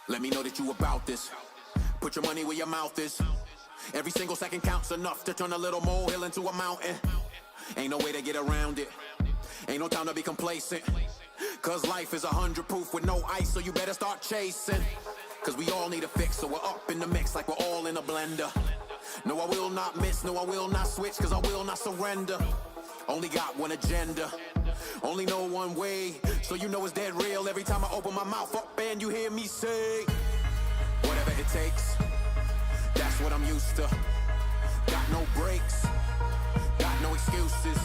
Let me know that you about this. Put your money where your mouth is. Every single second counts enough to turn a little molehill into a mountain. Ain't no way to get around it. Ain't no time to be complacent. Cause life is 100 proof with no ice, so you better start chasing. Cause we all need a fix, so we're up in the mix like we're all in a blender. No, I will not miss, no, I will not switch, cause I will not surrender. Only got one agenda, only know one way, so you know it's dead real every time I open my mouth up and you hear me say, whatever it takes, that's what I'm used to. Got no breaks, got no excuses.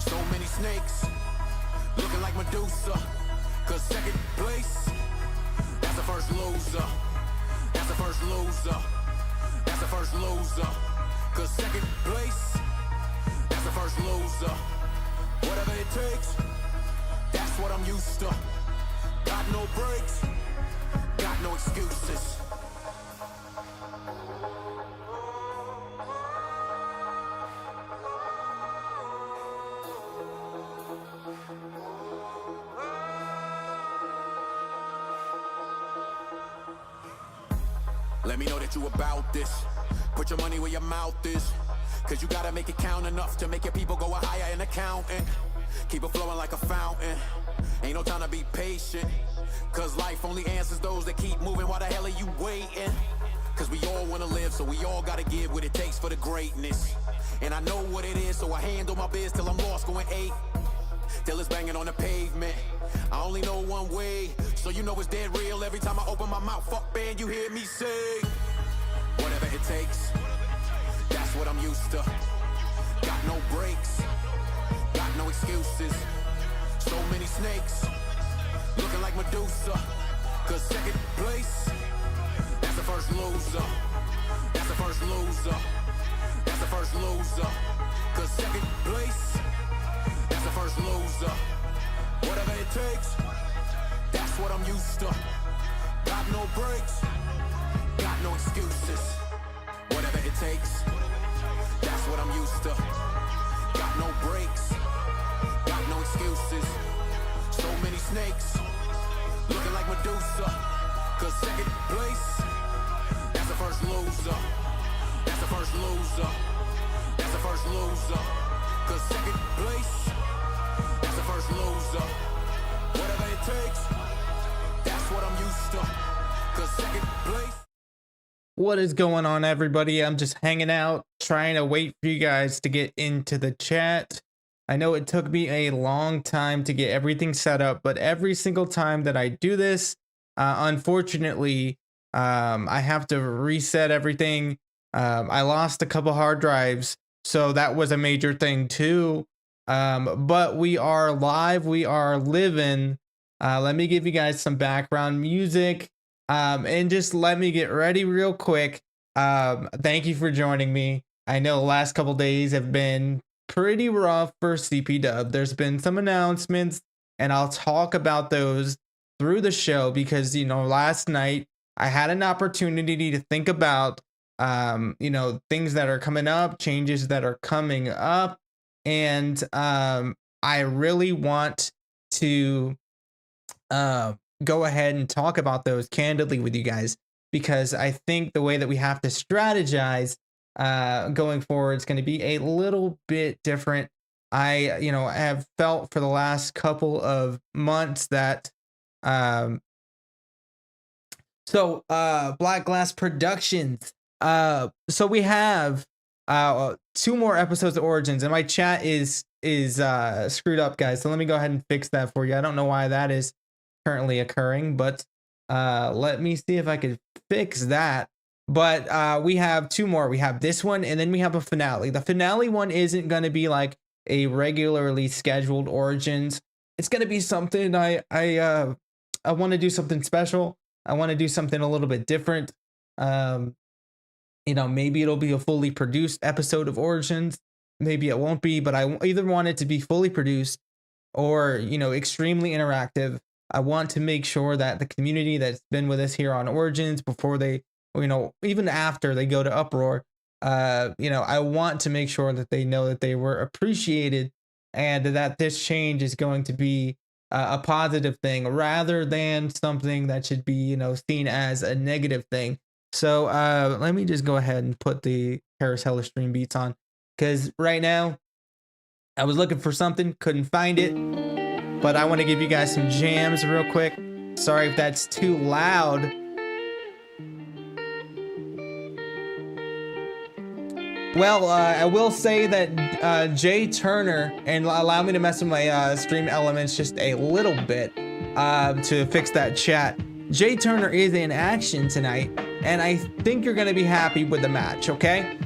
So many snakes, looking like Medusa. Cause second place, that's the first loser. That's the first loser. That's the first loser. Cause second place, that's the first loser. Whatever it takes, that's what I'm used to. Got no breaks, got no excuses. Let me know that you about this. Put your money where your mouth is. Cause you gotta make it count enough to make your people go higher in accounting. Keep it flowing like a fountain. Ain't no time to be patient. Cause life only answers those that keep moving. Why the hell are you waiting? Cause we all wanna live, so we all gotta give what it takes for the greatness. And I know what it is, so I handle my biz till I'm lost going 8. Till it's banging on the pavement. I only know one way, so you know it's dead real every time I open my mouth up and you hear me say, whatever it takes, that's what I'm used to. Got no breaks, got no excuses. So many snakes, looking like Medusa. Cause second place, that's the first loser. That's the first loser. That's the first loser. Cause second place, that's the first loser. Whatever it takes, that's what I'm used to. Got no breaks, got no excuses. Whatever it takes, that's what I'm used to. Got no breaks, got no excuses. So many snakes, looking like Medusa. Cause second place, that's the first loser. That's the first loser. That's the first loser. Cause second place, that's the first loser. Whatever it takes, that's what I'm used to. Cause second place. What is going on, everybody? I'm just hanging out, trying to wait for you guys to get into the chat. I know it took me a long time to get everything set up, but every single time that I do this, unfortunately, I have to reset everything. I lost a couple hard drives, so that was a major thing too. But we are live, we are living. Let me give you guys some background music, and just let me get ready real quick. Thank you for joining me. I know the last couple days have been pretty rough for CPW. There's been some announcements, and I'll talk about those through the show because, you know, last night I had an opportunity to think about, you know, things that are coming up, changes that are coming up. And I really want to go ahead and talk about those candidly with you guys, because I think the way that we have to strategize going forward is going to be a little bit different. I have felt for the last couple of months that Black Glass Productions. So we have 2 more episodes of Origins, and my chat is screwed up, guys. So let me go ahead and fix that for you. I don't know why that is currently occurring, but let me see if I could fix that. But we have 2 more. We have this one, and then we have a finale. The finale one isn't going to be like a regularly scheduled Origins. It's going to be something I want to do something special. I want to do something a little bit different. You know, maybe it'll be a fully produced episode of Origins. Maybe it won't be, but I either want it to be fully produced or, you know, extremely interactive. I want to make sure that the community that's been with us here on Origins before they, you know, even after they go to Uproar, you know, I want to make sure that they know that they were appreciated and that this change is going to be a positive thing rather than something that should be, you know, seen as a negative thing. So let me just go ahead and put the Paris Heller stream beats on, because right now I was looking for something, couldn't find it, but I want to give you guys some jams real quick. Sorry if that's too loud. Well, I will say that Jay Turner, and allow me to mess with my stream elements just a little bit to fix that chat. Jay Turner is in action tonight, and I think you're going to be happy with the match, okay?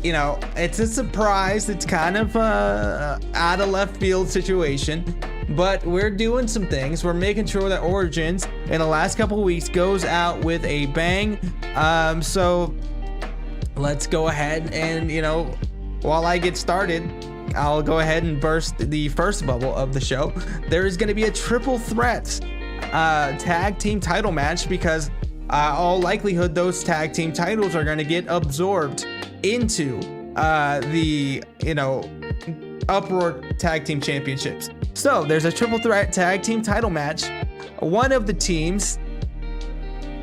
You know, it's a surprise. It's kind of out of left field situation, but we're doing some things. We're making sure that Origins in the last couple of weeks goes out with a bang. So let's go ahead and, you know, while I get started, I'll go ahead and burst the first bubble of the show. There is going to be a triple threat tag team title match, because all likelihood those tag team titles are going to get absorbed into the, you know, Uproar tag team championships. So there's a triple threat tag team title match. One of the teams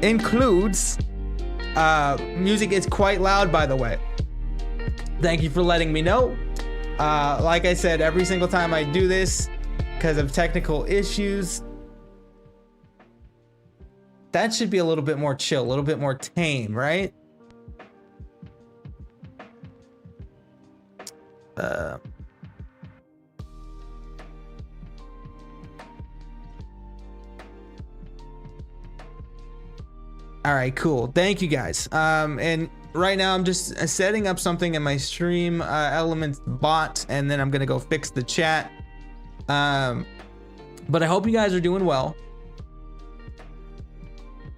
includes music is quite loud, by the way. Thank you for letting me know. Like I said, every single time I do this, because of technical issues, that should be a little bit more chill, a little bit more tame, right? All right, cool. Thank you guys. And right now I'm just setting up something in my stream elements bot, and then I'm gonna go fix the chat. But I hope you guys are doing well.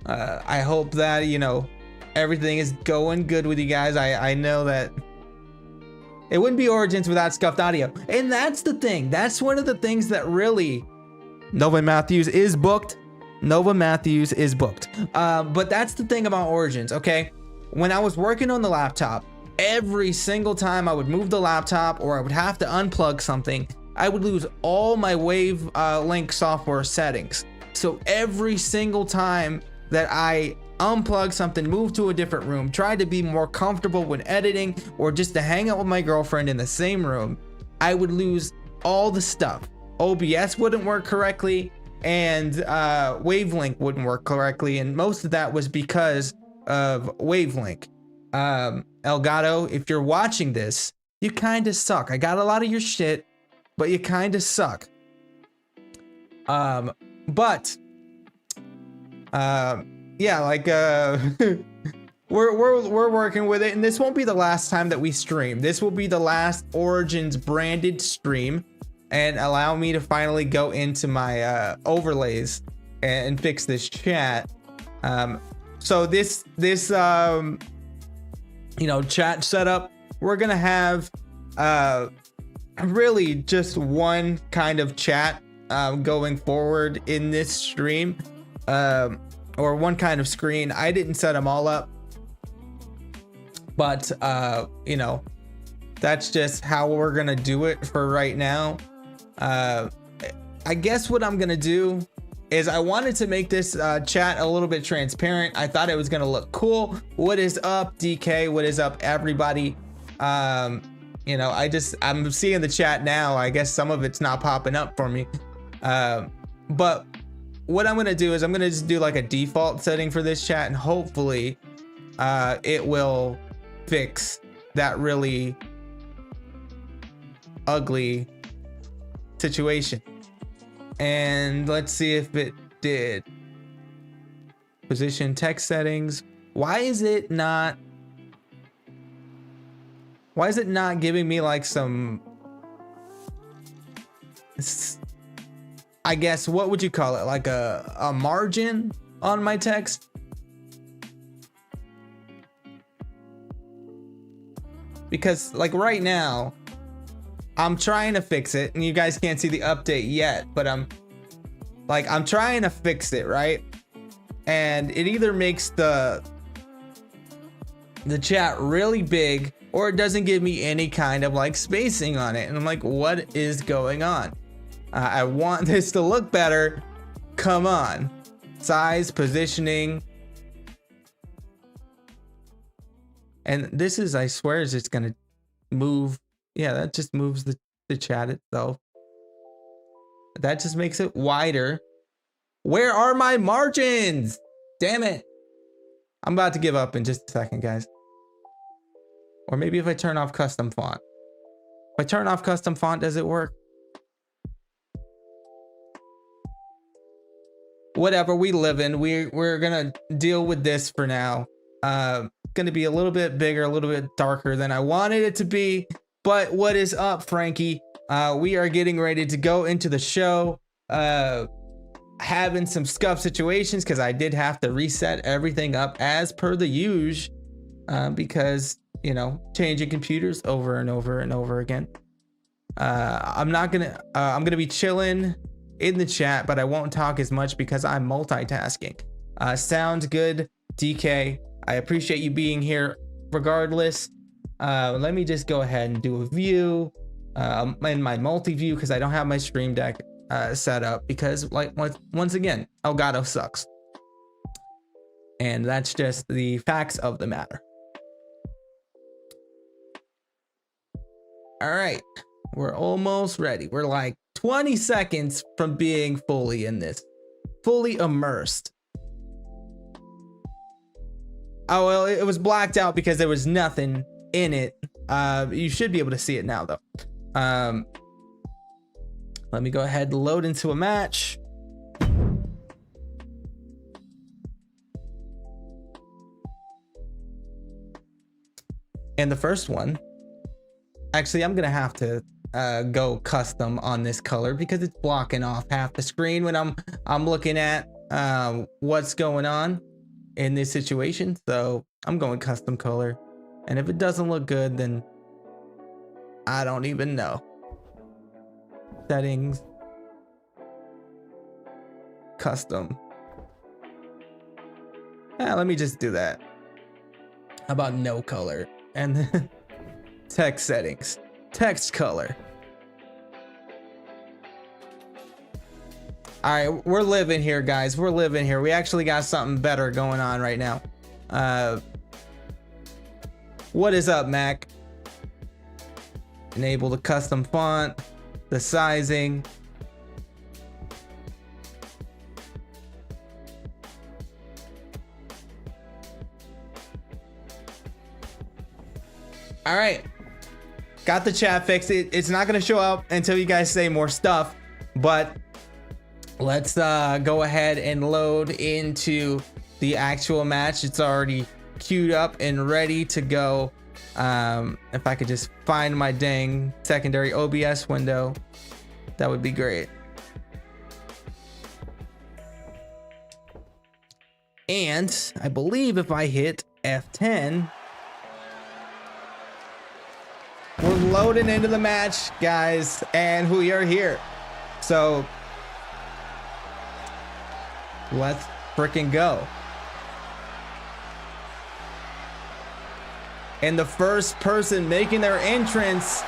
I hope that, you know, everything is going good with you guys. I know that it wouldn't be Origins without scuffed audio, and that's the thing. That's one of the things that really Nova Matthews is booked. Nova Matthews is booked. But that's the thing about Origins, okay? When I was working on the laptop, every single time I would move the laptop or I would have to unplug something, I would lose all my Wavelink software settings. So every single time that I unplug something, move to a different room, try to be more comfortable when editing, or just to hang out with my girlfriend in the same room, I would lose all the stuff. OBS wouldn't work correctly, and Wavelink wouldn't work correctly, and most of that was because of Wavelink. Elgato, if you're watching this, you kind of suck. I got a lot of your shit, but you kind of suck. Yeah, like we're working with it, and this won't be the last time that we stream. This will be the last Origins branded stream, and allow me to finally go into my overlays and fix this chat. So this you know, chat setup, we're gonna have really just one kind of chat going forward in this stream, or one kind of screen. I didn't set them all up, but you know, that's just how we're gonna do it for right now. I guess what I'm gonna do is I wanted to make this chat a little bit transparent. I thought it was gonna look cool. What is up, DK? What is up, everybody? You know, I'm seeing the chat now. I guess some of it's not popping up for me. But what I'm gonna do is I'm gonna just do like a default setting for this chat, and hopefully it will fix that really ugly situation. And let's see if it did. Position text settings. Why is it not giving me like some, I guess, what would you call it, like a margin on my text? Because like right now I'm trying to fix it, and you guys can't see the update yet, but I'm trying to fix it, right? And it either makes the chat really big, or it doesn't give me any kind of like spacing on it, and I'm like, what is going on? I want this to look better. Come on. Size, positioning. And this is, I swear, is just gonna move. Yeah, that just moves the chat itself. That just makes it wider. Where are my margins? Damn it. I'm about to give up in just a second, guys. Or maybe if I turn off custom font. If I turn off custom font, does it work? Whatever, we live in. We're gonna deal with this for now. Gonna be a little bit bigger, a little bit darker than I wanted it to be. But what is up, Frankie? We are getting ready to go into the show. Having some scuff situations because I did have to reset everything up as per the usual. Because, you know, changing computers over and over and over again. I'm gonna be chilling in the chat, but I won't talk as much because I'm multitasking. Sounds good, DK. I appreciate you being here regardless. Let me just go ahead and do a view in my multi-view because I don't have my stream deck set up because, like, once again, Elgato sucks. And that's just the facts of the matter. All right, we're almost ready. We're like 20 seconds from being fully in this, fully immersed. Oh, well, it was blacked out because there was nothing in it. You should be able to see it now, though. Let me go ahead and load into a match. And the first one, actually, I'm gonna have to go custom on this color because it's blocking off half the screen when I'm looking at what's going on in this situation. So I'm going custom color, and if it doesn't look good, then I don't even know. Settings, custom. Yeah, let me just do that. How about no color? And text settings, text color. All right, we're living here, guys. We're living here. We actually got something better going on right now. What is up, Mac? Enable the custom font, the sizing. All right, got the chat fixed. It's not gonna show up until you guys say more stuff, but let's go ahead and load into the actual match. It's already queued up and ready to go. If I could just find my dang secondary OBS window, that would be great. And I believe if I hit F10, we're loading into the match, guys, and we are here. So let's freaking go. And the first person making their entrance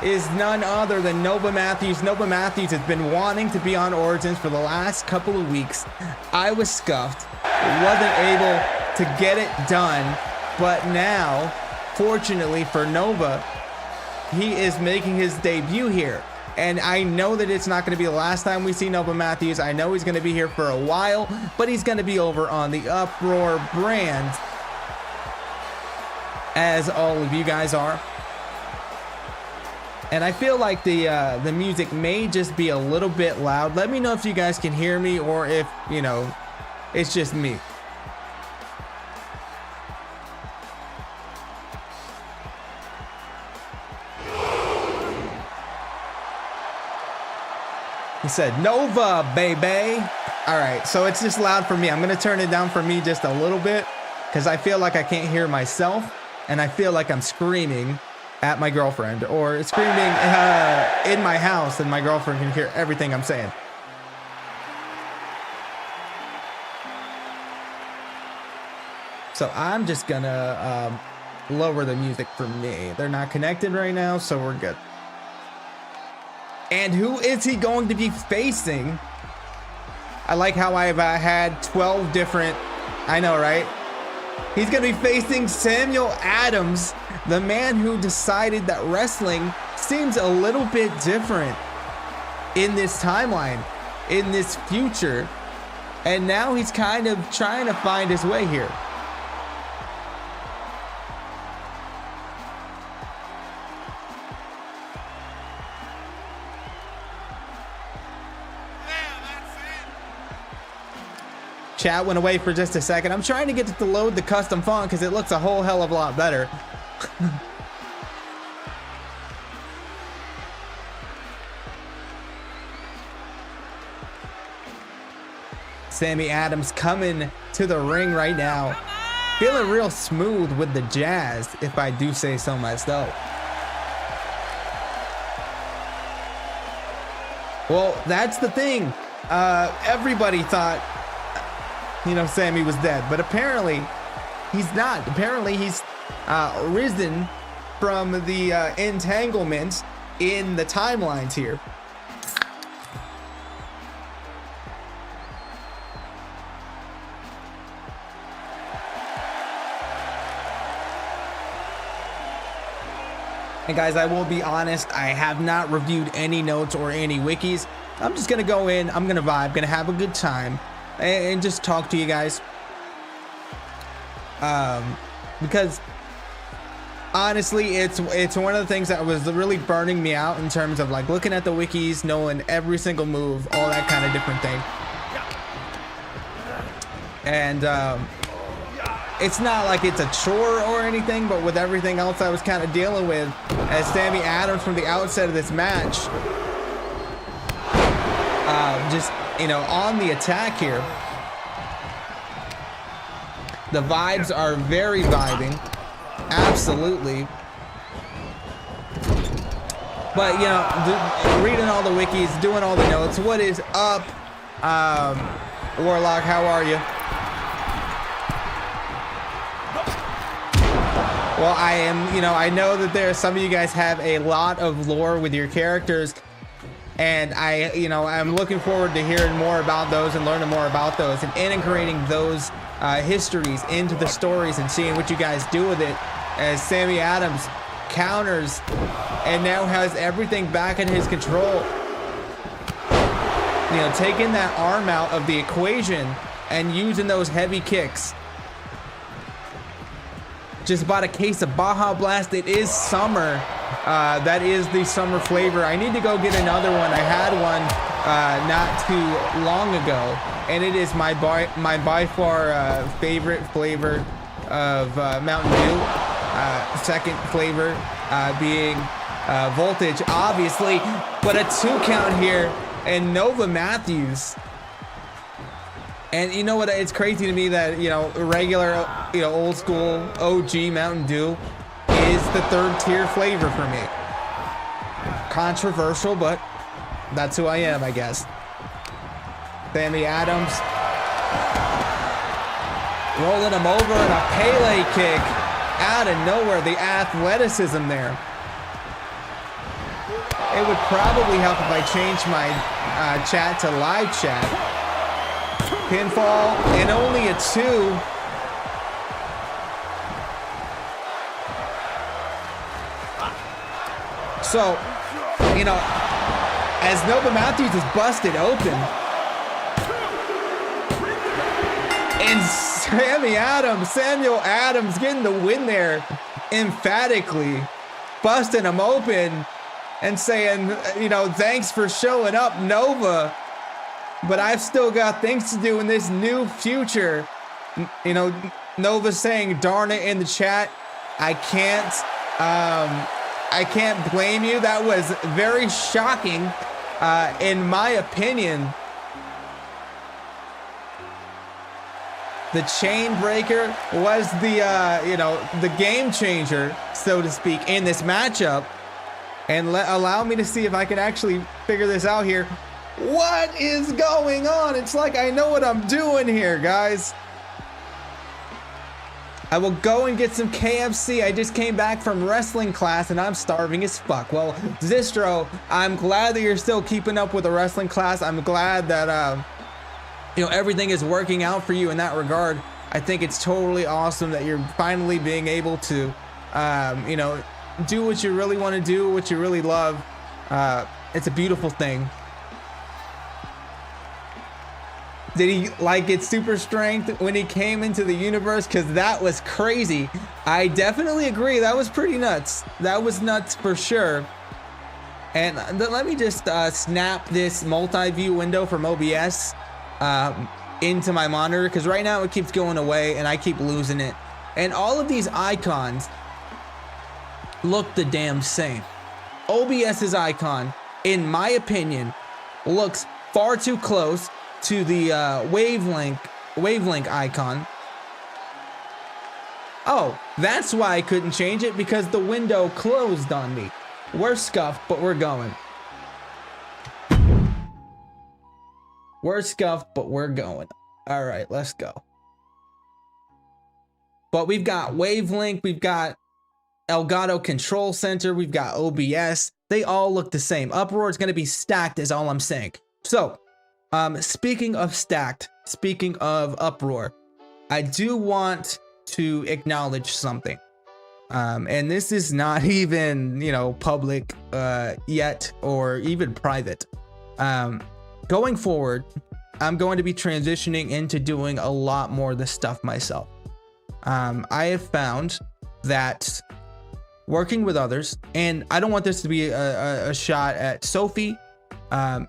is none other than Nova Matthews. Nova Matthews has been wanting to be on Origins for the last couple of weeks. I was scuffed, wasn't able to get it done, but now, fortunately for Nova, he is making his debut here. And I know that it's not going to be the last time we see Nova Matthews. I know he's going to be here for a while, but he's going to be over on the Uproar brand, as all of you guys are. And I feel like the music may just be a little bit loud. Let me know if you guys can hear me or if, you know, it's just me. He said, Nova, baby. All right, so it's just loud for me. I'm gonna turn it down for me just a little bit because I feel like I can't hear myself and I feel like I'm screaming at my girlfriend or screaming in my house and my girlfriend can hear everything I'm saying. So I'm just gonna lower the music for me. They're not connected right now, so we're good. And who is he going to be facing? I like how I've had 12 different, I know, right? He's going to be facing Samuel Adams, the man who decided that wrestling seems a little bit different in this timeline, in this future. And now he's kind of trying to find his way here. Chat went away for just a second. I'm trying to get it to load the custom font because it looks a whole hell of a lot better. Sammy Adams coming to the ring right now. Feeling real smooth with the jazz, if I do say so myself. Well, that's the thing. Everybody thought, you know, Sammy was dead, but apparently he's not. Apparently he's risen from the entanglements in the timelines here. And guys, I will be honest, I have not reviewed any notes or any wikis. I'm just gonna go in, I'm gonna vibe, gonna have a good time, and just talk to you guys. Because honestly, it's one of the things that was really burning me out in terms of like looking at the wikis, knowing every single move, all that kind of different thing. And it's not like it's a chore or anything, but with everything else I was kind of dealing with as Sammy Adams from the outset of this match, just, you know, on the attack here. The vibes are very vibing, absolutely. But, you know, reading all the wikis, doing all the notes. What is up, Warlock? How are you? Well, I am, you know, I know that there are some of you guys have a lot of lore with your characters, and I'm looking forward to hearing more about those and learning more about those and integrating those histories into the stories and seeing what you guys do with it as Sammy Adams counters and now has everything back in his control. You know, taking that arm out of the equation and using those heavy kicks. Just bought a case of Baja Blast. It is summer. That is the summer flavor. I need to go get another one. I had one not too long ago, and it is my by far favorite flavor of Mountain Dew. Second flavor being Voltage, obviously, but a 2 count here, and Nova Matthews. And you know what? It's crazy to me that, you know, regular, you know, old school OG Mountain Dew is the 3rd tier flavor for me. Controversial, but that's who I am, I guess. Sammy Adams rolling him over and a Pele kick out of nowhere. The athleticism there. It would probably help if I changed my chat to live chat. Pinfall and only a 2. So, you know, as Nova Matthews is busted open, and Samuel Adams getting the win there emphatically, busting him open and saying, you know, thanks for showing up, Nova. But I've still got things to do in this new future. You know, Nova saying, darn it, in the chat. I can't blame you. That was very shocking, in my opinion. The chain breaker was the, you know, the game changer, so to speak, in this matchup. And allow me to see if I can actually figure this out here. What is going on? It's like I know what I'm doing here, guys. I will go and get some KFC. I just came back from wrestling class and I'm starving as fuck. Well, Zistro, I'm glad that you're still keeping up with the wrestling class. I'm glad that, you know, everything is working out for you in that regard. I think it's totally awesome that you're finally being able to, you know, do what you really want to do, what you really love. It's a beautiful thing. Did he like get super strength when he came into the universe? Because that was crazy. I definitely agree. That was pretty nuts. That was nuts for sure. And let me just snap this multi-view window from OBS into my monitor, because right now it keeps going away and I keep losing it. And all of these icons look the damn same. OBS's icon, in my opinion, looks far too close to the wavelength icon. Oh, that's why I couldn't change it, because the window closed on me. We're scuffed, but we're going. We're scuffed, but we're going. All right, let's go. But we've got wavelength, we've got Elgato Control Center, we've got OBS. They all look the same. Uproar is going to be stacked, is all I'm saying. So, speaking of stacked, speaking of Uproar, I do want to acknowledge something. And this is not even, you know, public yet, or even private. Going forward, I'm going to be transitioning into doing a lot more of this stuff myself. I have found that working with others, and I don't want this to be a shot at Sophie.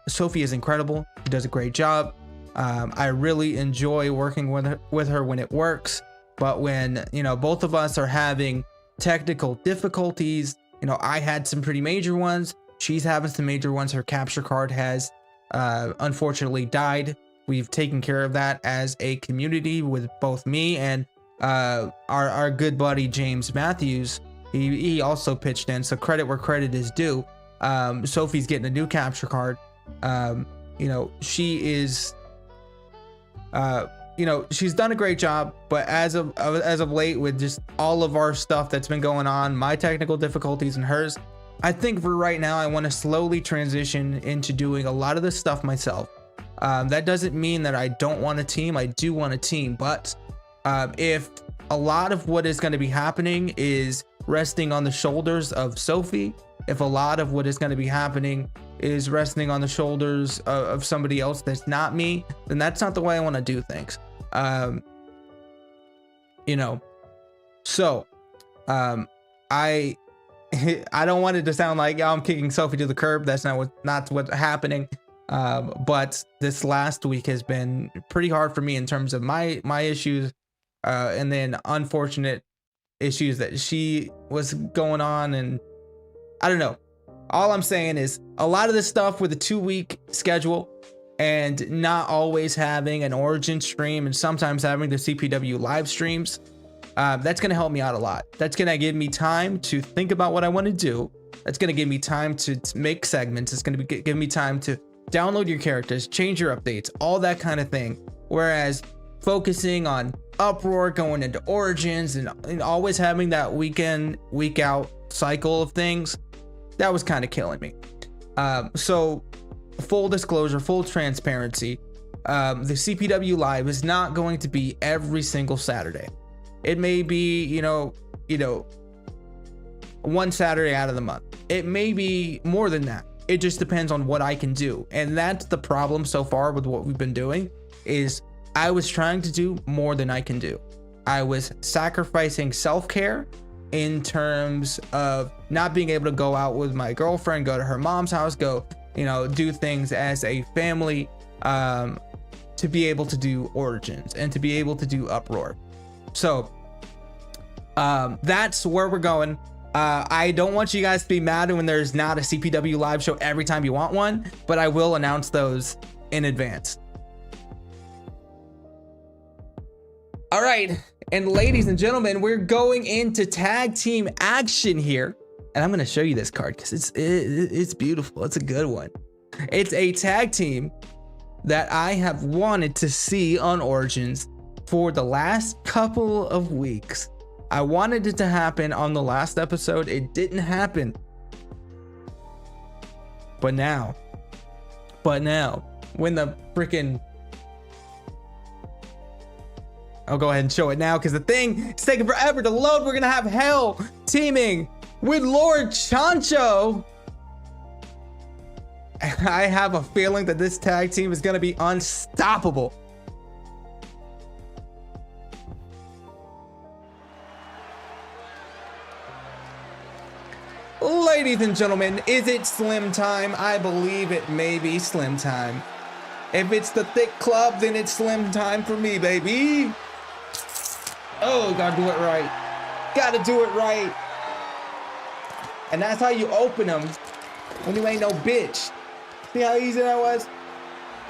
Sophie is incredible. She does a great job. I really enjoy working with her when it works. But when, you know, both of us are having technical difficulties, you know, I had some pretty major ones. She's having some major ones. Her capture card has unfortunately died. We've taken care of that as a community with both me and our good buddy James Matthews. He also pitched in, so credit where credit is due. Sophie's getting a new capture card. You know, she is, you know, she's done a great job, but as of late, with just all of our stuff that's been going on, my technical difficulties and hers, I think for right now, I want to slowly transition into doing a lot of this stuff myself. That doesn't mean that I don't want a team. I do want a team, but if a lot of what is going to be happening is resting on the shoulders of Sophie, if a lot of what is going to be happening is resting on the shoulders of somebody else that's not me, then that's not the way I want to do things. You know, so I don't want it to sound like, I'm kicking Sophie to the curb. That's not what's happening. But this last week has been pretty hard for me in terms of my issues, and then unfortunate issues that she was going on, and I don't know. All I'm saying is a lot of this stuff with a 2-week schedule and not always having an Origin stream and sometimes having the CPW live streams, that's going to help me out a lot. That's going to give me time to think about what I want to do. That's going to give me time to make segments. It's going to give me time to download your characters, change your updates, all that kind of thing. Whereas focusing on Uproar, going into Origins, and always having that week in, week out cycle of things, that was kind of killing me. So full disclosure, full transparency, the CPW live is not going to be every single Saturday. It may be, you know, one Saturday out of the month. It may be more than that. It just depends on what I can do. And that's the problem so far with what we've been doing, is I was trying to do more than I can do. I was sacrificing self-care in terms of not being able to go out with my girlfriend, go to her mom's house, go, you know, do things as a family, to be able to do Origins and to be able to do Uproar. So that's where we're going. I don't want you guys to be mad when there's not a CPW live show every time you want one, but I will announce those in advance. All right, and ladies and gentlemen, we're going into tag team action here, and I'm going to show you this card because it's beautiful. It's a good one. It's a tag team that I have wanted to see on Origins for the last couple of weeks. I wanted it to happen on the last episode. It didn't happen. But now, when the freaking... I'll go ahead and show it now because the thing is taking forever to load. We're going to have Hell teaming with Lord Chancho. I have a feeling that this tag team is going to be unstoppable. Ladies and gentlemen, is it slim time? I believe it may be slim time. If it's the thick club, then it's slim time for me, baby. Oh, gotta do it right. Gotta do it right. And that's how you open them when you ain't no bitch. See how easy that was?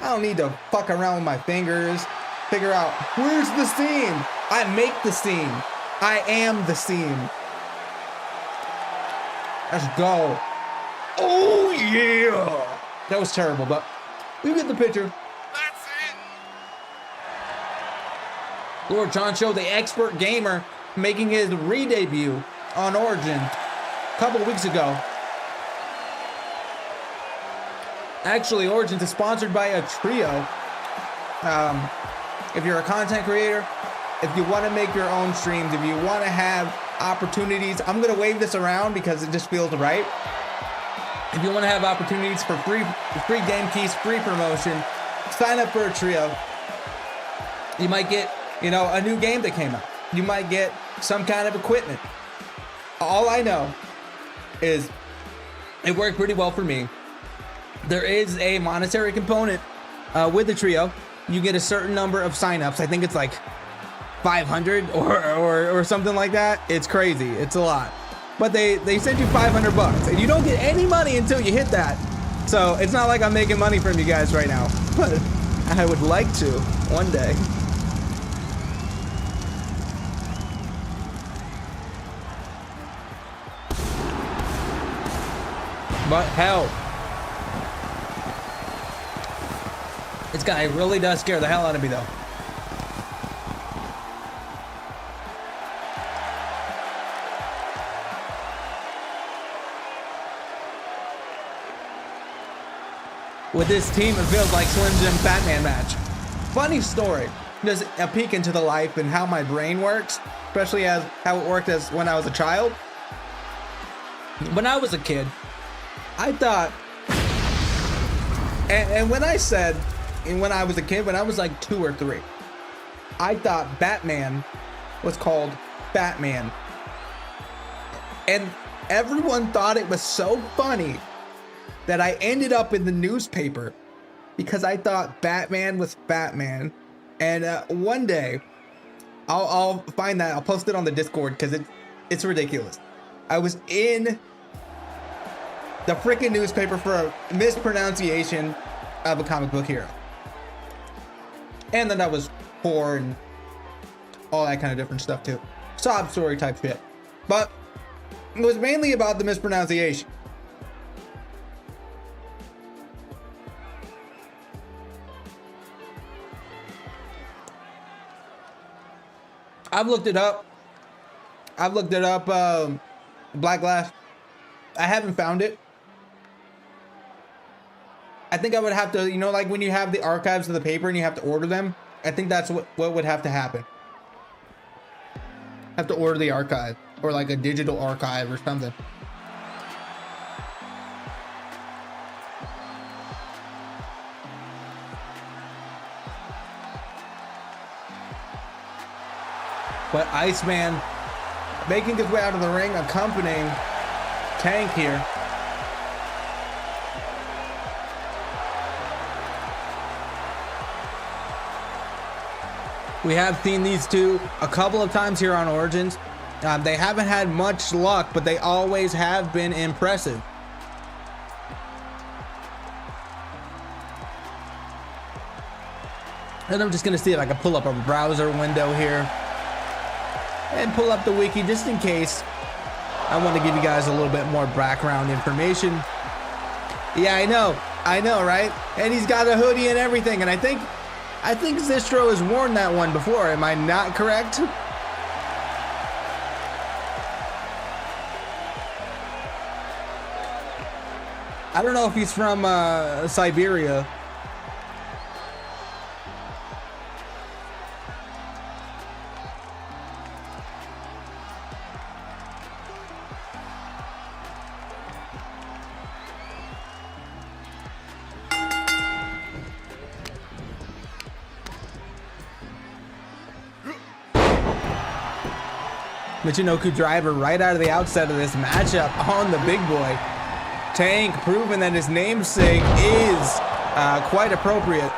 I don't need to fuck around with my fingers. Figure out, where's the seam? I make the seam. I am the seam. Let's go. Oh, yeah. That was terrible, but you get the picture. That's it. Lord Chancho, the expert gamer, making his re-debut on Origin a couple weeks ago. Actually, Origins is sponsored by a trio. If you're a content creator, if you want to make your own streams, if you want to have opportunities, I'm going to wave this around because it just feels right. If you want to have opportunities for free game keys, free promotion, sign up for a trio. You might get, a new game that came out. You might get some kind of equipment. All I know is it worked pretty well for me. There is a monetary component with the trio. You get a certain number of signups. I think it's like 500 or something like that. It's crazy. It's a lot. But they send you $500 and you don't get any money until you hit that. So it's not like I'm making money from you guys right now, but I would like to one day. But hell, this guy really does scare the hell out of me though. With this team, it feels like Slim Jim Batman match. Funny story, just a peek into the life and how my brain works, especially as how it worked as when I was a child. When I was a kid, I thought, and when I said, when I was a kid, when I was like 2 or 3, I thought Batman was called Batman. And everyone thought it was so funny that I ended up in the newspaper because I thought Batman was Batman. And one day, I'll find that. I'll post it on the Discord because it's ridiculous. I was in the freaking newspaper for a mispronunciation of a comic book hero. And then I was poor and all that kind of different stuff too. Sob story type shit. But it was mainly about the mispronunciation. I've looked it up. Black Glass. I haven't found it. I think I would have to, like when you have the archives of the paper and you have to order them. I think that's what would have to happen. Have to order the archive or like a digital archive or something. But Iceman making his way out of the ring, accompanying Tank here. We have seen these two a couple of times here on Origins. They haven't had much luck, but they always have been impressive. And I'm just gonna see if I can pull up a browser window here and pull up the wiki just in case. I want to give you guys a little bit more background information. Yeah, I know, right? And he's got a hoodie and everything, and I think I think Zistro has worn that one before. Am I not correct? I don't know if he's from Siberia. Michinoku driver right out of the outset of this matchup on the big boy. Tank proving that his namesake is quite appropriate.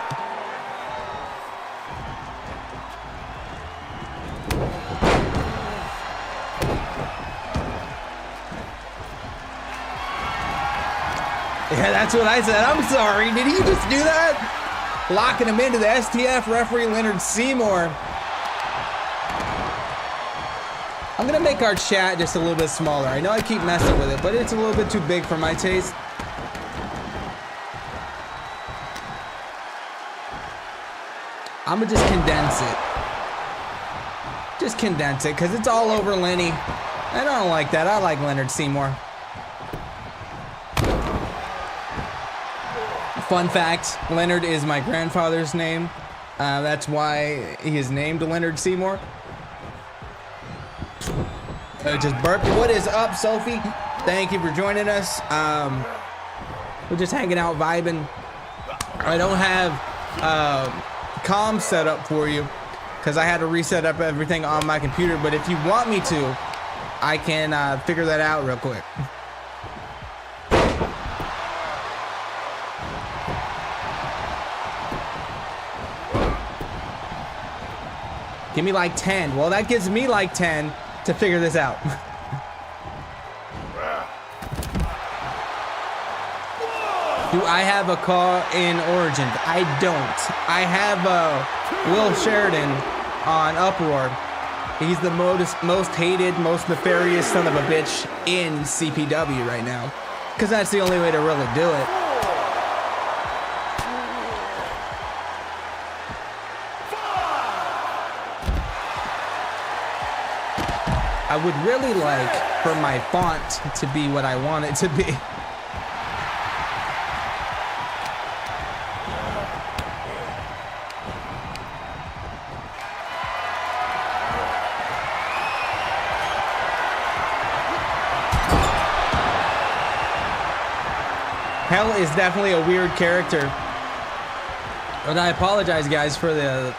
Yeah, that's what I said. I'm sorry. Did he just do that? Locking him into the STF referee Leonard Seymour. I'm gonna make our chat just a little bit smaller. I know I keep messing with it, but it's a little bit too big for my taste. I'm gonna just condense it. Just condense it, because it's all over Lenny. I don't like that. I like Leonard Seymour. Fun fact, Leonard is my grandfather's name. That's why he is named Leonard Seymour. Just burped. What is up, Sophie? Thank you for joining us. We're just hanging out, vibing. I don't have comms set up for you because I had to reset up everything on my computer. But if you want me to, I can figure that out real quick. Give me like 10. Well, that gives me like 10 to figure this out. Do I have a car in Origins? I don't. I have Will Sheridan on Uproar. He's the most hated, most nefarious son of a bitch in CPW right now. Because that's the only way to really do it. I would really like for my font to be what I want it to be. Hell is definitely a weird character. But I apologize, guys, for the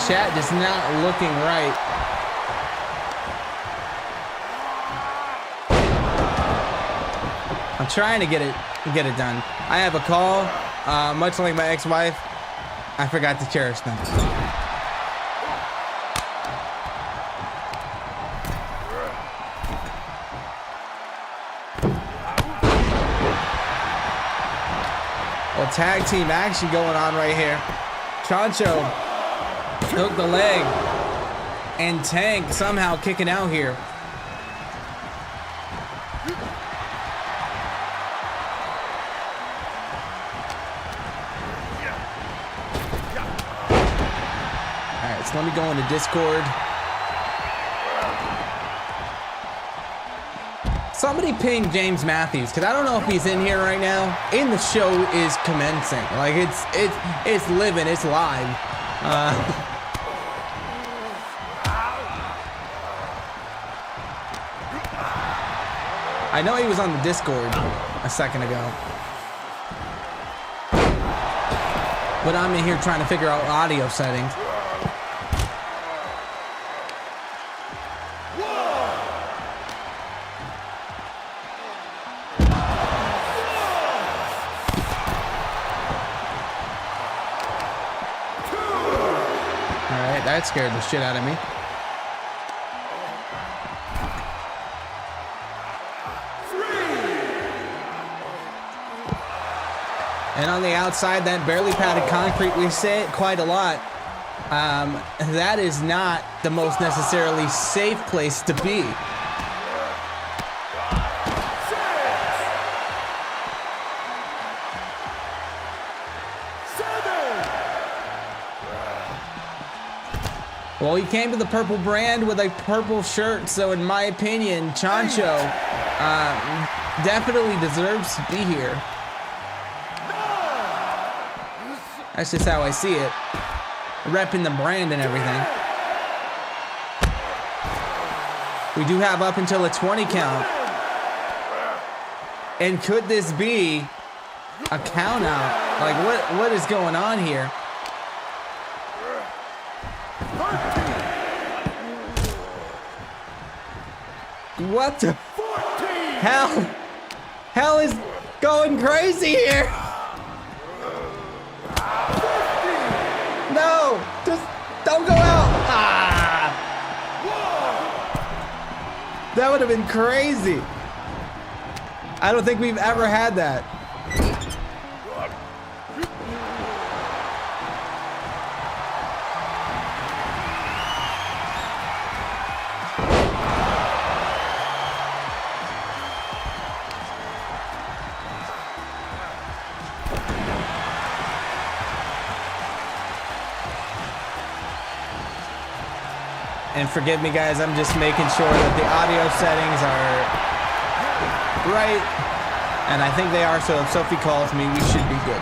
chat just not looking right. I'm trying to get it done. I have a call, much like my ex-wife. I forgot to cherish them. Well, tag team action going on right here. Chancho took the leg, and Tank somehow kicking out here. All right, so let me go into Discord. Somebody ping James Matthews, because I don't know if he's in here right now. In the show is commencing. Like it's living, it's live. I know he was on the Discord a second ago. But I'm in here trying to figure out audio settings. Alright, that scared the shit out of me. And on the outside, that barely padded concrete, we say it quite a lot. That is not the most necessarily safe place to be. Well, he came to the purple brand with a purple shirt, so in my opinion, Chancho definitely deserves to be here. That's just how I see it. Repping the brand and everything. We do have up until a 20 count. And could this be a count out? Like, what is going on here? What the hell? Hell is going crazy here. No, just don't go out. Ah. That would have been crazy. I don't think we've ever had that. And forgive me, guys, I'm just making sure that the audio settings are right. And I think they are, so if Sophie calls me, we should be good.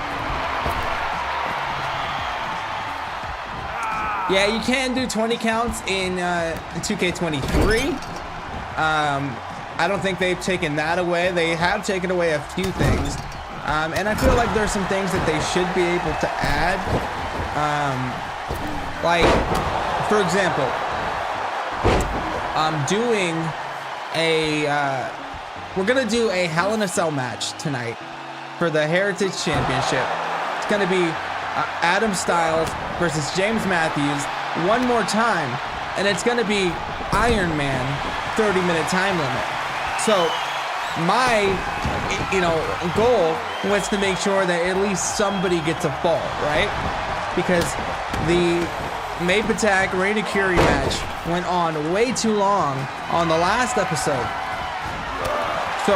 Yeah, you can do 20 counts in 2K23. I don't think they've taken that away. They have taken away a few things. And I feel like there's some things that they should be able to add. Like, for example, doing a we're gonna do a Hell in a Cell match tonight for the Heritage Championship. It's gonna be Adam Styles versus James Matthews one more time, and it's gonna be Iron Man 30-minute time limit. So my goal was to make sure that at least somebody gets a fall, right? Because the May Patak Reina Curie match went on way too long on the last episode. So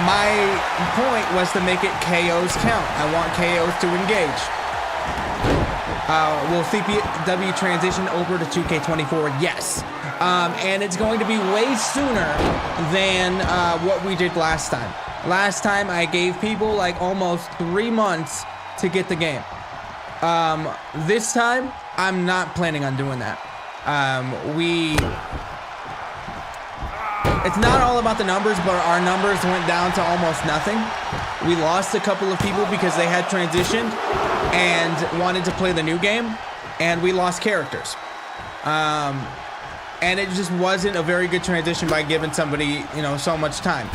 my point was to make it KOs count. I want KOs to engage. Will CPW transition over to 2K24? Yes. And it's going to be way sooner than what we did last time. Last time I gave people like almost 3 months to get the game. This time, I'm not planning on doing that. It's not all about the numbers, but our numbers went down to almost nothing. We lost a couple of people because they had transitioned and wanted to play the new game, and we lost characters. And it just wasn't a very good transition by giving somebody, so much time.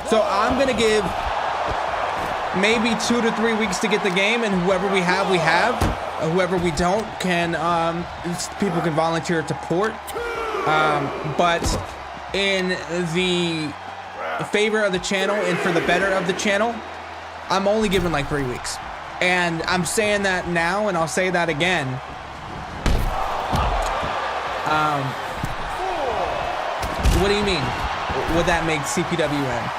So I'm gonna give maybe 2 to 3 weeks to get the game, and whoever we have, we have. Whoever we don't can, people can volunteer to port. But in the favor of the channel and for the better of the channel, I'm only giving like 3 weeks. And I'm saying that now, and I'll say that again. What do you mean? Would that make CPW end?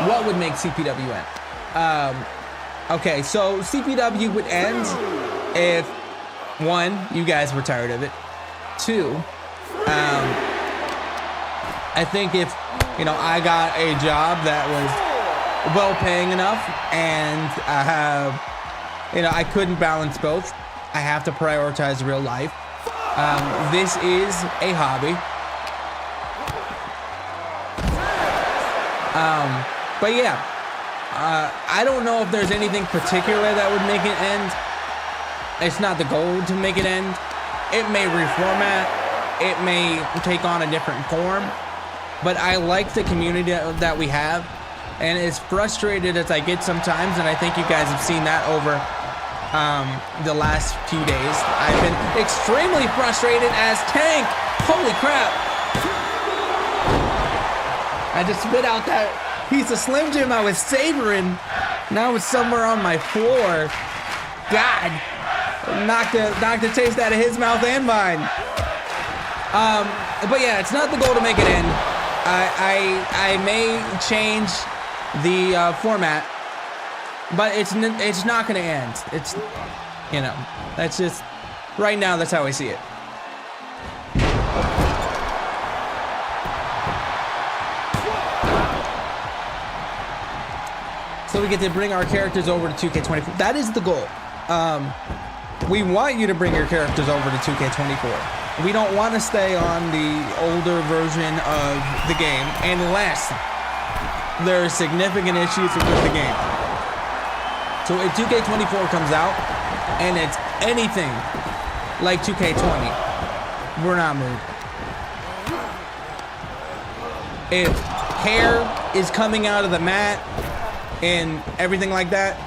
What would make CPW end? Okay, so CPW would end if, 1, you guys were tired of it. 2, I think if, I got a job that was well paying enough and I couldn't balance both. I have to prioritize real life. This is a hobby. But yeah, I don't know if there's anything particular that would make it end. It's not the goal to make it end. It may reformat. It may take on a different form. But I like the community that we have. And as frustrated as I get sometimes, and I think you guys have seen that over the last few days, I've been extremely frustrated as Tank. Holy crap. I just spit out that piece of Slim Jim I was savoring. Now it's somewhere on my floor. God, knocked the taste out of his mouth and mine. But yeah, it's not the goal to make it end. I may change the format, but it's not gonna end. It's, that's just Right now, that's how I see it. So we get to bring our characters over to 2K24. That is the goal. We want you to bring your characters over to 2K24. We don't want to stay on the older version of the game unless there are significant issues with the game. So if 2K24 comes out and it's anything like 2K20, we're not moving. If hair is coming out of the mat and everything like that,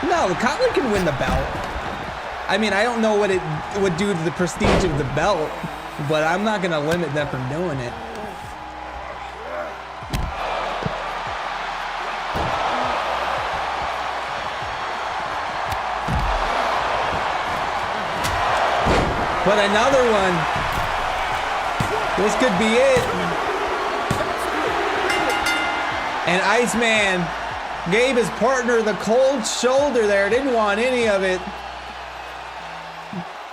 no, Colin can win the belt. I mean, I don't know what it would do to the prestige of the belt, but I'm not gonna limit them from doing it. But another one. This could be it. And Iceman gave his partner the cold shoulder there. Didn't want any of it.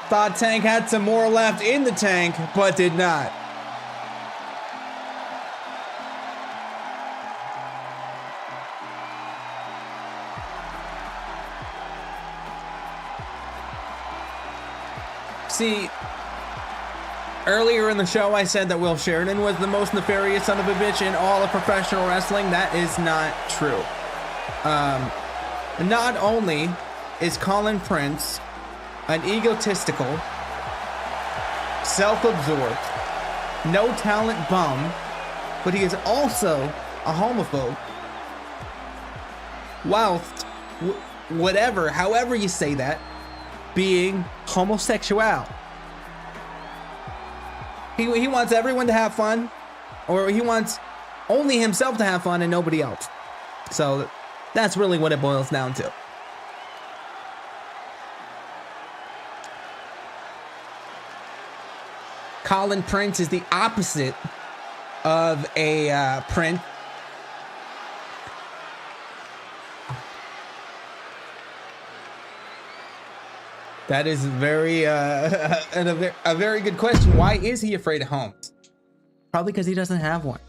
Thought Tank had some more left in the tank, but did not. See, earlier in the show, I said that Will Sheridan was the most nefarious son of a bitch in all of professional wrestling. That is not true. Not only is Colin Prince an egotistical, self-absorbed, no talent bum, but he is also a homophobe. Whilst, however you say that, being homosexual. He wants everyone to have fun, or he wants only himself to have fun and nobody else. So that's really what it boils down to. Colin Prince is the opposite of a Prince. That is a very good question. Why is he afraid of homes? Probably because he doesn't have one.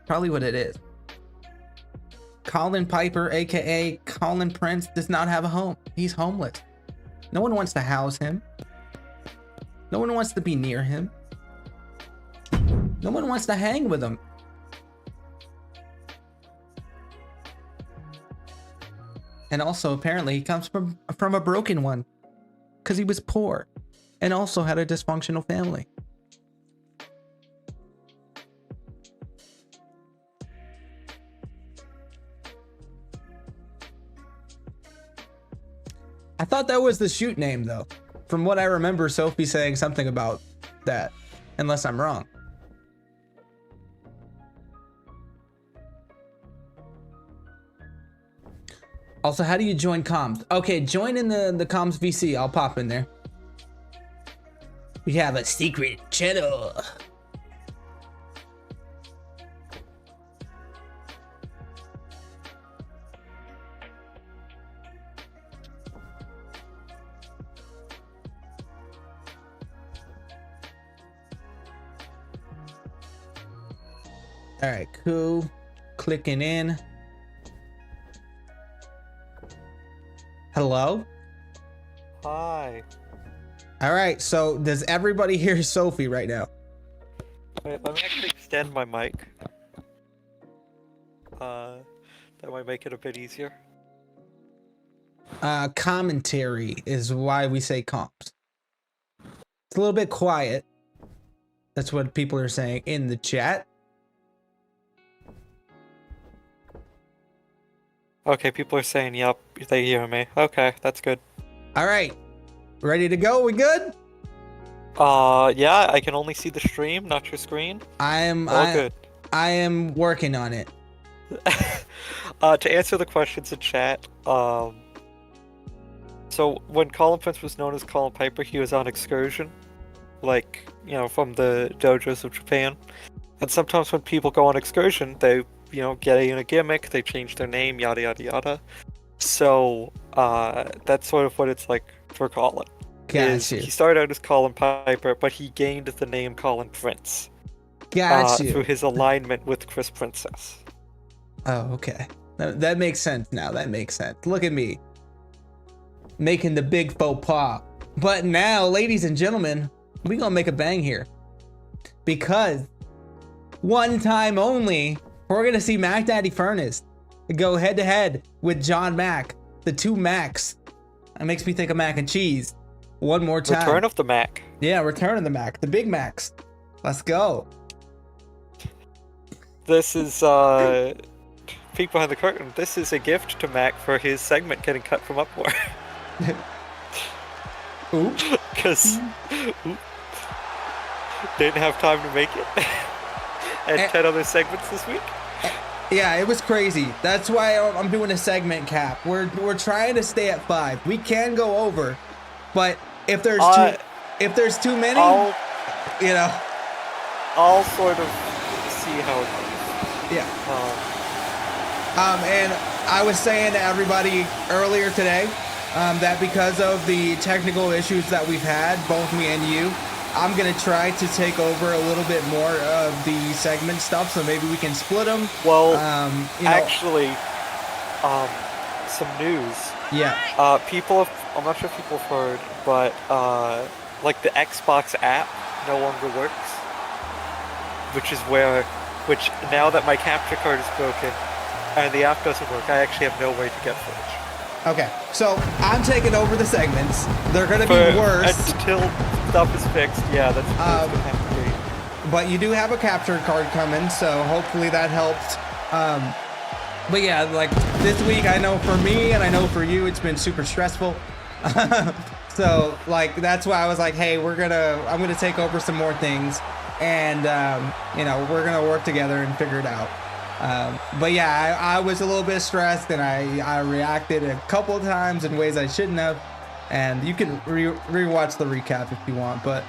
Probably what it is. Colin Piper, aka Colin Prince, does not have a home. He's homeless. No one wants to house him. No one wants to be near him. No one wants to hang with him. And also, apparently, he comes from a broken one, because he was poor and also had a dysfunctional family. I thought that was the shoot name, though. From what I remember, Sophie saying something about that, unless I'm wrong. Also, how do you join comms? Okay, join in the comms VC. I'll pop in there. We have a secret channel. All right, cool. Clicking in. Hello? Hi. All right, so does everybody hear Sophie right now? Wait, let me actually extend my mic. That might make it a bit easier. Commentary is why we say comps. It's a little bit quiet. That's what people are saying in the chat. Okay, people are saying, yep, they hear me. Okay, that's good. All right, ready to go? We good? Yeah, I can only see the stream, not your screen. Good. I am working on it. To answer the questions in chat, so when Colin Prince was known as Colin Piper, he was on excursion, like, you know, from the dojos of Japan. And sometimes when people go on excursion, they, you know, get in a gimmick, they change their name, yada yada yada. So that's sort of what it's like for Colin. Got you. He started out as Colin Piper, but he gained the name Colin Prince Got you. through his alignment with Chris Princess. Oh, okay. That makes sense now. That makes sense. Look at me making the big faux pas. But now, ladies and gentlemen, we gonna make a bang here, because one time only, we're gonna see Mac Daddy Furnace go head to head with John Mac, the two Macs. That makes me think of mac and cheese. One more time. Return of the Mac. Yeah, return of the Mac, the Big Macs. Let's go. This is peek behind the curtain. This is a gift to Mac for his segment getting cut from Upward. Oop. Because didn't have time to make it. And 10 other segments this week. Yeah, it was crazy. That's why I'm doing a segment cap. We're trying to stay at 5. We can go over, but if there's too many, you know, I'll sort of see how it goes. Yeah. And I was saying to everybody earlier today that because of the technical issues that we've had, both me and you, I'm gonna try to take over a little bit more of the segment stuff, so maybe we can split them. Well, you know, actually, some news. Yeah. I'm not sure if people have heard, but like the Xbox app no longer works, which now that my capture card is broken and the app doesn't work, I actually have no way to get footage. Okay, so I'm taking over the segments. They're gonna be worse until stuff is fixed. Yeah, that's gonna have to be. But you do have a capture card coming, so hopefully that helps. But yeah, like this week, I know for me and I know for you, it's been super stressful. So like that's why I was like, hey, I'm gonna take over some more things, and you know, we're gonna work together and figure it out. But yeah, I was a little bit stressed, and I reacted a couple of times in ways I shouldn't have. And you can rewatch the recap if you want, but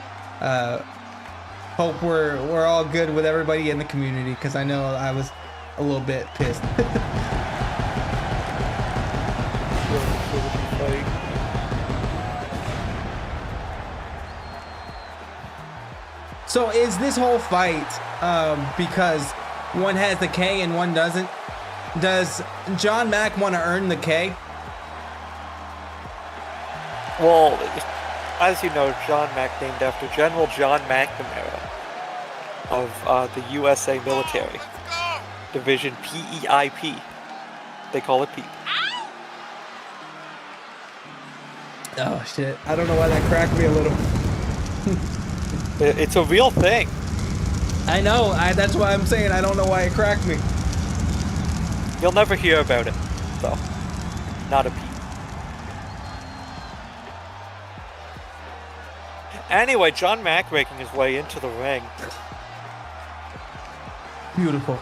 hope we're all good with everybody in the community, because I know I was a little bit pissed. So is this whole fight because one has the K and one doesn't? Does John Mac want to earn the K? Well, as you know, John Mac named after General John McNamara of the USA Military Division PEIP. They call it PEEP. Oh shit! I don't know why that cracked me a little. It's a real thing. I know. That's why I'm saying I don't know why it cracked me. You'll never hear about it, though. Not a peep. Anyway, John Mac making his way into the ring. Beautiful.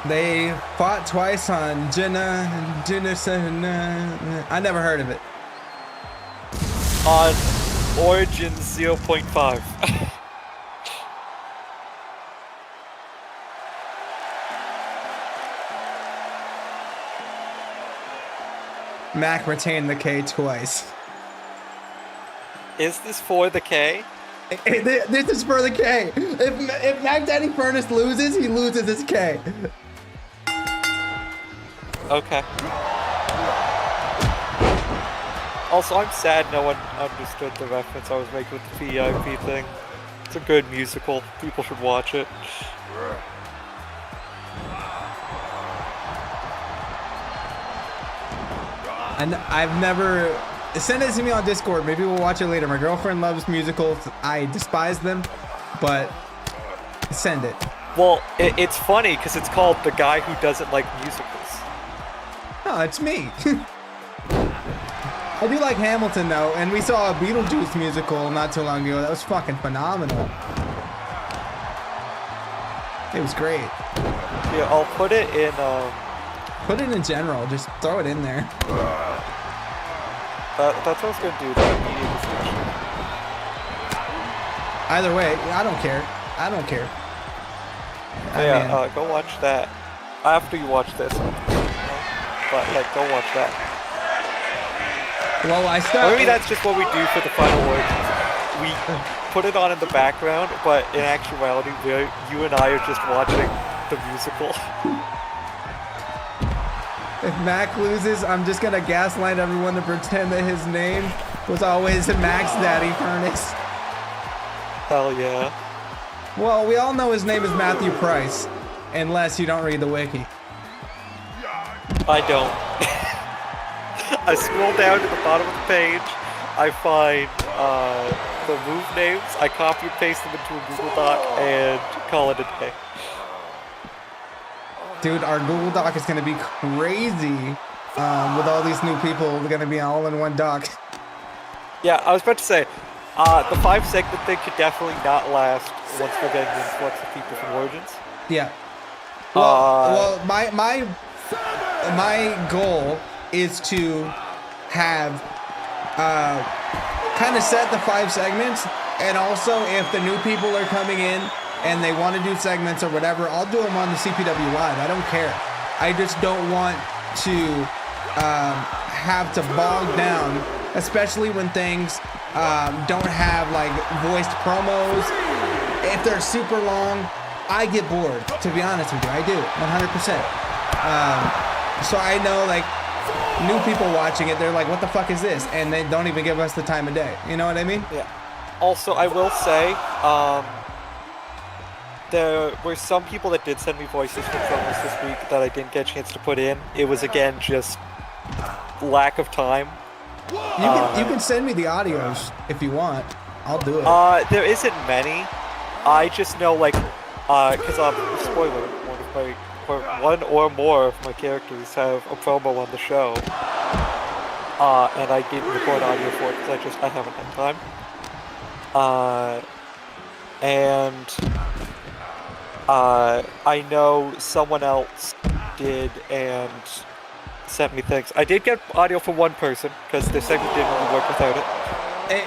They fought twice on Jenna. I never heard of it. On Origins 0.5. Mac retained the K twice. Is this for the K? This is for the K. If Mac Daddy Furnace loses, he loses his K. Okay. Also, I'm sad no one understood the reference I was making with the VIP thing. It's a good musical. People should watch it. And I've never... Send it to me on Discord. Maybe we'll watch it later. My girlfriend loves musicals. I despise them, but send it. Well, it's funny because it's called The Guy Who Doesn't Like Musicals. Oh, it's me. I do like Hamilton though, and we saw a Beetlejuice musical not too long ago. That was fucking phenomenal. It was great. Yeah, I'll put it in. Put it in general. Just throw it in there. That's what I was gonna do. That media discussion. Either way, I don't care. I don't care. Yeah, go watch that. After you watch this. But yeah, go watch that. Well, I stopped. Maybe that's just what we do for the final words. We put it on in the background, but in actuality, you and I are just watching the musical. If Mac loses, I'm just gonna gaslight everyone to pretend that his name was always Mac's Daddy Furnace. Hell yeah. Well, we all know his name is Matthew Price, unless you don't read the wiki. I don't. I scroll down to the bottom of the page, I find the move names, I copy and paste them into a Google Doc, and call it a day. Dude, our Google Doc is gonna be crazy with all these new people. They're gonna be all in one doc. Yeah, I was about to say, the 5-segment thing could definitely not last once we're getting an influx of people from Origins. Yeah. Well, my goal is to have kind of set the 5 segments, and also if the new people are coming in and they want to do segments or whatever, I'll do them on the CPW Live. I don't care. I just don't want to have to bog down, especially when things don't have like voiced promos. If they're super long, I get bored, to be honest with you. I do, 100%. So I know, like, new people watching it, they're like, what the fuck is this? And they don't even give us the time of day. You know what I mean? Yeah. Also, I will say, there were some people that did send me voices from promos this week that I didn't get a chance to put in. It was, again, just lack of time. You can send me the audios if you want. I'll do it. There isn't many. I just know, like, because spoiler, one or more of my characters have a promo on the show, and I didn't record audio for it because I haven't had time. I know someone else did and sent me things. I did get audio from one person because the segment didn't really work without it.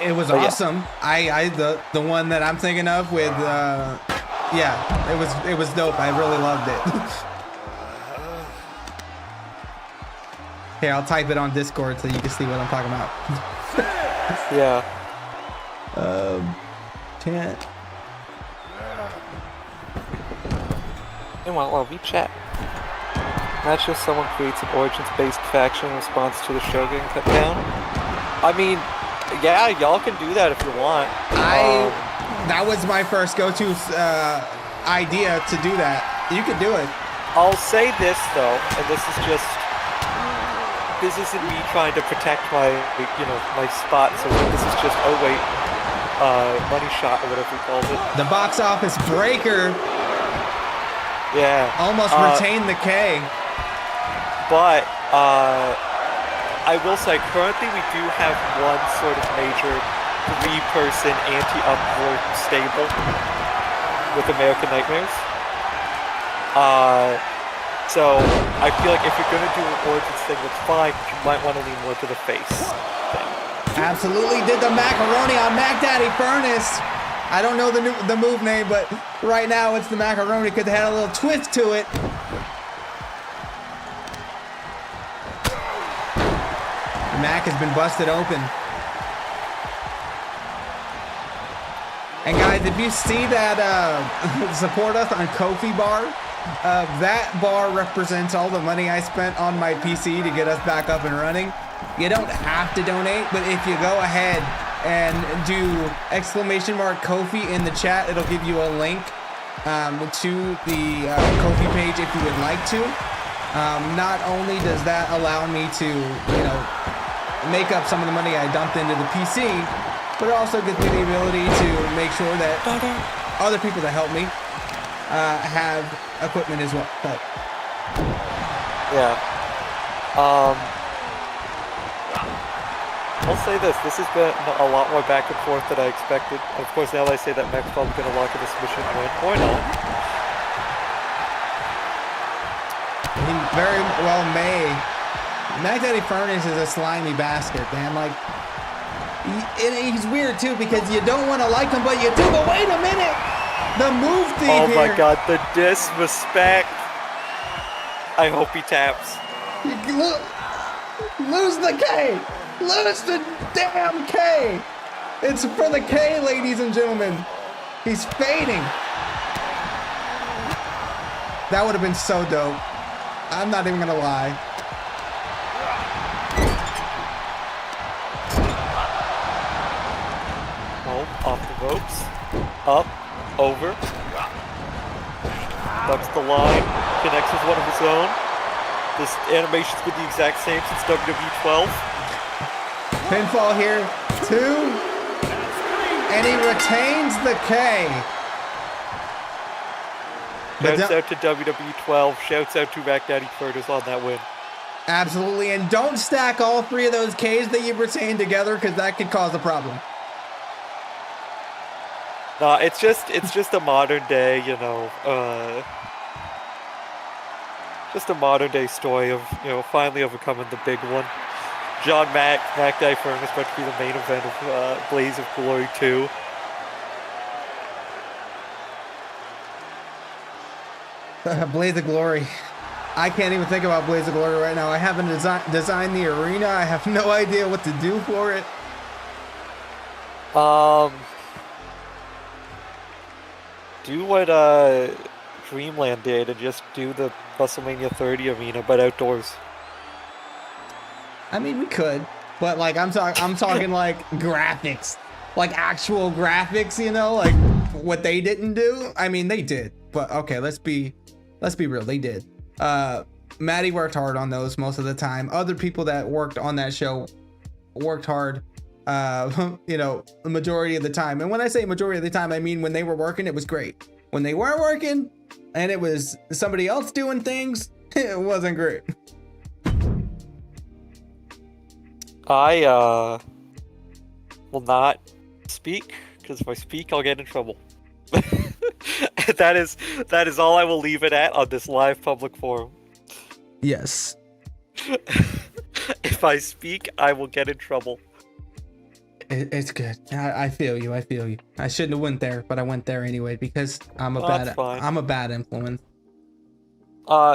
It was awesome. Yeah. The one that I'm thinking of with yeah, it was dope. I really loved it. Here, I'll type it on Discord so you can see what I'm talking about. Yeah. Chat. Meanwhile, while we chat, not just someone creates an Origins-based faction in response to the show getting cut down. I mean, yeah, y'all can do that if you want. That was my first go-to idea to do that. You could do it. I'll say this though, and this isn't me trying to protect my, my spot. So this is just money shot or whatever you call it. The box office breaker. Yeah. Almost retained the K. But I will say currently we do have one sort of major 3-person anti-uproar stable with American Nightmares. So I feel like if you're gonna do an Origins thing that's fine, but you might want to lean more to the face thing. Absolutely did the macaroni on Mac Daddy Furnace. I don't know the move name, but right now it's the macaroni because it had a little twist to it. Mac has been busted open. And guys, if you see that support us on Ko-fi bar, that bar represents all the money I spent on my PC to get us back up and running. You don't have to donate, but if you go ahead and do !Ko-fi in the chat, it'll give you a link to the Ko-fi page if you would like to. Not only does that allow me to, make up some of the money I dumped into the PC, but it also gives me the ability to make sure that other people that help me have equipment as well. But yeah. I'll say this has been a lot more back and forth than I expected. Of course, now that I say that Mac's probably going to lock in this mission win, or not. He very well may. Mac Daddy Furnace is a slimy bastard, man. Like, he's weird too because you don't want to like him, but you do. But wait a minute, The move thief Oh my here. god, the disrespect. I hope he taps. Lose the K. Lose the damn K. It's for the K, ladies and gentlemen. He's fading. That would have been so dope. I'm not even gonna lie. Oh, off the ropes. Up, over. Ducks the line. Connects with one of his own. This animation's been the exact same since WWE 12. Pinfall here. 2. And he retains the K. Shouts out to WWE 12. Shouts out to Mac Daddy Curtis on that win. Absolutely. And don't stack all 3 of those Ks that you retained together, because that could cause a problem. Nah, it's just a modern day, just a modern day story of, finally overcoming the big one. John Mac Daddy Furman is about to be the main event of Blaze of Glory 2. Blaze of Glory. I can't even think about Blaze of Glory right now. I haven't designed the arena. I have no idea what to do for it. Do what Dreamland did and just do the WrestleMania 30 arena, but outdoors. I mean, we could, but like I'm talking like graphics, like actual graphics. Like what they didn't do. I mean, they did, but okay, let's be real. They did. Maddie worked hard on those most of the time. Other people that worked on that show worked hard. The majority of the time. And when I say majority of the time, I mean when they were working, it was great. When they weren't working and it was somebody else doing things, it wasn't great. I will not speak, because if I speak, I'll get in trouble. That is all I will leave it at on this live public forum. Yes. If I speak, I will get in trouble. It's good. I feel you. I shouldn't have went there, but I went there anyway because I'm a bad influence.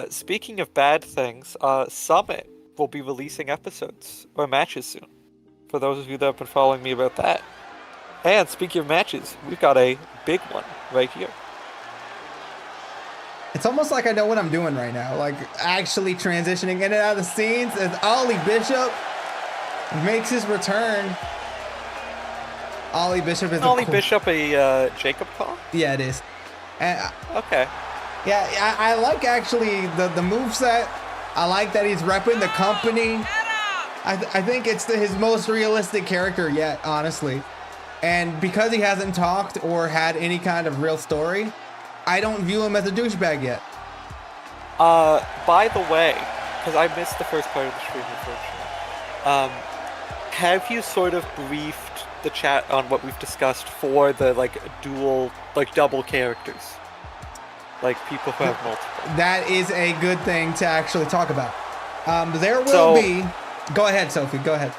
Speaking of bad things, Summit will be releasing episodes or matches soon. For those of you that have been following me about that. And speaking of matches, we've got a big one right here. It's almost like I know what I'm doing right now. Like actually transitioning in and out of the scenes as Ollie Bishop makes his return. Ollie Bishop is Bishop a Jacob call? Yeah, it is. Okay. Yeah, I like actually the moveset. I like that he's repping the company. I think it's his most realistic character yet, honestly. And because he hasn't talked or had any kind of real story, I don't view him as a douchebag yet. By the way, because I missed the first part of the stream, unfortunately. Have you sort of briefed the chat on what we've discussed for the double characters? Like people who have multiple. That is a good thing to actually talk about. There will be. Go ahead, Sophie. Go ahead.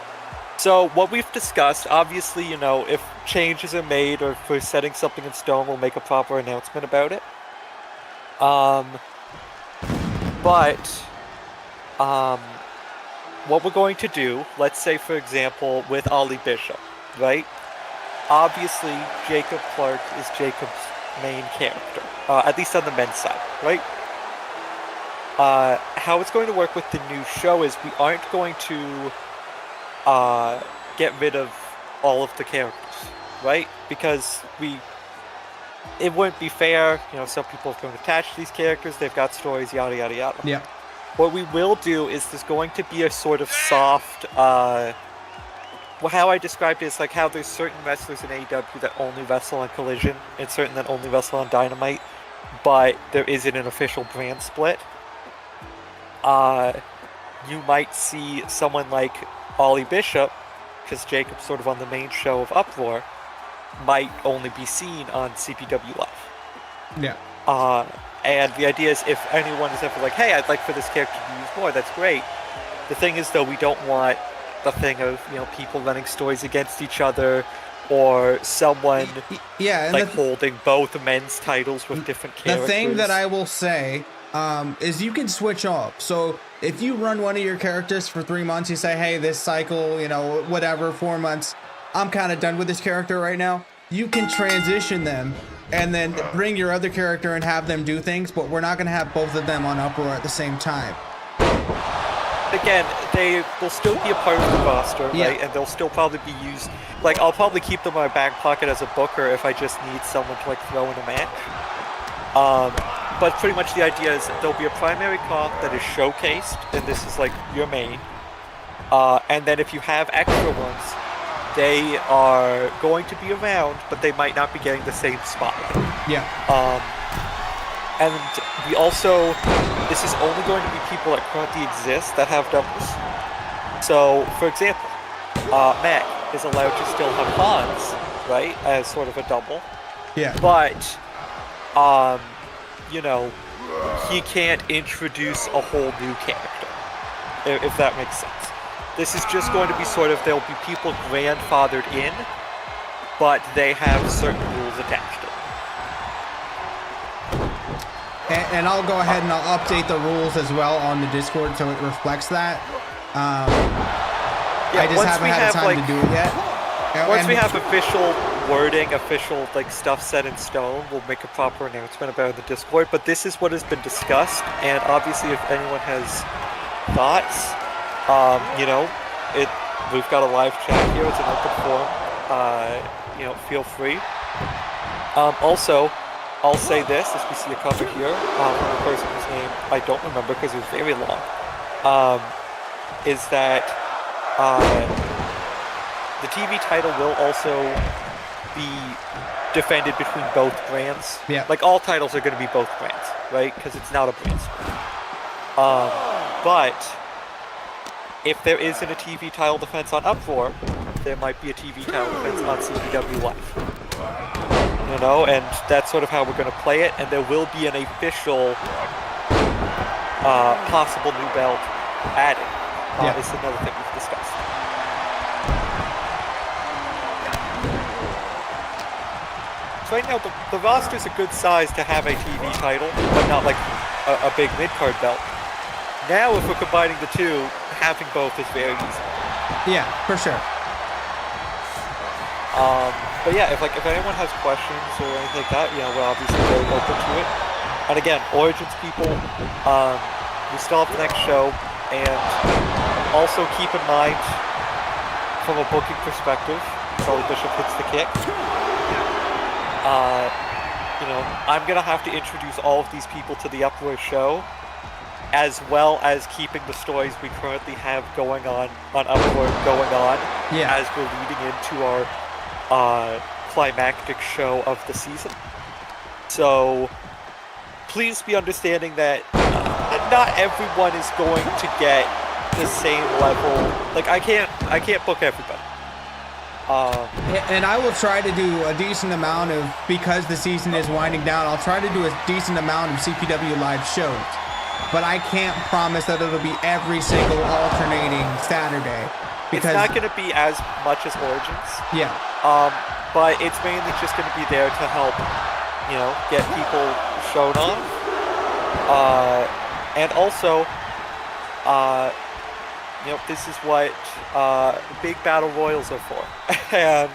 So what we've discussed, obviously, if changes are made or if we're setting something in stone, we'll make a proper announcement about it. What we're going to do, let's say, for example, with Ollie Bishop, right? Obviously, Jacob Clark is Jacob's main character, at least on the men's side, right? How it's going to work with the new show is we aren't going to get rid of all of the characters, right? Because it wouldn't be fair. Some people have grown attached to these characters. They've got stories, yada, yada, yada. Yeah. What we will do is there's going to be a sort of soft, how I described it is like how there's certain wrestlers in AEW that only wrestle on Collision and certain that only wrestle on Dynamite, but there isn't an official brand split. You might see someone like Ollie Bishop, because Jacob's sort of on the main show of Uproar, might only be seen on CPW Live. Yeah. And the idea is if anyone is ever like, hey, I'd like for this character to be used more, that's great. The thing is, though, we don't want the thing of, people running stories against each other, or someone Yeah, and like holding both men's titles with different characters. The thing that I will say is you can switch off. So if you run one of your characters for 3 months, you say, hey, this cycle, you know, whatever, 4 months, I'm kind of done with this character right now. You can transition them and then bring your other character and have them do things, but we're not going to have both of them on Uproar at the same time. Again, they will still be a part of the roster, right? And they'll still probably be used. Like, I'll probably keep them in my back pocket as a booker if I just need someone to like throw in a match. But pretty much the idea is that there'll be a primary comp that is showcased, and this is like your main. And then if you have extra ones, they are going to be around, but they might not be getting the same spotlight. Yeah. And we also, this is only going to be people that currently exist that have doubles. So, for example, Mac is allowed to still have Hans, right, as sort of a double. Yeah. But, you know, he can't introduce a whole new character, if that makes sense. This is just going to be sort of, there'll be people grandfathered in, but they have certain rules attached to them. And I'll go ahead and I'll update the rules as well on the Discord so it reflects that. I just haven't had time to do it yet. Once we have official wording, official like stuff set in stone, we'll make a proper announcement about it in the Discord. But this is what has been discussed, and obviously, if anyone has thoughts, you know, we've got a live chat here. It's an open forum. You know, feel free. Also, I'll say this, as we see a comment here from a person whose name I don't remember because it was very long, is that the TV title will also be defended between both brands. Yeah. Like, all titles are going to be both brands, right? Because it's not a brand split. But if there isn't a TV title defense on Uproar, there might be a TV title defense on CPW Live. You know, and that's sort of how we're going to play it, and there will be an official possible new belt added. It's another thing we've discussed. So right now, the roster's a good size to have a TV title, but not like a big mid-card belt. Now, if we're combining the two, having both is very easy. Yeah, for sure. But yeah, if anyone has questions or anything like that, you know, we're obviously very open to it. And again, Origins people, we still have the next show, and also keep in mind, from a booking perspective, Charlie Bishop hits the kick. You know, I'm gonna have to introduce all of these people to the Uproar show, as well as keeping the stories we currently have going on Uproar going on, as we're leading into our climactic show of the season. So please be understanding that not everyone is going to get the same level. Like, I can't book everybody. And I will try to do a decent amount of, because the season is winding down, I'll try to do a decent amount of CPW Live shows. But I can't promise that it'll be every single alternating Saturday. Because it's not going to be as much as Origins. Yeah. But it's mainly just going to be there to help, you know, get people shown on. And also, you know, this is what big battle royals are for. And,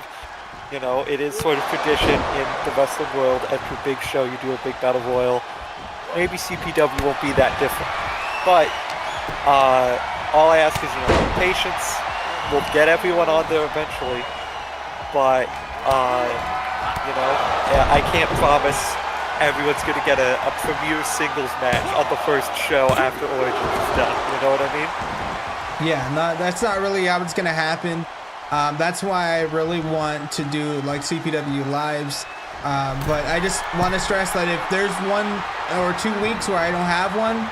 you know, it is sort of tradition in the wrestling world. After a big show, you do a big battle royal. Maybe CPW won't be that different. But all I ask is, you know, patience. We'll get everyone on there eventually. But, you know, I can't promise everyone's going to get a premier singles match on the first show after Origins is done. You know what I mean? Yeah, that's not really how it's going to happen. That's why I really want to do like CPW Lives. But I just want to stress that if there's 1 or 2 weeks where I don't have one,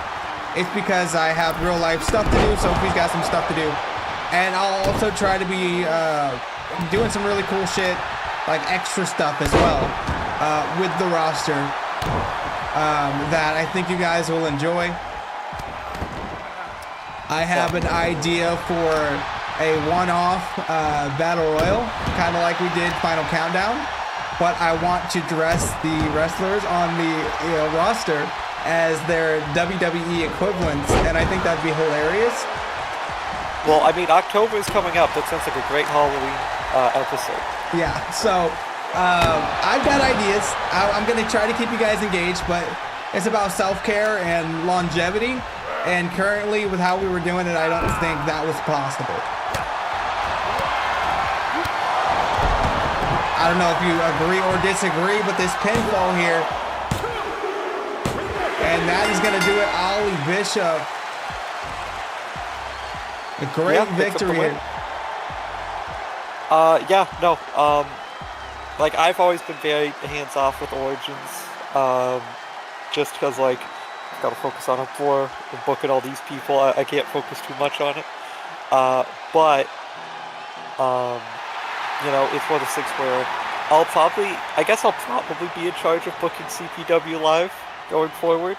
it's because I have real life stuff to do. So we've got some stuff to do. And I'll also try to be doing some really cool shit, like extra stuff as well, with the roster that I think you guys will enjoy. I have an idea for a one-off battle royal, kind of like we did Final Countdown. But I want to dress the wrestlers on the roster as their WWE equivalents, and I think that'd be hilarious. Well, I mean, October is coming up. That sounds like a great Halloween episode. Yeah, so I've got ideas. I'm going to try to keep you guys engaged, but it's about self-care and longevity, and currently with how we were doing it, I don't think that was possible. I don't know if you agree or disagree, but this pinfall here, and that is going to do it. Ollie Bishop, a great victory here. Like, I've always been very hands-off with Origins, just because, like, I've got to focus on Uproar and booking all these people. I can't focus too much on it. You know, it's one of the things where I'll probably be in charge of booking CPW Live going forward.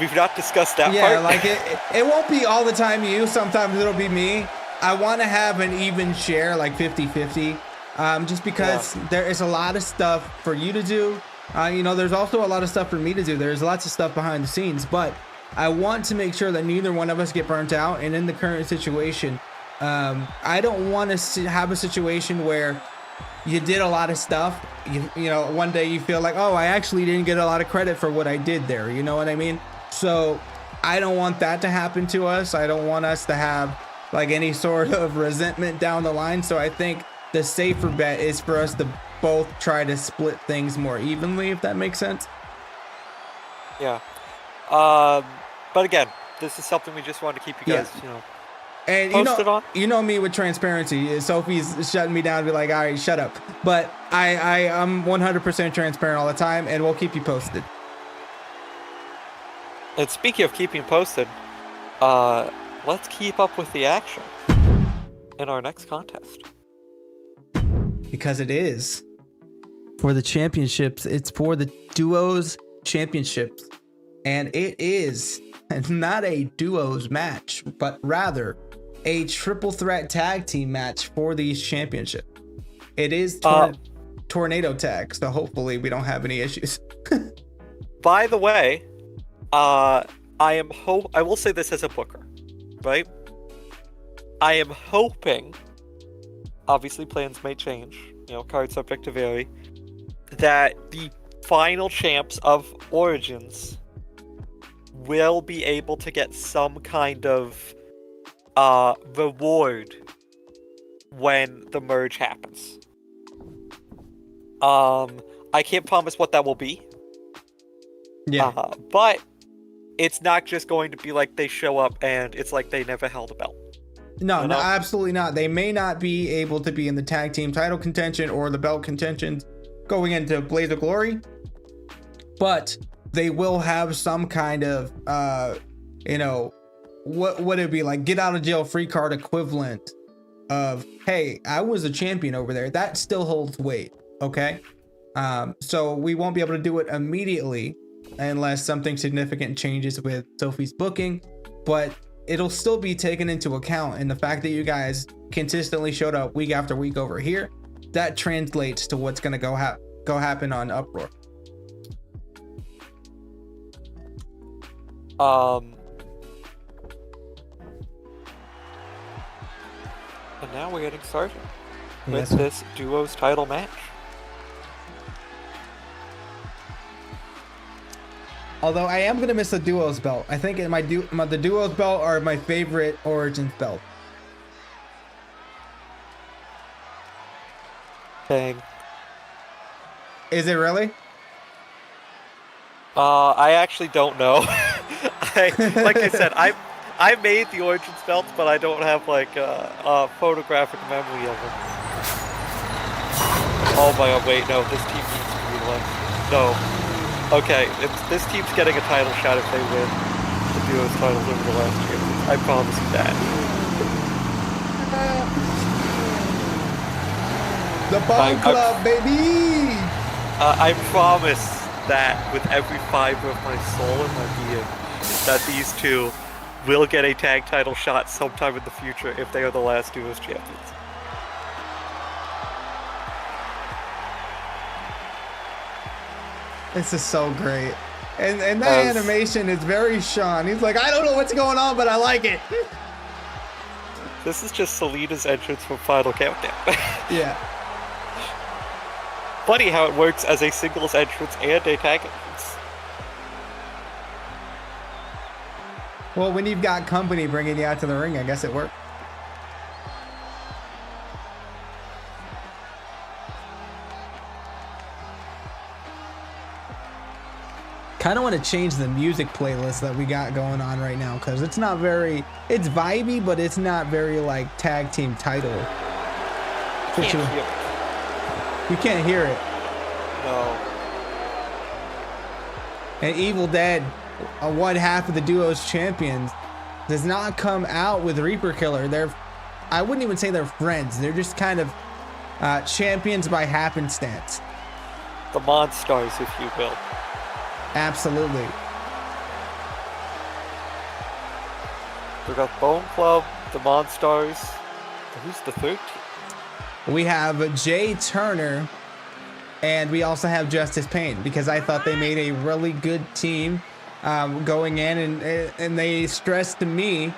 We've not discussed that part. Yeah, like it won't be all the time you. Sometimes it'll be me. I want to have an even share, like 50-50, just because there is a lot of stuff for you to do. You know, there's also a lot of stuff for me to do. There's lots of stuff behind the scenes, but I want to make sure that neither one of us get burnt out. And in the current situation, I don't want to have a situation where you did a lot of stuff. You know, one day you feel like, oh, I actually didn't get a lot of credit for what I did there. You know what I mean? So I don't want that to happen to us. I don't want us to have like any sort of resentment down the line. So I think the safer bet is for us to both try to split things more evenly, if that makes sense. Yeah. But again, this is something we just wanted to keep you guys, you know, and you know me with transparency. Sophie's shutting me down to be like, all right, shut up. But I'm 100% transparent all the time, and we'll keep you posted. And speaking of keeping posted, let's keep up with the action in our next contest. Because it is for the championships. It's for the duos championships. And it is not a duos match, but rather a triple threat tag team match for these championships. It is tornado tag, so hopefully we don't have any issues. By the way, I will say this as a booker, right? I am hoping, obviously plans may change, you know, card subject to vary, that the final champs of Origins will be able to get some kind of reward when the merge happens. I can't promise what that will be. Yeah. But it's not just going to be like they show up and it's like they never held a belt. No, no, absolutely not. They may not be able to be in the tag team title contention or the belt contention going into Blaze of Glory, but they will have some kind of, you know, what would it be like? Get out of jail free card equivalent of, hey, I was a champion over there. That still holds weight. Okay. So we won't be able to do it immediately unless something significant changes with Sophie's booking, but it'll still be taken into account. And the fact that you guys consistently showed up week after week over here, that translates to what's going to go happen on Uproar. And now we're getting started with this duos title match. Although I am gonna miss the duos belt. I think the duos belt are my favorite Origins belt. Dang. Is it really? I actually don't know. Like I said, I made the Origins belts, but I don't have like a photographic memory of them. Oh my god, wait, no, this team needs to be like, no. Okay, this team's getting a title shot if they win the duos titles over the last year. I promise you that. The Bond Club, baby! I promise that with every fiber of my soul and my being, that these two will get a tag title shot sometime in the future if they are the last duos champions. This is so great. And that animation is very Sean. He's like, I don't know what's going on, but I like it. This is just Selena's entrance from Final Countdown. Yeah. Funny how it works as a singles entrance and a tag entrance. Well, when you've got company bringing you out to the ring, I guess it worked. Kind of want to change the music playlist that we got going on right now, because it's not very, it's vibey, but it's not very like tag team title. You can't hear it. No. And Evil Dead, one half of the duo's champions, does not come out with Reaper Killer. They're, I wouldn't even say they're friends. They're just kind of champions by happenstance. The Monstars, if you will. Absolutely. We got Bone Club, the Monstars. Who's the third team? We have Jay Turner, and we also have Justice Payne, because I thought they made a really good team going in, and they stressed to me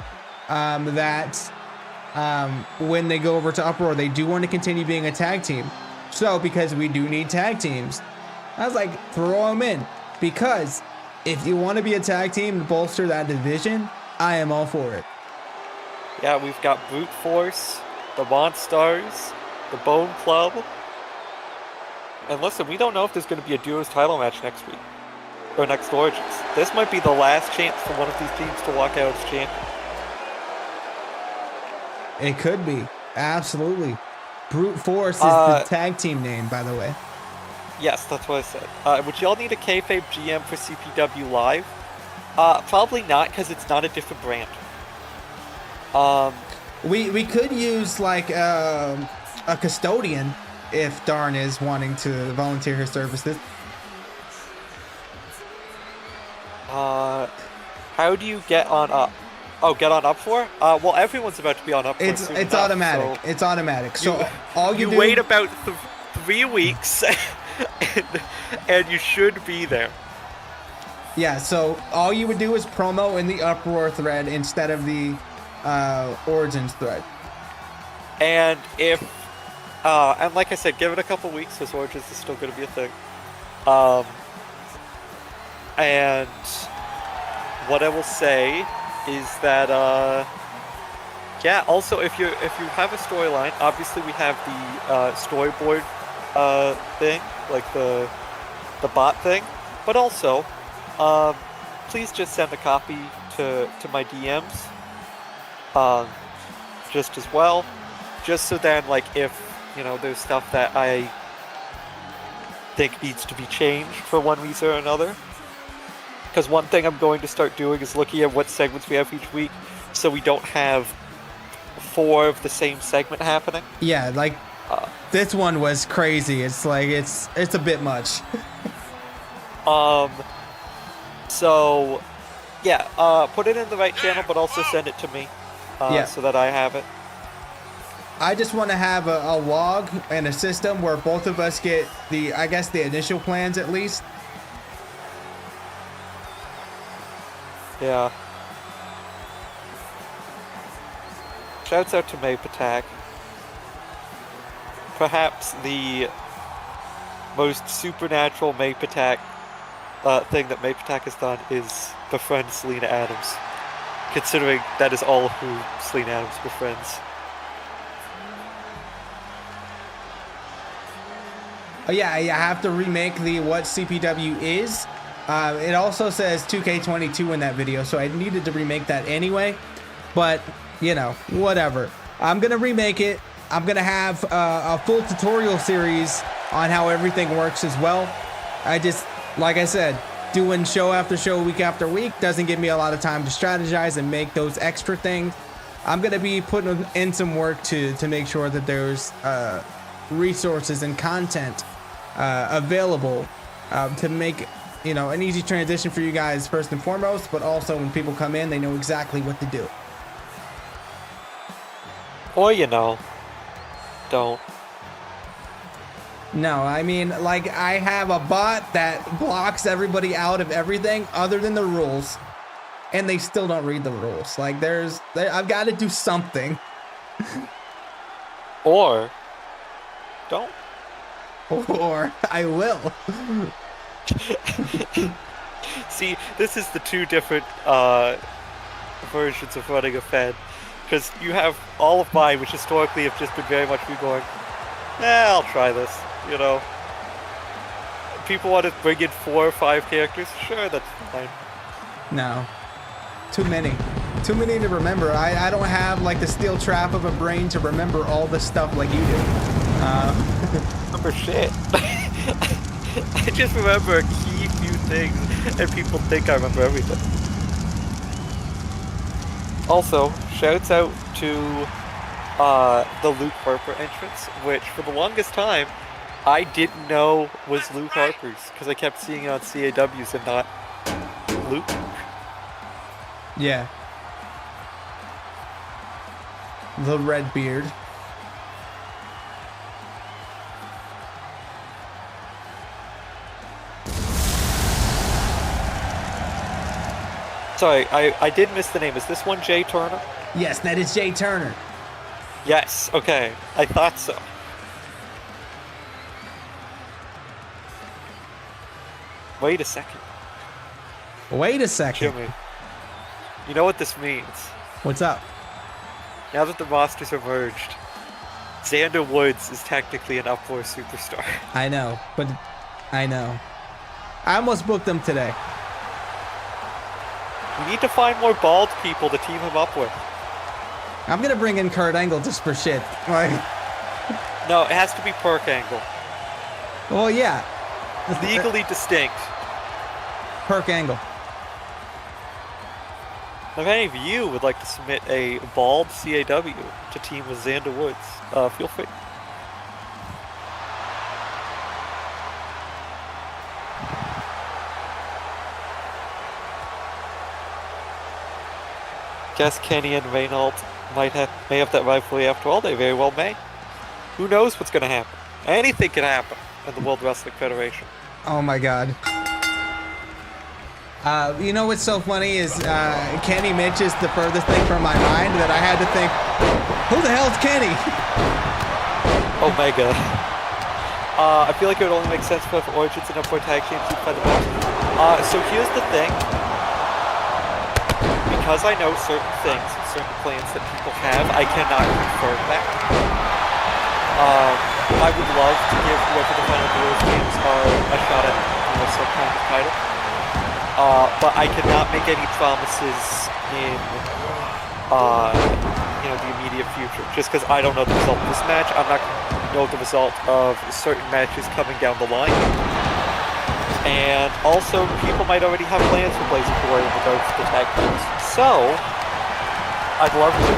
that when they go over to Uproar, they do want to continue being a tag team. So because we do need tag teams, I was like, throw them in. Because if you want to be a tag team to bolster that division, I am all for it. Yeah, we've got Brute Force, the Monstars, the Bone Club. And listen, we don't know if there's going to be a duos title match next week. Or next Origins. This might be the last chance for one of these teams to walk out as champion. It could be. Absolutely. Brute Force is the tag team name, by the way. Yes, that's what I said. Would y'all need a kayfabe GM for CPW Live? Probably not, because it's not a different brand. We could use like a custodian if Darn is wanting to volunteer her services. How do you get on up? Oh, get on up for? Well, everyone's about to be on up for. It's automatic. So it's automatic. So all you do, wait about 3 weeks. And you should be there. Yeah, so all you would do is promo in the Uproar thread instead of the Origins thread. And if, and like I said, give it a couple weeks, because Origins is still going to be a thing. And what I will say is that, yeah, also if you have a storyline, obviously we have the storyboard thing, like the bot thing, but also please just send a copy to my DMs just as well, just so then, like, if there's stuff that I think needs to be changed for one reason or another, because one thing I'm going to start doing is looking at what segments we have each week, so we don't have 4 of the same segment happening. Yeah, like this one was crazy. It's like it's a bit much. So yeah, put it in the right channel, but also send it to me so that I have it. I just want to have a log and a system where both of us get I guess the initial plans at least. Yeah. Shouts out to Mape Attack. Perhaps the most supernatural Mape Attack thing that Mape Attack has done is befriend Selena Adams, considering that is all who Selena Adams befriends. Oh yeah, I have to remake the what CPW is. It also says 2K23 in that video, so I needed to remake that anyway. But, whatever. I'm going to remake it. I'm going to have a full tutorial series on how everything works as well. I just, like I said, doing show after show, week after week doesn't give me a lot of time to strategize and make those extra things. I'm going to be putting in some work to make sure that there's resources and content available to make you know, an easy transition for you guys first and foremost, but also when people come in, they know exactly what to do. Or, you know, don't. No, I mean, like, I have a bot that blocks everybody out of everything other than the rules, and they still don't read the rules. Like, I've got to do something. Or don't. Or I will. See, this is the two different versions of running a Fed. Because you have all of mine, which historically have just been very much me going, I'll try this, you know. People want to bring in 4 or 5 characters, sure, that's fine. No. Too many. Too many to remember. I don't have like the steel trap of a brain to remember all this stuff like you do. Remember shit. I just remember a key few things, and people think I remember everything. Also, shouts out to the Luke Harper entrance, which for the longest time I didn't know was Luke Harper's because I kept seeing it on CAWs and not Luke. Yeah. The red beard. Sorry, I did miss the name. Is this one Jay Turner? Yes, that is Jay Turner. Yes, okay. I thought so. Wait a second. Wait a second. Jimmy. You know what this means? What's up? Now that the rosters are merged, Xander Woods is technically an Uproar superstar. I know, but I know. I almost booked him today. We need to find more bald people to team him up with. I'm gonna bring in Kurt Angle just for shit. Like, no, it has to be Perk Angle. well, yeah. Legally distinct. Perk Angle. If any of you would like to submit a bald CAW to team with Xander Woods, feel free. Guess Kenny and Reinhold may have that rivalry after all. They very well may. Who knows what's going to happen? Anything can happen in the World Wrestling Federation. Oh my god. You know what's so funny is Kenny Mitch is the furthest thing from my mind that I had to think, who the hell's Kenny? Omega. I feel like it would only make sense for Origins and Uproar Tag Team to play the match. So here's the thing. Because I know certain things, certain plans that people have, I cannot confirm that. I would love to give whoever the final Duels games are a shot at, you know, some kind of title. But I cannot make any promises in, you know, the immediate future. Just because I don't know the result of this match, I'm not going to know the result of certain matches coming down the line. And also, people might already have plans for Blazing Glory in regards to the tag teams. So, I'd love to.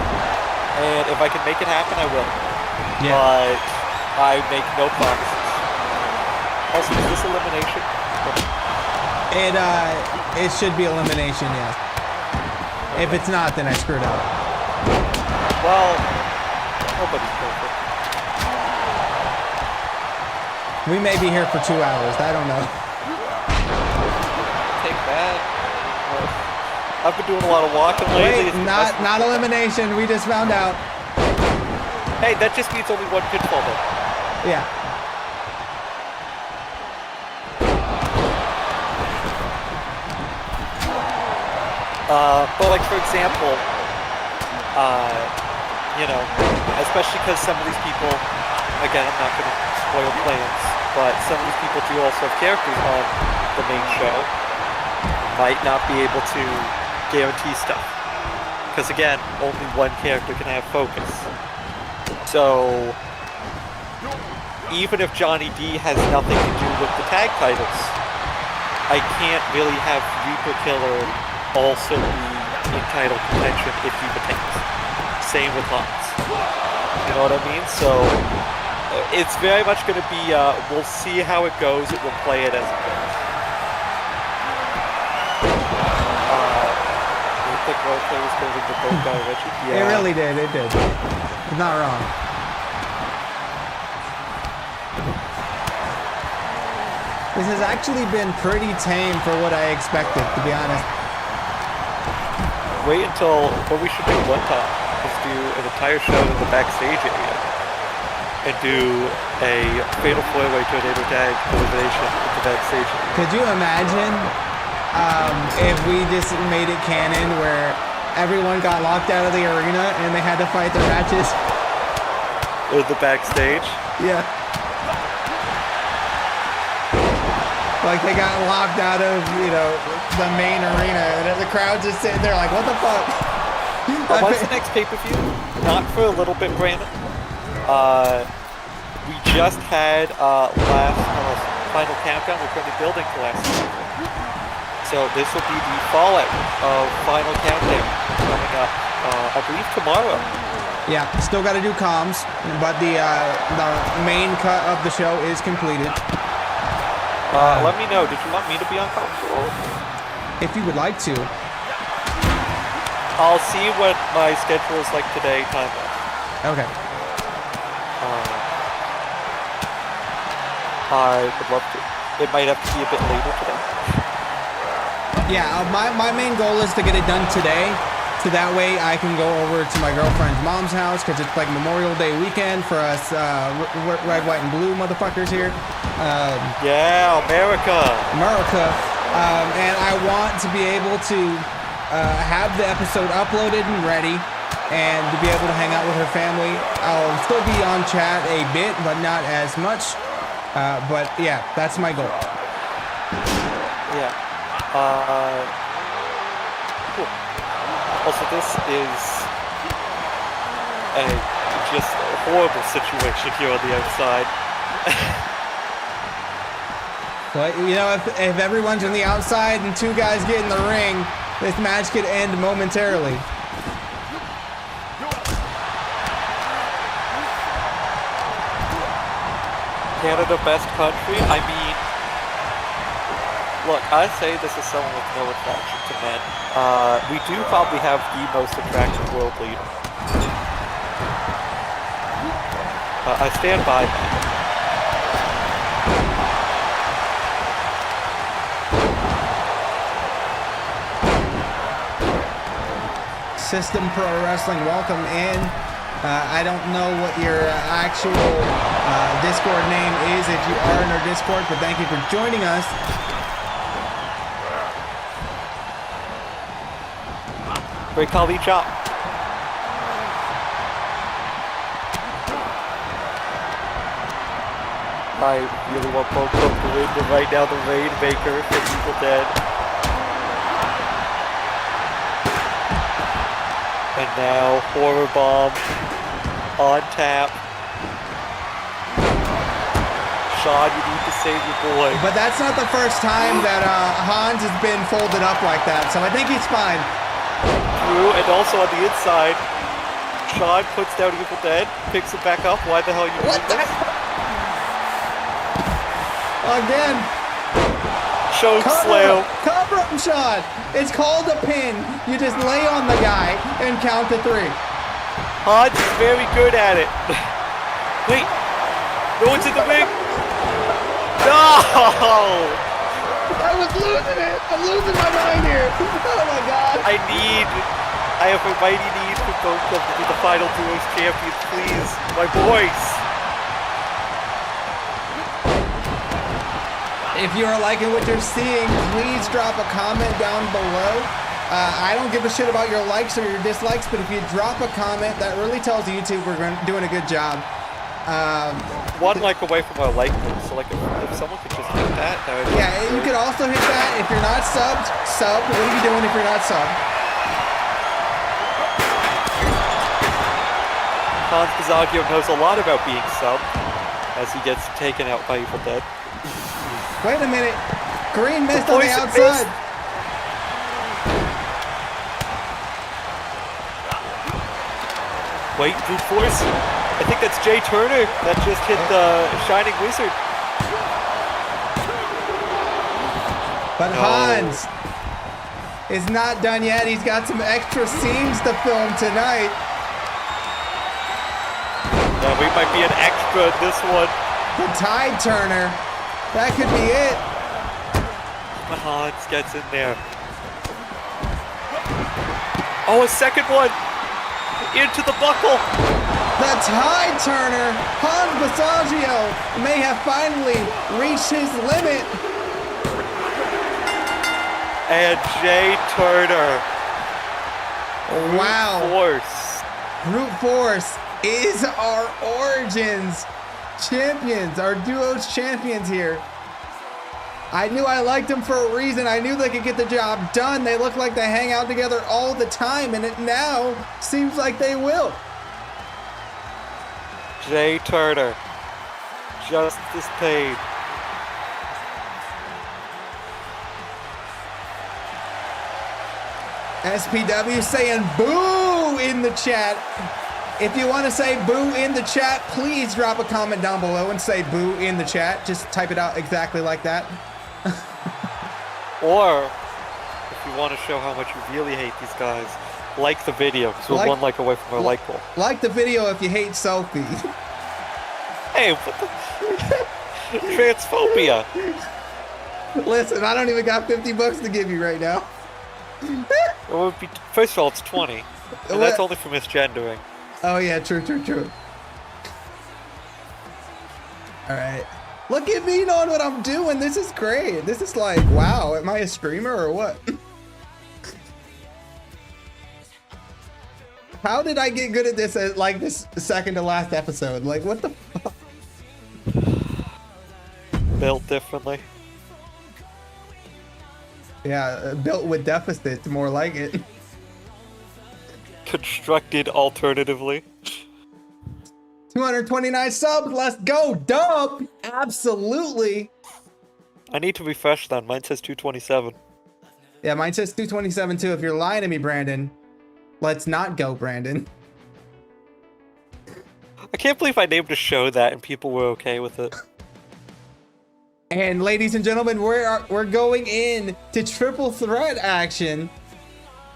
And if I can make it happen, I will. Yeah. But I make no promises. Also, is this elimination? It should be elimination, yes. Okay. If it's not, then I screwed up. Well, nobody's perfect. We may be here for 2 hours. I don't know. Take that. I've been doing a lot of walking lately. Wait, not elimination. We just found out. Hey, that just means only one pitfall, though. Yeah. But like, for example, you know, especially because some of these people, again, I'm not going to spoil plans, but some of these people do also have characters on the main show, might not be able to guarantee stuff. Because again, only one character can have focus. So, even if Johnny D has nothing to do with the tag titles, I can't really have Reaper Killer also be in title contention if he retains. Same with Hans. You know what I mean? So, it's very much going to be, we'll see how it goes, it will play it as it goes. role players building the boat guy Reggie. It really did. It did. It's not wrong. This has actually been pretty tame for what I expected, to be honest. Wait until what we should do one time is do an entire show in the backstage area and do a fatal four-way tornado tag elimination at the backstage area. Could you imagine if we just made it canon where everyone got locked out of the arena and they had to fight their matches? Or the backstage? Yeah. Like they got locked out of, you know, the main arena, and the crowd just sitting there like, what the fuck? What's the next pay-per-view? Not for a little bit, Brandon. We just had final countdown. We're currently building to last week. So this will be the fallout of final countdown coming up, I believe tomorrow. Yeah, still got to do comms, but the main cut of the show is completed. Let me know. Did you want me to be on console? If you would like to. I'll see what my schedule is like today, time-wise. Okay. I would love to. It might have to be a bit later today. Yeah, my main goal is to get it done today, so that way I can go over to my girlfriend's mom's house, because it's like Memorial Day weekend for us red, white, and blue motherfuckers here. Yeah, America. And I want to be able to have the episode uploaded and ready, and to be able to hang out with her family. I'll still be on chat a bit, but not as much. But yeah, that's my goal. Yeah. Cool. Also, this is just a horrible situation here on the outside. But, you know, if everyone's on the outside and two guys get in the ring, this match could end momentarily. Canada, best country? I mean, look, I say this is someone with no attraction to men. We do probably have the most attractive world leader. I stand by that. System Pro Wrestling, welcome in. I don't know what your actual Discord name is if you are in our Discord, but thank you for joining us. Great call, each up. I really want both of them to win, but right now the Rainmaker for Evil Dead. And now Horror Bomb on tap. Sean, you need to save your boy. But that's not the first time that Hans has been folded up like that, so I think he's fine. True, and also on the inside, Sean puts down Evil Dead, picks it back up. Why the hell are you doing this? Again. Choke slam. Cover him, Sean. It's called a pin. You just lay on the guy and count to 3. Hans is very good at it. Wait. No one's in the ring. No! I was losing it. I'm losing my mind here. Oh my god. I have a mighty need for both of them to be the final duos champions, please. My boys. If you are liking what you're seeing, please drop a comment down below. I don't give a shit about your likes or your dislikes, but if you drop a comment, that really tells YouTube we're doing a good job. One like away from our like list, so like if someone could just hit that would be yeah, you could also hit that. If you're not subbed, sub. What are you doing if you're not subbed? Hans Kazagio knows a lot about being subbed as he gets taken out by Evil Dead. Wait a minute. Green missed on the outside. Wait, brute force. I think that's Jay Turner that just hit the Shining Wizard. But No. Hans. is not done yet. He's got some extra scenes to film tonight. Yeah, we might be an extra in this one. The tide turner. That could be it. Hans gets in there. Oh, a second one. Into the buckle. The tide turner. Hans Basagio may have finally reached his limit. And Jay Turner. Wow. Force. Brute Force is our Origins champions, our duos champions here. I knew I liked them for a reason. I knew they could get the job done. They look like they hang out together all the time, and it now seems like they will. Jay Turner. Justice paid. SPW saying boo in the chat. If you want to say boo in the chat, please drop a comment down below and say boo in the chat. Just type it out exactly like that. Or, if you want to show how much you really hate these guys, like the video, because we're one like away from our like goal. Like the video if you hate Sophie. Hey, what the... Transphobia. Listen, I don't even got 50 bucks to give you right now. It would be, first of all, it's 20. And that's only for misgendering. Oh yeah, true. Alright. Look at me knowing what I'm doing. This is great. This is like, wow, am I a streamer or what? How did I get good at this like this second to last episode? Like, what the fuck? Built differently. Yeah, built with deficits, more like it. Constructed alternatively. 229 subs, let's go, dub! Absolutely. I need to refresh that. Mine says 227. Yeah, mine says 227 too. If you're lying to me, Brandon, let's not go, Brandon. I can't believe I named a show that and people were okay with it. And ladies and gentlemen, we're going in to triple threat action.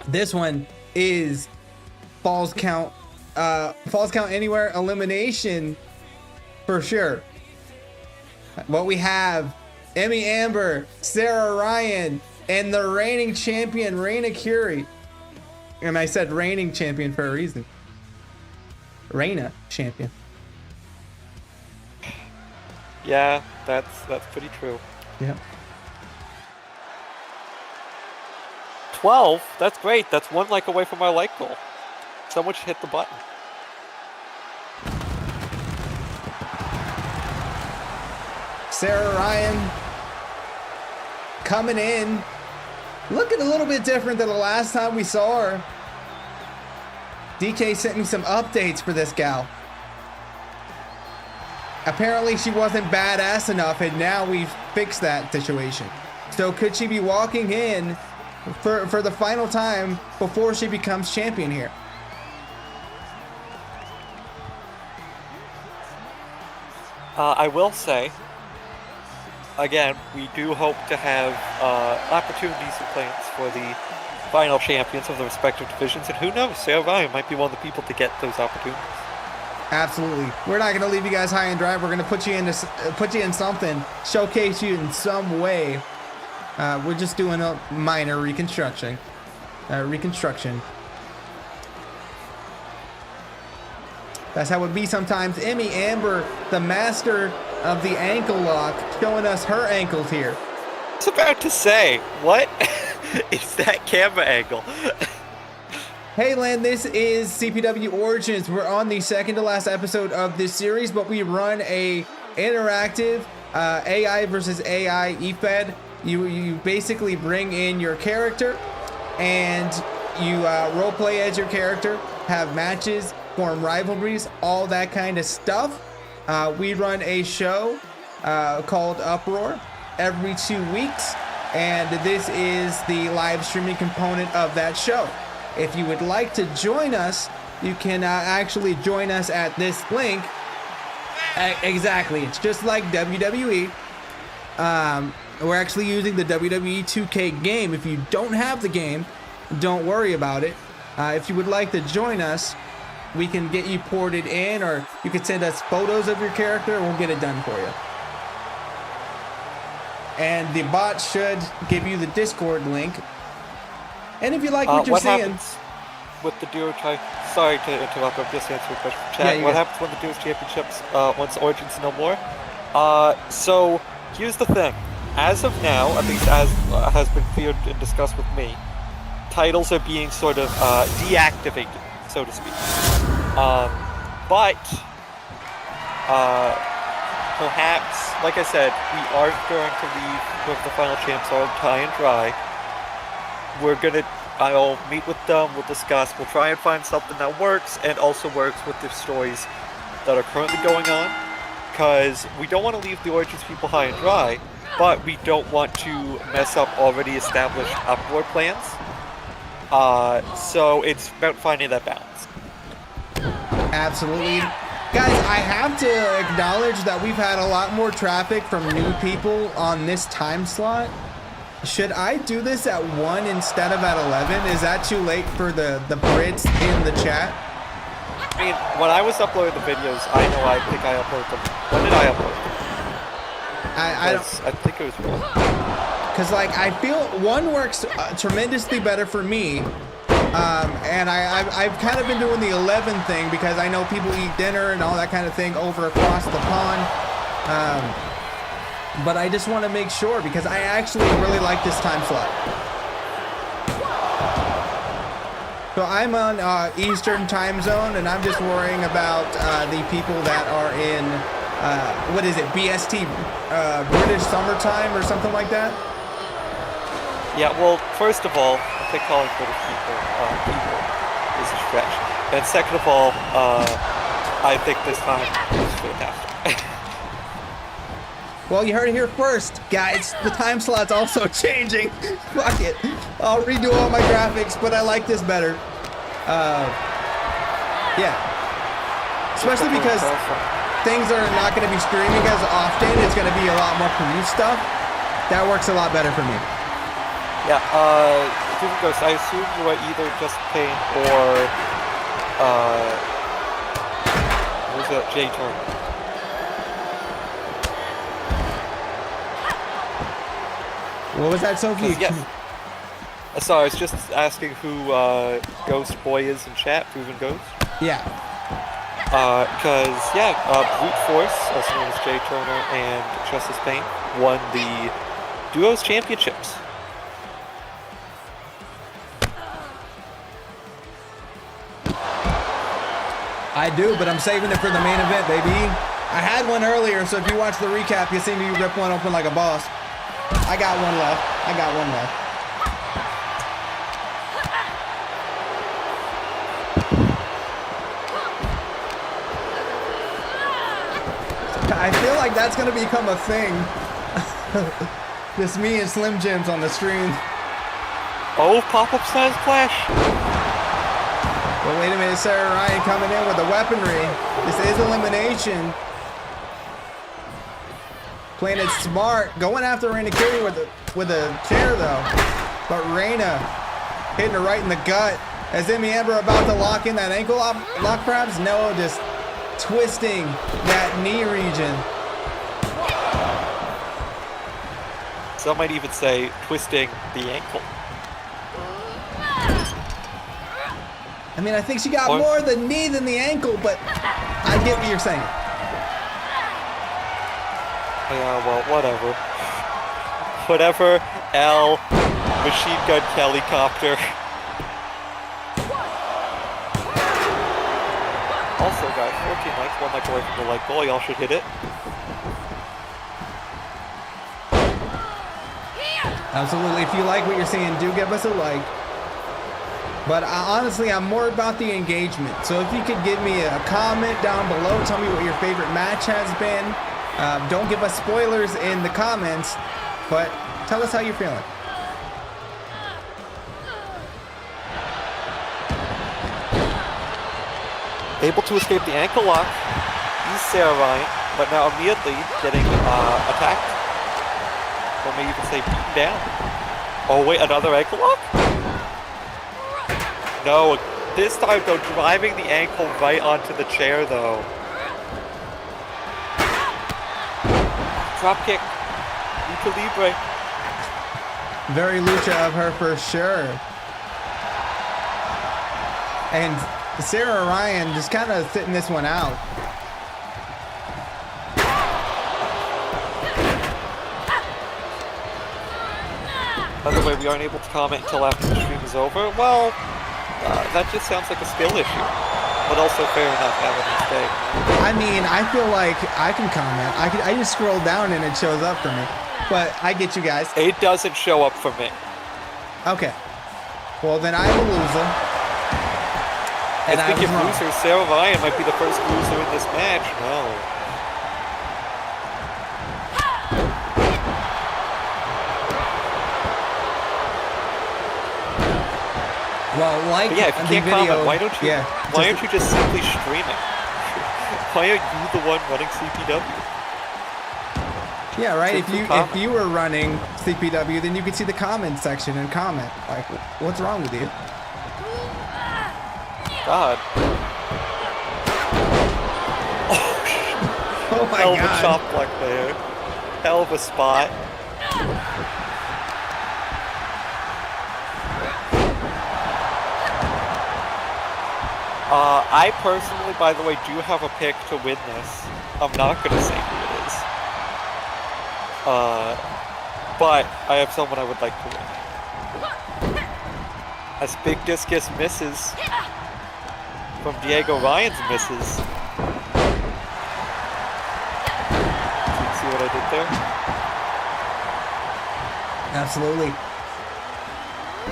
This one is falls count anywhere elimination for sure. What we have, Emmy Amber, Sarah Ryan, and the reigning champion Reina Curie. And I said reigning champion for a reason. Reina champion. Yeah, that's pretty true. Yeah. 12? That's great. That's one like away from our like goal. Someone should hit the button. Sarah Ryan coming in, looking a little bit different than the last time we saw her. DK sent me some updates for this gal. Apparently she wasn't badass enough, and now we've fixed that situation. So could she be walking in for the final time before she becomes champion here? I will say, again, we do hope to have opportunities and plans for the final champions of the respective divisions, and who knows, Sarah Ryan might be one of the people to get those opportunities. Absolutely. We're not going to leave you guys high and dry. We're going to put you in something, showcase you in some way. We're just doing a minor reconstruction. That's how it be sometimes. Emmy Amber, the master of the ankle lock, showing us her ankles here. I was about to say, what is that camera angle? Hey Land, this is CPW Origins. We're on the second to last episode of this series, but we run a interactive AI versus AI EFED. You basically bring in your character and you role play as your character, have matches, form rivalries, all that kind of stuff. We run a show called Uproar every 2 weeks, and this is the live streaming component of that show. If you would like to join us, you can actually join us at this link. Exactly, it's just like WWE. We're actually using the WWE2K game. If you don't have the game, don't worry about it. If you would like to join us, we can get you ported in, or you can send us photos of your character and we'll get it done for you. And the bot should give you the Discord link. And if you like what you're seeing... with the duo sorry to interrupt, I'm just answering a question from chat. Yeah, what happens when the duos championships, once Origins no more? So, here's the thing. As of now, at least as has been feared and discussed with me, titles are being sort of deactivated, so to speak. But perhaps, like I said, we aren't going to leave with the final champs all high and dry. I'll meet with them, we'll discuss, we'll try and find something that works and also works with the stories that are currently going on, because we don't want to leave the Origins people high and dry, but we don't want to mess up already established upward plans. So it's about finding that balance. Absolutely. Guys, I have to acknowledge that we've had a lot more traffic from new people on this time slot. Should I do this at 1 instead of at 11? Is that too late for the Brits in the chat? I mean, when I was uploading the videos, I think I uploaded them. When did I upload them? I think it was 1. Because, like, I feel 1 works tremendously better for me. And I've kind of been doing the 11 thing because I know people eat dinner and all that kind of thing over across the pond. But I just want to make sure because I actually really like this time slot. So I'm on Eastern time zone, and I'm just worrying about the people that are in, what is it, BST, British summertime or something like that? Yeah, well, first of all, I think calling British people is a stretch. And second of all, I think this time is fantastic. Well, you heard it here first, guys. The time slot's also changing. Fuck it. I'll redo all my graphics, but I like this better. Yeah. Especially because things are not going to be streaming as often. It's going to be a lot more commute stuff. That works a lot better for me. Yeah, Ghost, I assume you are either just paying or, what was that, J-Turn? What was that, Sophie? Yes. Sorry, I was just asking who Ghost Boy is in chat, Proven Ghost. Yeah. Because, Brute Force, also known as Jay Turner and Justice Payne, won the Duos Championships. I do, but I'm saving it for the main event, baby. I had one earlier, so if you watch the recap, you see me rip one open like a boss. I got one left. I feel like that's gonna become a thing. Just me and Slim Jims on the stream. Oh, pop-up size clash. But wait a minute, Sarah Ryan coming in with the weaponry. This is elimination. Playing it smart, going after Reina Kitty with a chair though. But Reina hitting her right in the gut. Is Emmy Amber about to lock in that ankle lock perhaps? No, just twisting that knee region. Some might even say twisting the ankle. I mean, I think she got more the knee than the ankle, but I get what you're saying. Yeah, well, whatever. Whatever, L, machine gun helicopter. Also, guys, 14 likes, 1 like away from the like goal, y'all should hit it. Absolutely. If you like what you're seeing, do give us a like. But honestly, I'm more about the engagement. So if you could give me a comment down below, tell me what your favorite match has been. Don't give us spoilers in the comments, but tell us how you're feeling. Able to escape the ankle lock. He's Sarah Ryan, but now immediately getting attacked. Or maybe even say beaten down. Oh wait, another ankle lock? No, this time though, driving the ankle right onto the chair though. Drop kick. Lucha Libre. Very lucha of her for sure. And Sarah Ryan just kind of sitting this one out. By the way, we aren't able to comment until after the stream is over. Well, that just sounds like a skill issue. But also fair enough, have a mistake. I mean, I feel like I can comment. I just scroll down and it shows up for me. But I get you guys. It doesn't show up for me. Okay. Well, then I'm a loser. And speaking of losers, Sarah Ryan might be the first loser in this match. No. Well, like yeah, if you can't video, comment, why don't you just simply stream it? Why are you the one running CPW? Yeah, right. If you were running CPW, then you could see the comment section and comment. Like, what's wrong with you? God. Oh my Hell God. of a chop block there. Hell of a spot. I personally, by the way, do have a pick to win this. I'm not going to say who it is. But I have someone I would like to win. As Big Discus misses from Diego Ryan's misses. See what I did there? Absolutely.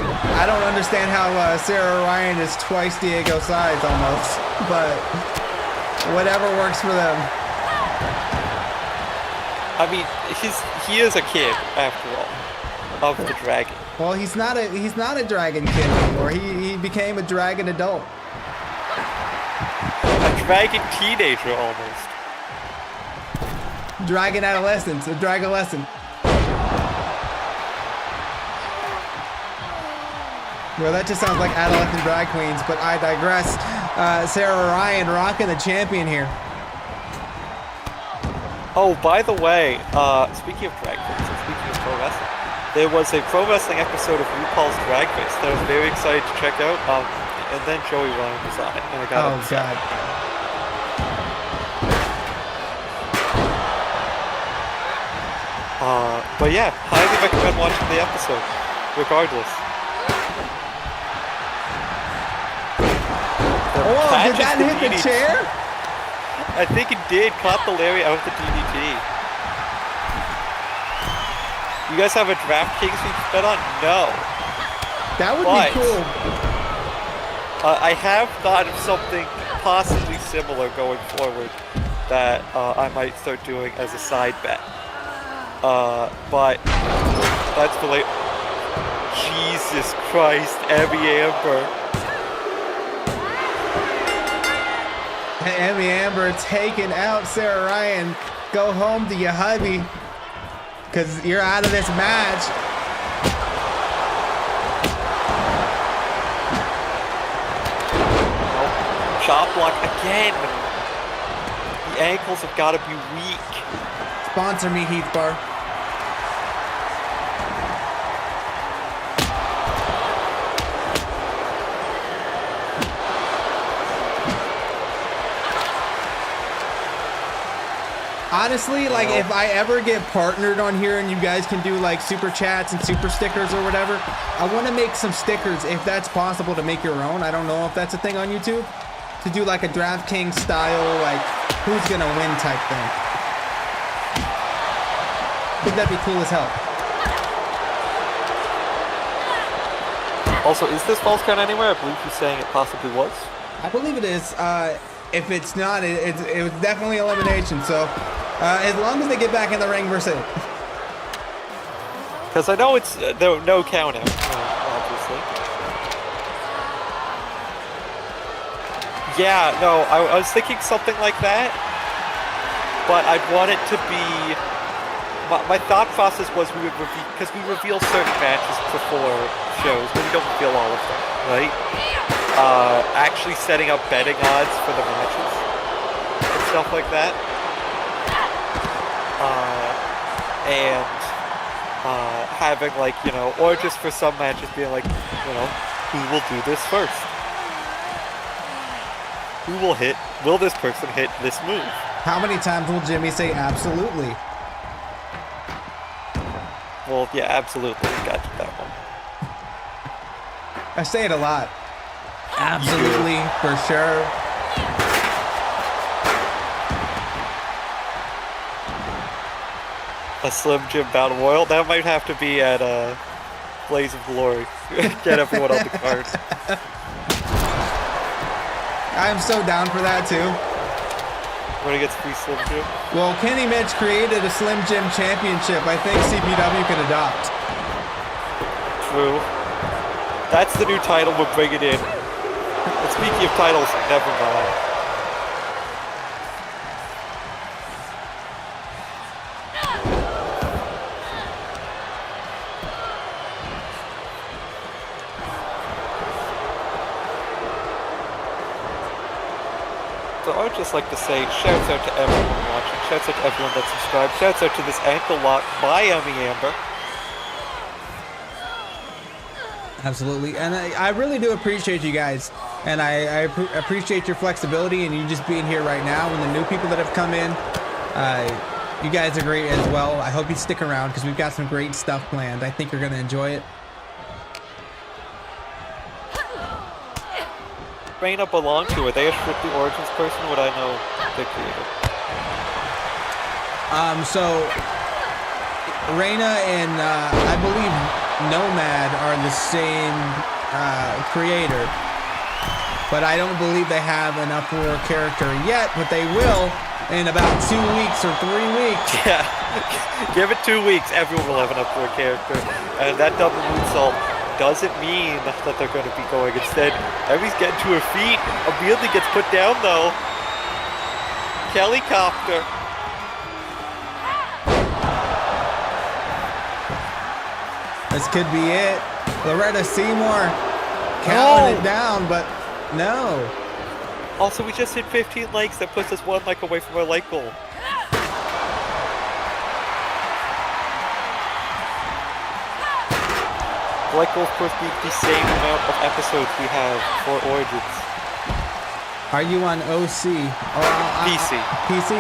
I don't understand how Sarah Ryan is twice Diego's size almost, but whatever works for them. I mean, he is a kid after all of the dragon. Well, he's not a dragon kid anymore. He became a dragon adult. A dragon teenager almost. Dragon adolescence, a dragonlescent. Well, that just sounds like adolescent drag queens, but I digress. Sarah Ryan rocking the champion here. Oh, by the way, speaking of drag queens and speaking of pro wrestling, there was a pro wrestling episode of RuPaul's Drag Race that I was very excited to check out, and then Joey Ryan was on it, and I got upset. God. But yeah, highly recommend watching the episode, regardless. Oh, did that hit the chair? I think it did. Caught the Larry out of the DDT. You guys have a DraftKings we can bet on? No. That would be cool. I have thought of something possibly similar going forward that I might start doing as a side bet. But that's for later. Jesus Christ, Abby Amber. Emmy Amber taking out Sarah Ryan. Go home to your hubby, because you're out of this match. Chop block again. The ankles have got to be weak. Sponsor me, Heath Bar. Honestly, like if I ever get partnered on here and you guys can do like super chats and super stickers or whatever, I want to make some stickers if that's possible to make your own. I don't know if that's a thing on YouTube. To do like a DraftKings style, like who's gonna win type thing. I think that'd be cool as hell. Also, is this false count anywhere? I believe you're saying it possibly was. I believe it is. If it's not, it was definitely elimination. So as long as they get back in the ring versus it. Because I know it's no count out, obviously. Yeah, no, I was thinking something like that, but I'd want it to be my thought process was we would because we reveal certain matches before shows, but we don't reveal all of them, right? Actually setting up betting odds for the matches and stuff like that. And having like, you know, or just for some matches being like, you know, who will do this first? Will this person hit this move? How many times will Jimmy say absolutely? Well, yeah, absolutely. Got you that one. I say it a lot. Absolutely, for sure. A Slim Jim Battle Royal? That might have to be at Blaze of Glory. Get everyone on the card. I'm so down for that too. When he gets free Slim Jim? Well, Kenny Mitch created a Slim Jim championship. I think CPW could adopt. True. That's the new title we're bringing in. And speaking of titles, never mind. So I would just like to say shouts out to everyone watching, shouts out to everyone that's subscribed, shouts out to this ankle lock by Emmy Amber. Absolutely, and I really do appreciate you guys, and I appreciate your flexibility and you just being here right now, and the new people that have come in. You guys are great as well. I hope you stick around because we've got some great stuff planned. I think you're going to enjoy it. Reina belong to? Are they a Strictly Origins person? Would I know the creator? So Reina and I believe Nomad are the same creator, but I don't believe they have enough for a character yet, but they will in about 2 weeks or 3 weeks. Yeah, give it 2 weeks, everyone will have enough for a character. And that double moonsault doesn't mean that they're going to be going. Instead, Emmy's getting to her feet, immediately gets put down though. Helicopter. This could be it. Loretta Seymour counting it down, but no. Also, we just hit 15 likes. That puts us 1 like away from our like goal. Like will of course be the same amount of episodes we have for Origins. Are you on OC or PC? PC?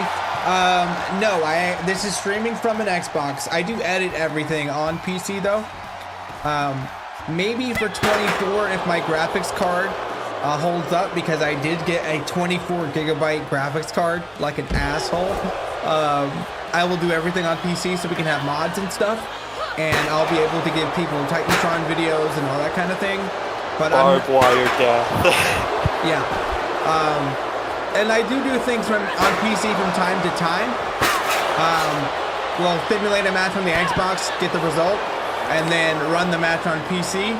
No. This is streaming from an Xbox. I do edit everything on PC though. Maybe for 24 if my graphics card holds up, because I did get a 24 gigabyte graphics card like an asshole. I will do everything on PC so we can have mods and stuff. And I'll be able to give people Titantron videos and all that kind of thing. But barbed wire death. Yeah. And I do things on PC from time to time. We'll simulate a match on the Xbox, get the result, and then run the match on PC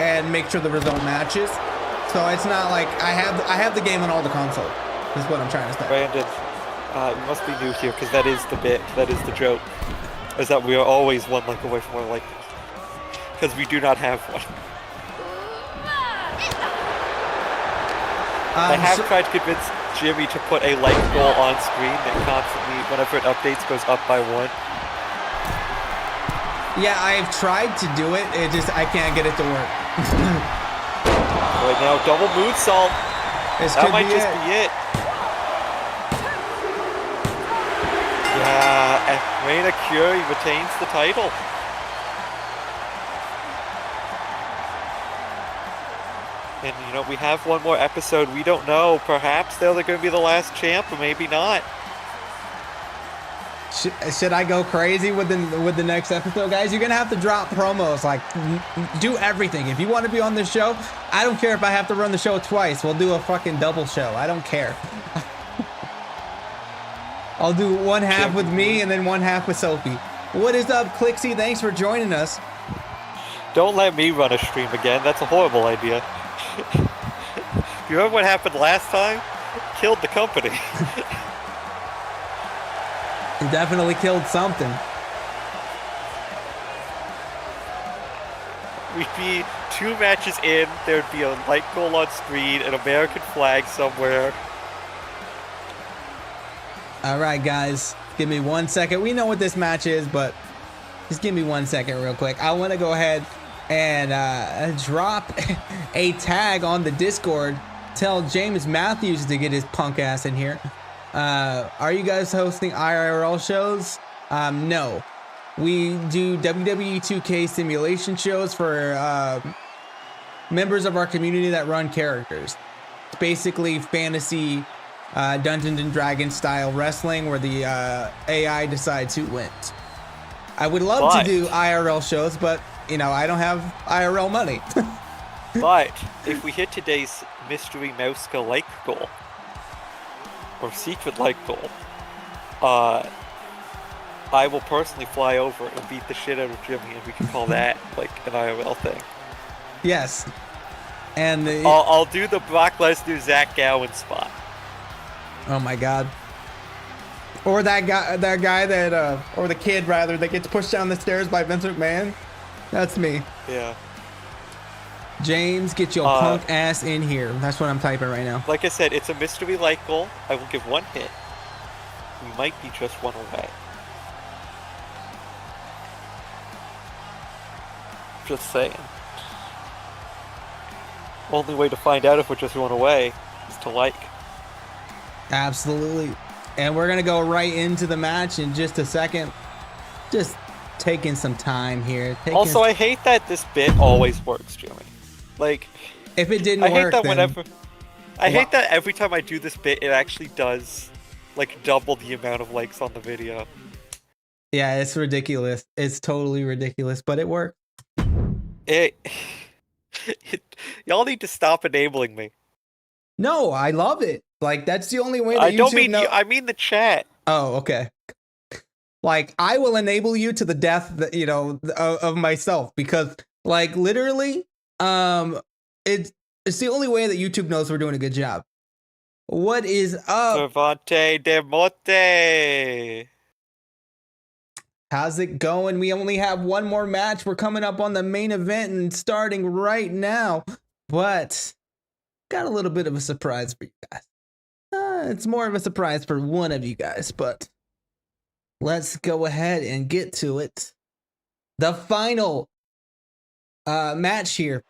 and make sure the result matches. So it's not like I have the game on all the consoles. Is what I'm trying to say. Brandon, you must be new here because that is the bit, that is the joke. Is that we are always 1 like away from our like, because we do not have one. I have tried to convince Jimmy to put a like goal on screen that constantly, whenever it updates, goes up by 1. Yeah, I've tried to do it. I can't get it to work. Right now, double moonsault. That might just be it. Yeah, and Reina Curie retains the title. And, you know, we have 1 more episode. We don't know. Perhaps they're going to be the last champ, or maybe not. Should I go crazy with the next episode, guys? You're gonna have to drop promos, like do everything. If you want to be on this show, I don't care if I have to run the show twice. We'll do a fucking double show. I don't care. I'll do 1 half with me and then 1 half with Sophie. What is up, Clixie? Thanks for joining us. Don't let me run a stream again. That's a horrible idea. You remember what happened last time? Killed the company. It definitely killed something. We'd be 2 matches in, there'd be a light goal on screen, an American flag somewhere. All right, guys, give me 1 second. We know what this match is, but just give me 1 second real quick. I want to go ahead and drop a tag on the Discord. Tell James Matthews to get his punk ass in here. Are you guys hosting IRL shows? No. We do WWE2K simulation shows for members of our community that run characters. It's basically fantasy Dungeons and Dragons style wrestling where the AI decides who wins. I would love to do IRL shows, but you know, I don't have IRL money. But if we hit today's mystery Mouska like goal, or secret like goal, I will personally fly over and beat the shit out of Jimmy, and we can call that like an IRL thing. Yes. And I'll do the Brock Lesnar Zach Gowen spot. Oh my god. Or that guy that or the kid rather that gets pushed down the stairs by Vince McMahon. That's me. Yeah. James, get your punk ass in here. That's what I'm typing right now. Like I said, it's a mystery light goal. I will give 1 hit. We might be just 1 away. Just saying. Only way to find out if we're just 1 away is to like. Absolutely. And we're gonna go right into the match in just a second. Just taking some time here. Also, I hate that this bit always works, Jimmy. Like, if it didn't work, work, I hate that every time I do this bit, it actually does like double the amount of likes on the video. Yeah, it's ridiculous. It's totally ridiculous, but it worked. Y'all need to stop enabling me. No, I love it. Like, that's the only way that I don't mean you, I mean the chat. Oh, okay. Like, I will enable you to the death, you know, of myself, because like literally, it's the only way that YouTube knows we're doing a good job. What is up? Cervante de Mote. How's it going? We only have 1 more match. We're coming up on the main event and starting right now, but got a little bit of a surprise for you guys. It's more of a surprise for one of you guys, but let's go ahead and get to it. The final match here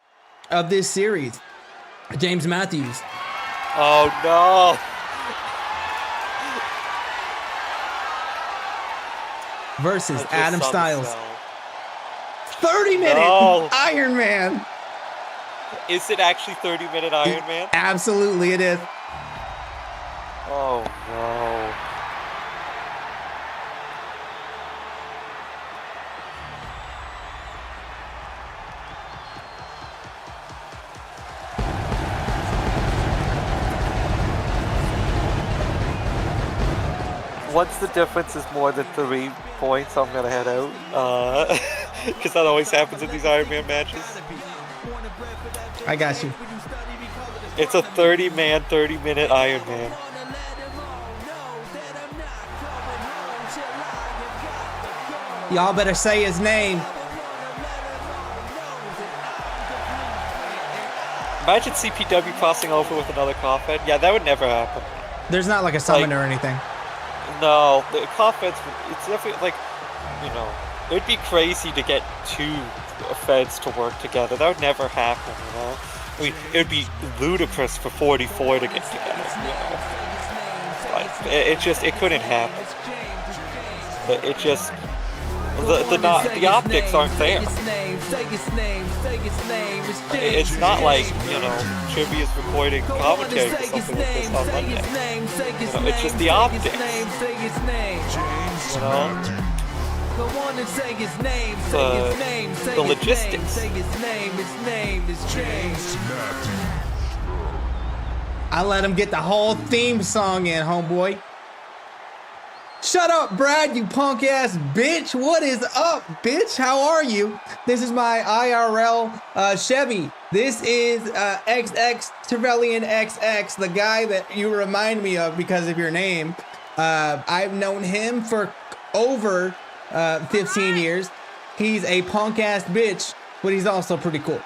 of this series. James Matthews. Oh no. Versus Adam Styles. 30-minute Iron Man. Is it actually 30-minute Iron Man? Absolutely it is. Oh no. Once the difference is more than 3 points, I'm gonna head out. Because that always happens in these Iron Man matches. I got you. It's a 30-man, 30-minute Iron Man. Y'all better say his name. Imagine CPW crossing over with another coffin. Yeah, that would never happen. There's not like a summon or anything. No, the coffins, it's definitely like, you know, it would be crazy to get 2 feds to work together. That would never happen, you know? I mean, it would be ludicrous for 44 to get together, you know? But it couldn't happen. It just, the optics aren't there. It's not like, you know, Chibi is recording commentary for something like this on Monday. You know, it's just the optics. You know? The logistics. I let him get the whole theme song in, homeboy. Shut up, Brad, you punk ass bitch. What is up, bitch? How are you? This is my IRL Chevy. This is XX Trevelyan XX, the guy that you remind me of because of your name. I've known him for over 15 years. He's a punk ass bitch but he's also pretty cool.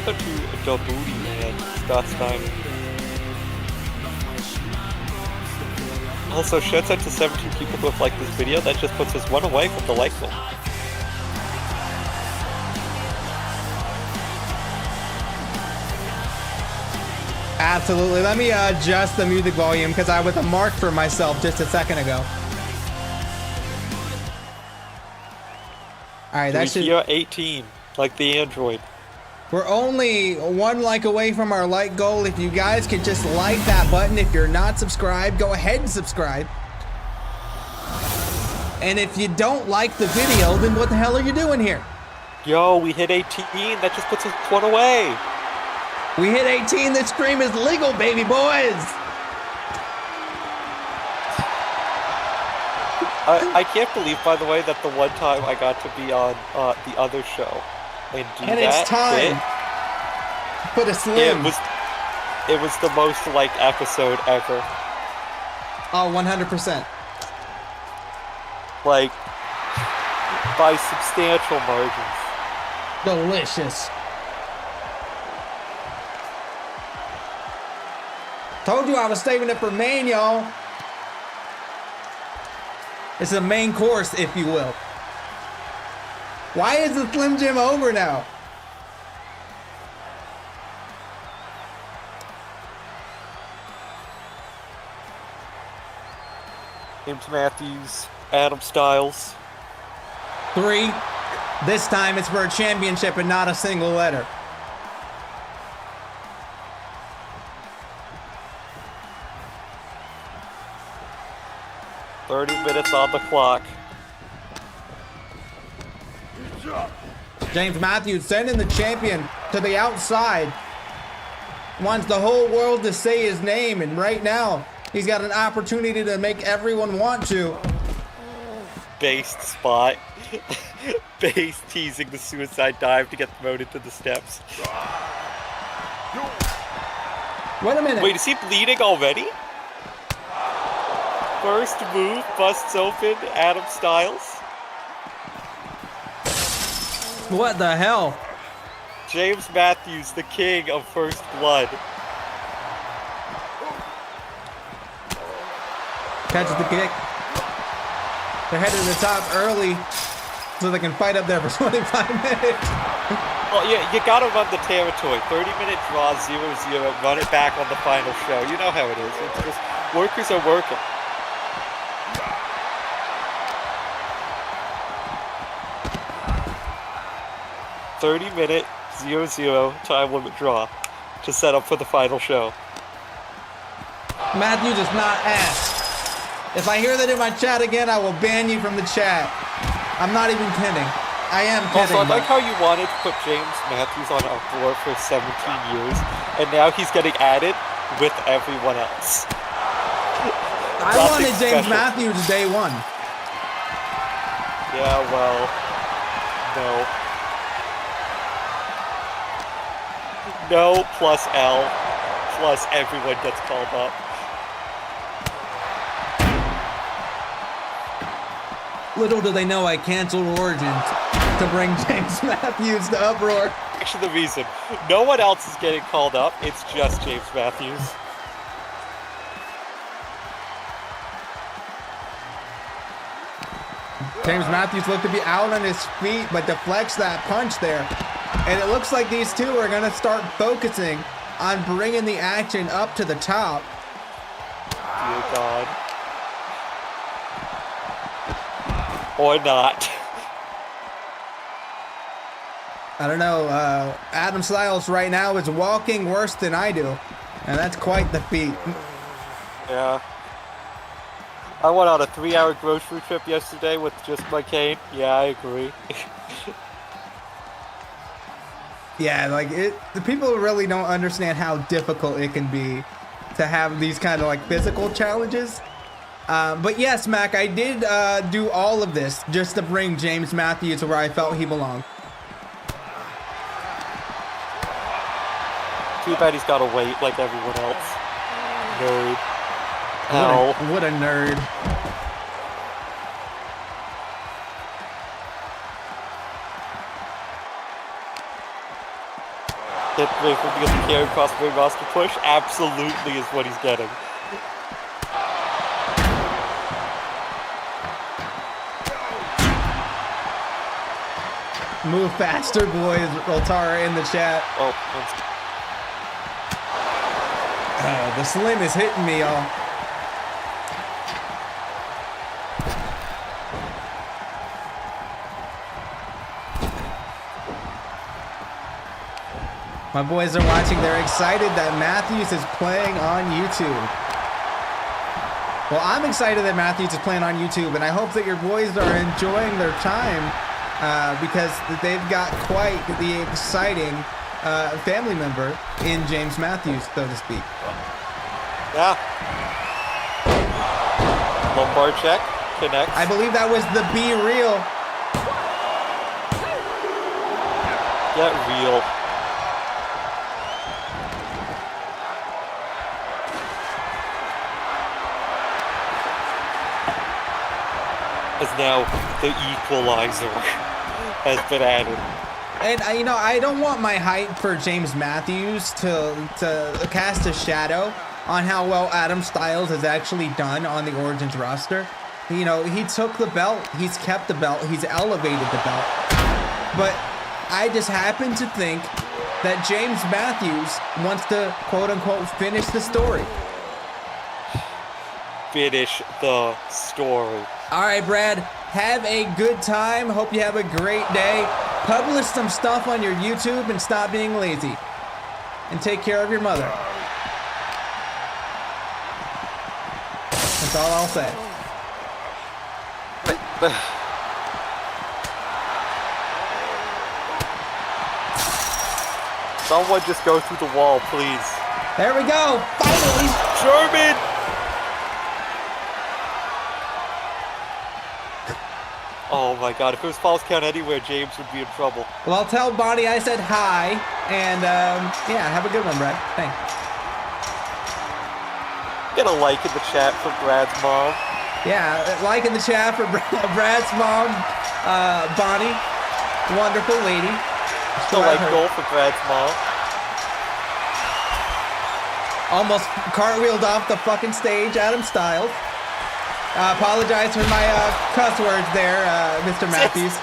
Such a adult booty, man. Scott's time. Also, shouts out to 17 people who have liked this video. That just puts us one away from the like goal. Absolutely. Let me adjust the music volume because I was a mark for myself just a second ago. All right, that's Here 18, like the Android. We're only one like away from our like goal. If you guys could just like that button. If you're not subscribed, go ahead and subscribe. And if you don't like the video, then what the hell are you doing here? Yo, we hit 18. That just puts us one away. We hit 18. This stream is legal, baby boys. I can't believe, by the way, that the one time I got to be on the other show and do And that. it's time. Put a slim. It was the most liked episode ever. Oh, 100%. Like, by substantial margins. Delicious. Told you I was saving it for main, y'all. It's a main course, if you will. Why is the Slim Jim over now? James Matthews, Adam Styles. 3. This time it's for a championship and not a single letter. $30 minutes on the clock. James Matthews sending the champion to the outside. Wants the whole world to say his name, and right now he's got an opportunity to make everyone want to. Based spot. Base teasing the suicide dive to get promoted to the steps. Wait a minute. Wait, is he bleeding already? First move, busts open, Adam Styles. What the hell? James Matthews, the king of First Blood. Catches the kick. They're headed to the top early so they can fight up there for 25 minutes. Well, yeah, you gotta run the territory. 30-minute draw, 0-0, run it back on the final show. You know how it is. It's just, workers are working. $30-minute, 0-0 time limit draw to set up for the final show. Matthews is not ass. If I hear that in my chat again, I will ban you from the chat. I'm not even kidding. I am kidding. Also, I like how you wanted to put James Matthews on our board for 17 years, and now he's getting added with everyone else. I wanted James Matthews day one. Yeah, well, no. No plus L plus everyone gets called up. Little do they know I canceled Origins to bring James Matthews to uproar. Actually, the reason. No one else is getting called up. It's just James Matthews. James Matthews looked to be out on his feet, but deflects that punch there. And it looks like these two are going to start focusing on bringing the action up to the top. Dear God. Or not. I don't know. Adam Styles right now is walking worse than I do. And that's quite the feat. Yeah. I went on a 3-hour grocery trip yesterday with just my cane. Yeah, I agree. Yeah, like the people really don't understand how difficult it can be to have these kind of like physical challenges. But yes, Mac, I did do all of this just to bring James Matthews to where I felt he belonged. Too bad he's got to wait like everyone else. Nerd. Ow. What a nerd. Hit Rayford because the carry cross ring roster push absolutely is what he's getting. Move faster, boys. Roltara in the chat. Oh, The slim is hitting me, y'all. My boys are watching. They're excited that Matthews is playing on YouTube. Well, I'm excited that Matthews is playing on YouTube, and I hope that your boys are enjoying their time because they've got quite the exciting family member in James Matthews, so to speak. yeah. Lumbar check. Connects. I believe that was the Be Real. Get real. As now the equalizer has been added. And you know, I don't want my hype for James Matthews to cast a shadow on how well Adam Styles has actually done on the Origins roster. You know, he took the belt, he's kept the belt, he's elevated the belt. But I just happen to think that James Matthews wants to quote unquote finish the story. Finish the story. All right, Brad, have a good time. Hope you have a great day. Publish some stuff on your YouTube and stop being lazy. And take care of your mother. That's all I'll say. Someone just go through the wall, please. There we go. Finally. German! Oh my god, if it was false count anywhere, James would be in trouble. Well, I'll tell Bonnie I said hi. And, yeah, have a good one, Brad. Thanks. Get a like in the chat for Brad's mom. Yeah, like in the chat for Brad's mom, Bonnie. Wonderful lady. The like goal for Brad's mom. Almost cartwheeled off the fucking stage, Adam Styles. Apologize for my cuss words there, Mr. Matthews.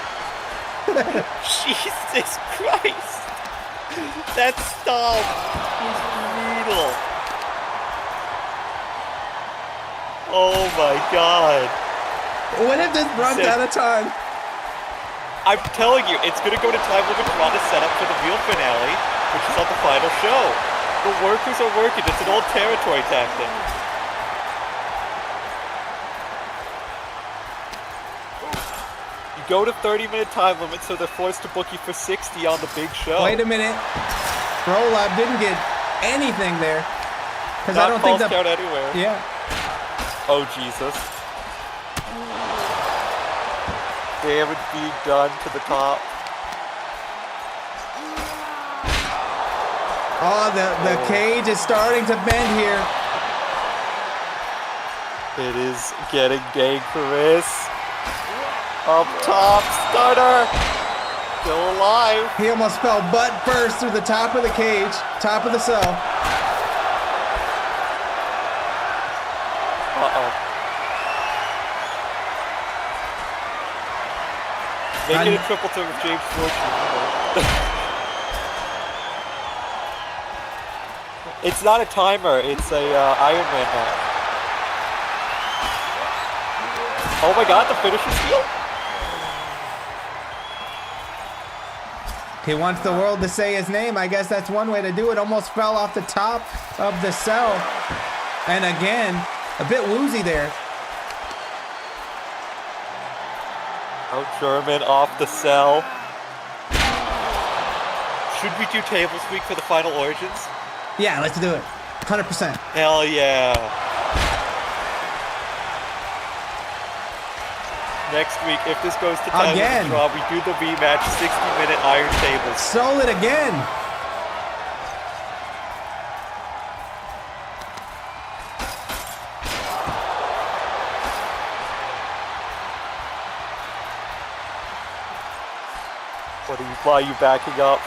Jesus Christ! That stomp was brutal. Oh my god. What if this runs out of time? I'm telling you, it's gonna go to time limit draw to set up for the real finale, which is on the final show. The workers are working. It's an old territory tactic. You go to 30-minute time limit, so they're forced to book you for 60 on the big show. Wait a minute. Roll up didn't get anything there. Because I don't think that. Count anywhere. Yeah. Oh Jesus. Damage being done to the top. Oh, the cage is starting to bend here. It is getting dangerous. Up top, Stunner. Still alive. He almost fell butt first through the top of the cage, top of the cell. Uh-oh. Make it a triple threat with James Fortune. It's not a timer, it's a Iron Man match. Oh my god, the finisher steal? He wants the world to say his name. I guess that's one way to do it. Almost fell off the top of the cell. And again, a bit woozy there. Oh, German off the cell. Should we do tables week for the final Origins? Yeah, let's do it. 100%. Hell yeah. Next week, if this goes to time Again. draw, we do the rematch 60-minute iron tables. Stole it again. buddy. Why are you backing up?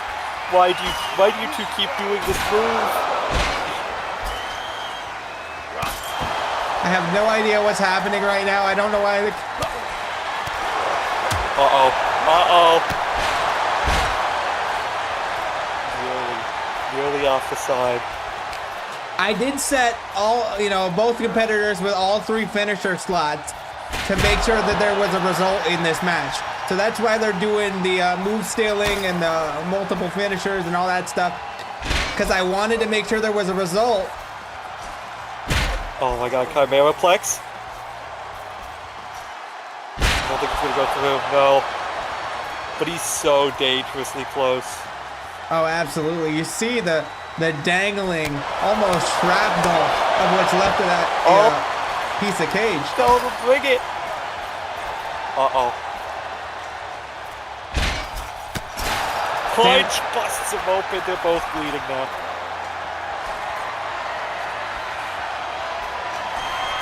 Why do you two keep doing this move? I have no idea what's happening right now. I don't know why. Uh-oh. Uh-oh. Nearly off the side. I did set both competitors with all 3 finisher slots to make sure that there was a result in this match. So that's why they're doing the move stealing and the multiple finishers and all that stuff. Because I wanted to make sure there was a result. Oh my god, Chimera Plex? I don't think it's gonna go through, no. But he's so dangerously close. Oh, absolutely. You see the dangling, almost shrapnel of what's left of that piece of cage. Tell him to bring it. Uh-oh. Punch busts him open. They're both bleeding now.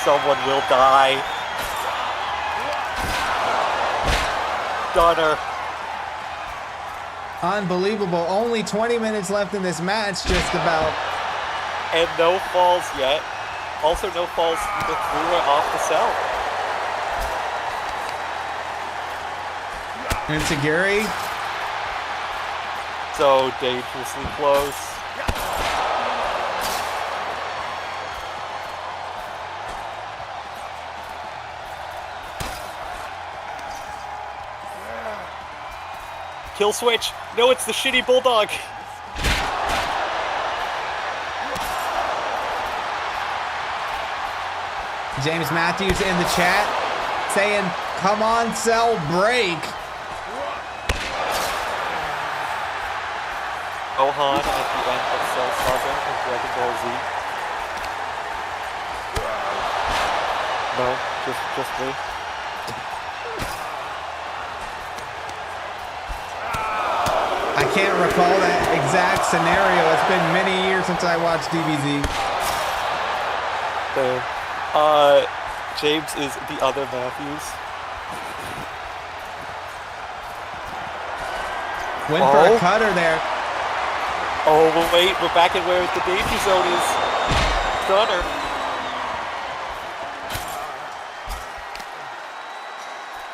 Someone will die. Gunner. Unbelievable. Only 20 minutes left in this match, just about. And no falls yet. Also no falls either through or off the cell. And Sagiri. So dangerously close. Kill switch. No, it's the shitty bulldog. James Matthews in the chat saying, come on, Cell, break. Gohan at the end of Cell Saga in Dragon Ball Z. No, just me. I can't recall that exact scenario. It's been many years since I watched DBZ. James is the other Matthews. Went for a cutter there. Oh, wait, we're back at where the danger zone is. Gunner.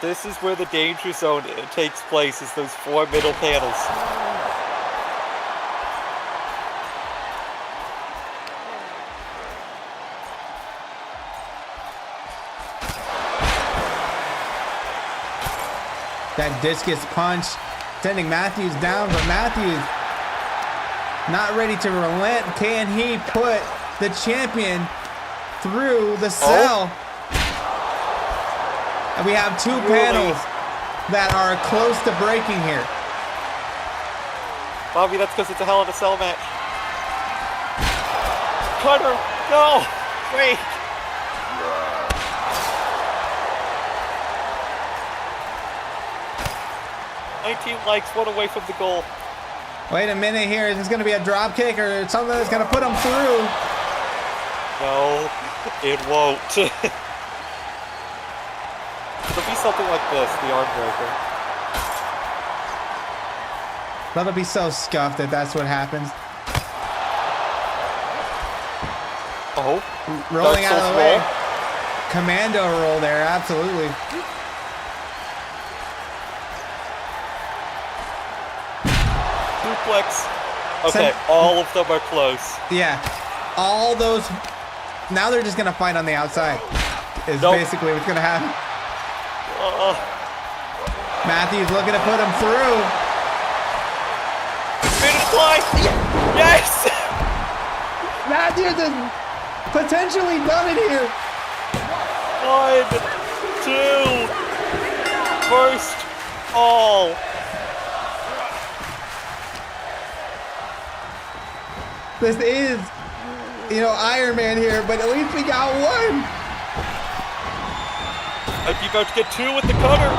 This is where the danger zone takes place, is those 4 middle panels. That discus punch sending Matthews down, but Matthews not ready to relent. Can he put the champion through the cell? And we have 2 panels that are close to breaking here. Bobby, that's because it's a Hell in a Cell match. Cutter, no, wait. Likes one away from the goal. Wait a minute here. Is this going to be a drop kick or something that's going to put him through? No, it won't. It'll be something like this, the arm breaker. That'll be so scuffed that that's what happens. Oh. Rolling out of the way. Commando roll there, absolutely. Suplex. Okay, all of them are close. Yeah. All those. Now they're just going to fight on the outside. Is basically what's going to happen. Matthews looking to put him through. Finish line. Yes! Matthews has potentially done it here. 1, 2. First all. This is, Iron Man here, but at least we got 1. Might be about to get 2 with the cutter.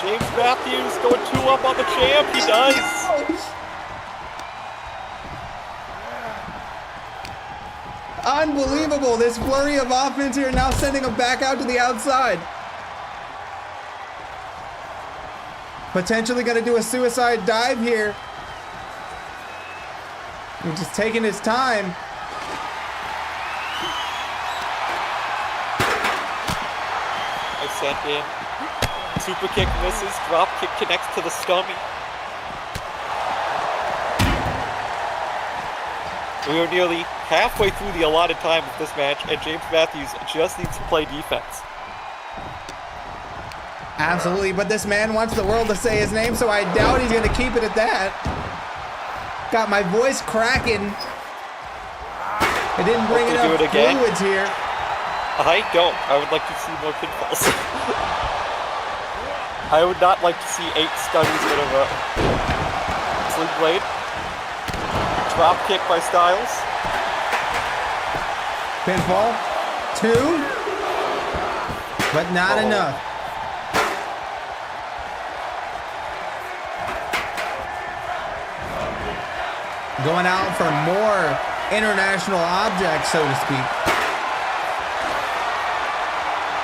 James Matthews going 2 up on the champ. He does. Unbelievable. This flurry of offense here now sending him back out to the outside. Potentially going to do a suicide dive here. He's just taking his time. I sent in. Super kick misses. Drop kick connects to the stomach. We are nearly halfway through the allotted time of this match, and James Matthews just needs to play defense. Absolutely, but this man wants the world to say his name, so I doubt he's going to keep it at that. Got my voice cracking. I didn't bring enough fluids here. I don't. I would like to see more pinfalls. I would not like to see 8 studies in a row. Sling blade. Drop kick by Styles. Pinfall. 2. But not enough. Going out for more international objects, so to speak.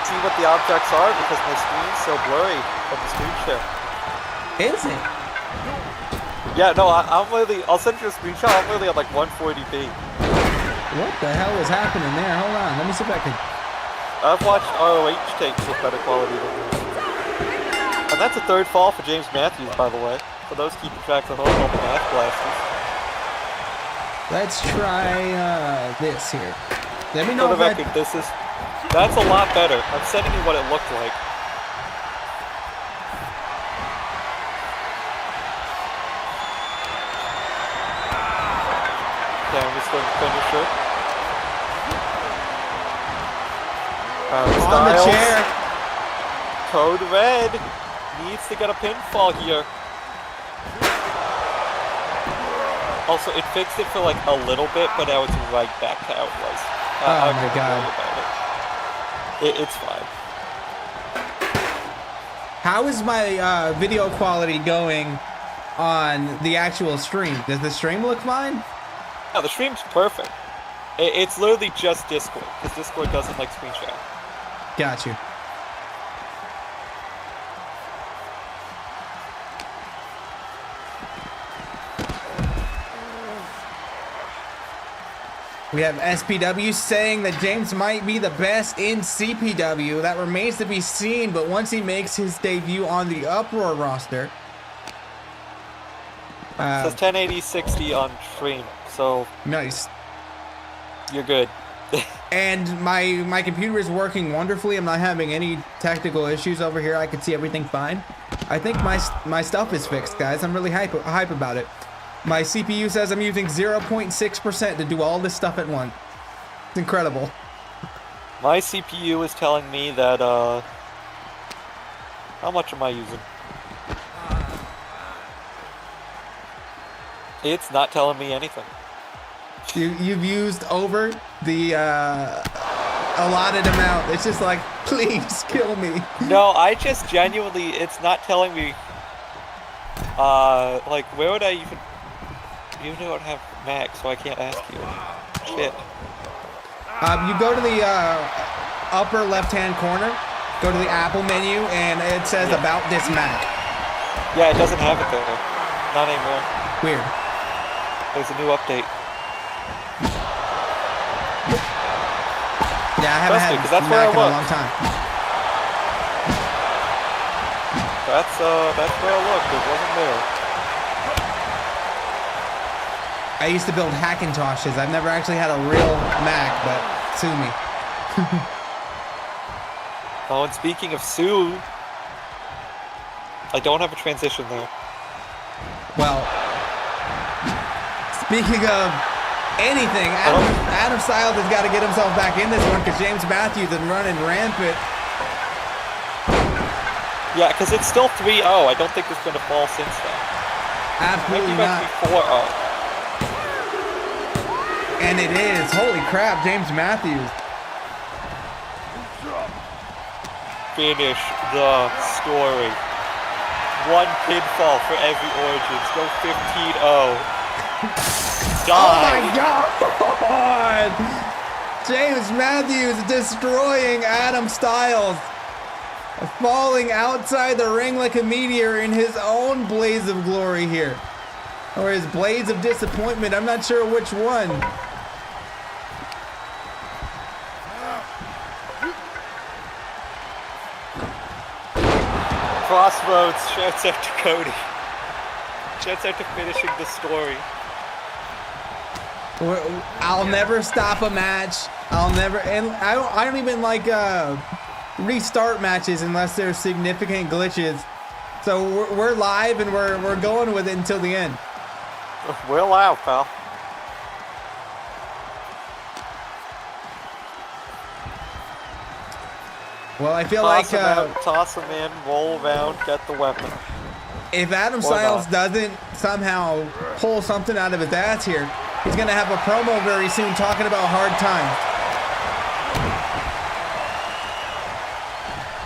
See what the objects are because my screen's so blurry from the screen share. Is it? Yeah, no, I'm really, I'll send you a screenshot. I'm really at like 140p. What the hell is happening there? Hold on, let me see if I can. I've watched ROH tapes with better quality than this. And that's a 3rd fall for James Matthews, by the way. For those keeping track at home, all the Math Blasters. Let's try this here. Let me know For the if record, that's a lot better. I'm sending you what it looked like. Okay, I'm just going to finish it. on the chair. Code Red needs to get a pinfall here. Also, it fixed it for like a little bit, but now it's right back to how it was. Oh my god. It's fine. How is my video quality going on the actual stream? Does the stream look fine? No, the stream's perfect. It's literally just Discord, because Discord doesn't like screen share. Got you. We have SPW saying that James might be the best in CPW. That remains to be seen, but once he makes his debut on the Uproar roster... it says 1080-60 on stream, so... Nice. You're good. And my computer is working wonderfully. I'm not having any technical issues over here. I can see everything fine. I think my stuff is fixed, guys. I'm really hype about it. My CPU says I'm using 0.6% to do all this stuff at once. It's incredible. My CPU is telling me that, how much am I using? It's not telling me anything. You've used over the allotted amount. It's just like, please kill me. No, I just genuinely, it's not telling me, like, where would I even... You don't have Mac, so I can't ask you. Shit. You go to the upper left-hand corner, go to the Apple menu, and it says about this Mac. Yeah, it doesn't have it there. Not anymore. Weird. There's a new update. Yeah, I haven't had that's Mac in a long time. That's where I looked. It wasn't there. I used to build Hackintoshes. I've never actually had a real Mac, but sue me. Oh, and speaking of sue, I don't have a transition there. Well, speaking of anything, Adam Styles has got to get himself back in this one because James Matthews is running rampant. Yeah, because it's still 3-0. I don't think it's going to fall since then. Absolutely not. 4-0. And it is. Holy crap, James Matthews. Finish the story. 1 pinfall for every Origins. Go 15-0. Die. Oh my god! James Matthews destroying Adam Styles. falling outside the ring like a meteor in his own blaze of glory here. Or his blaze of disappointment. I'm not sure which one. Crossroads, shouts out to Cody. Shouts out to finishing the story. I'll never stop a match. I'll never, and I don't even like restart matches unless there's significant glitches. So we're live and we're going with it until the end. We're live, pal. Well, I feel like toss him in, roll around, get the weapon. If Adam Styles doesn't somehow pull something out of his ass here, he's gonna have a promo very soon talking about hard times.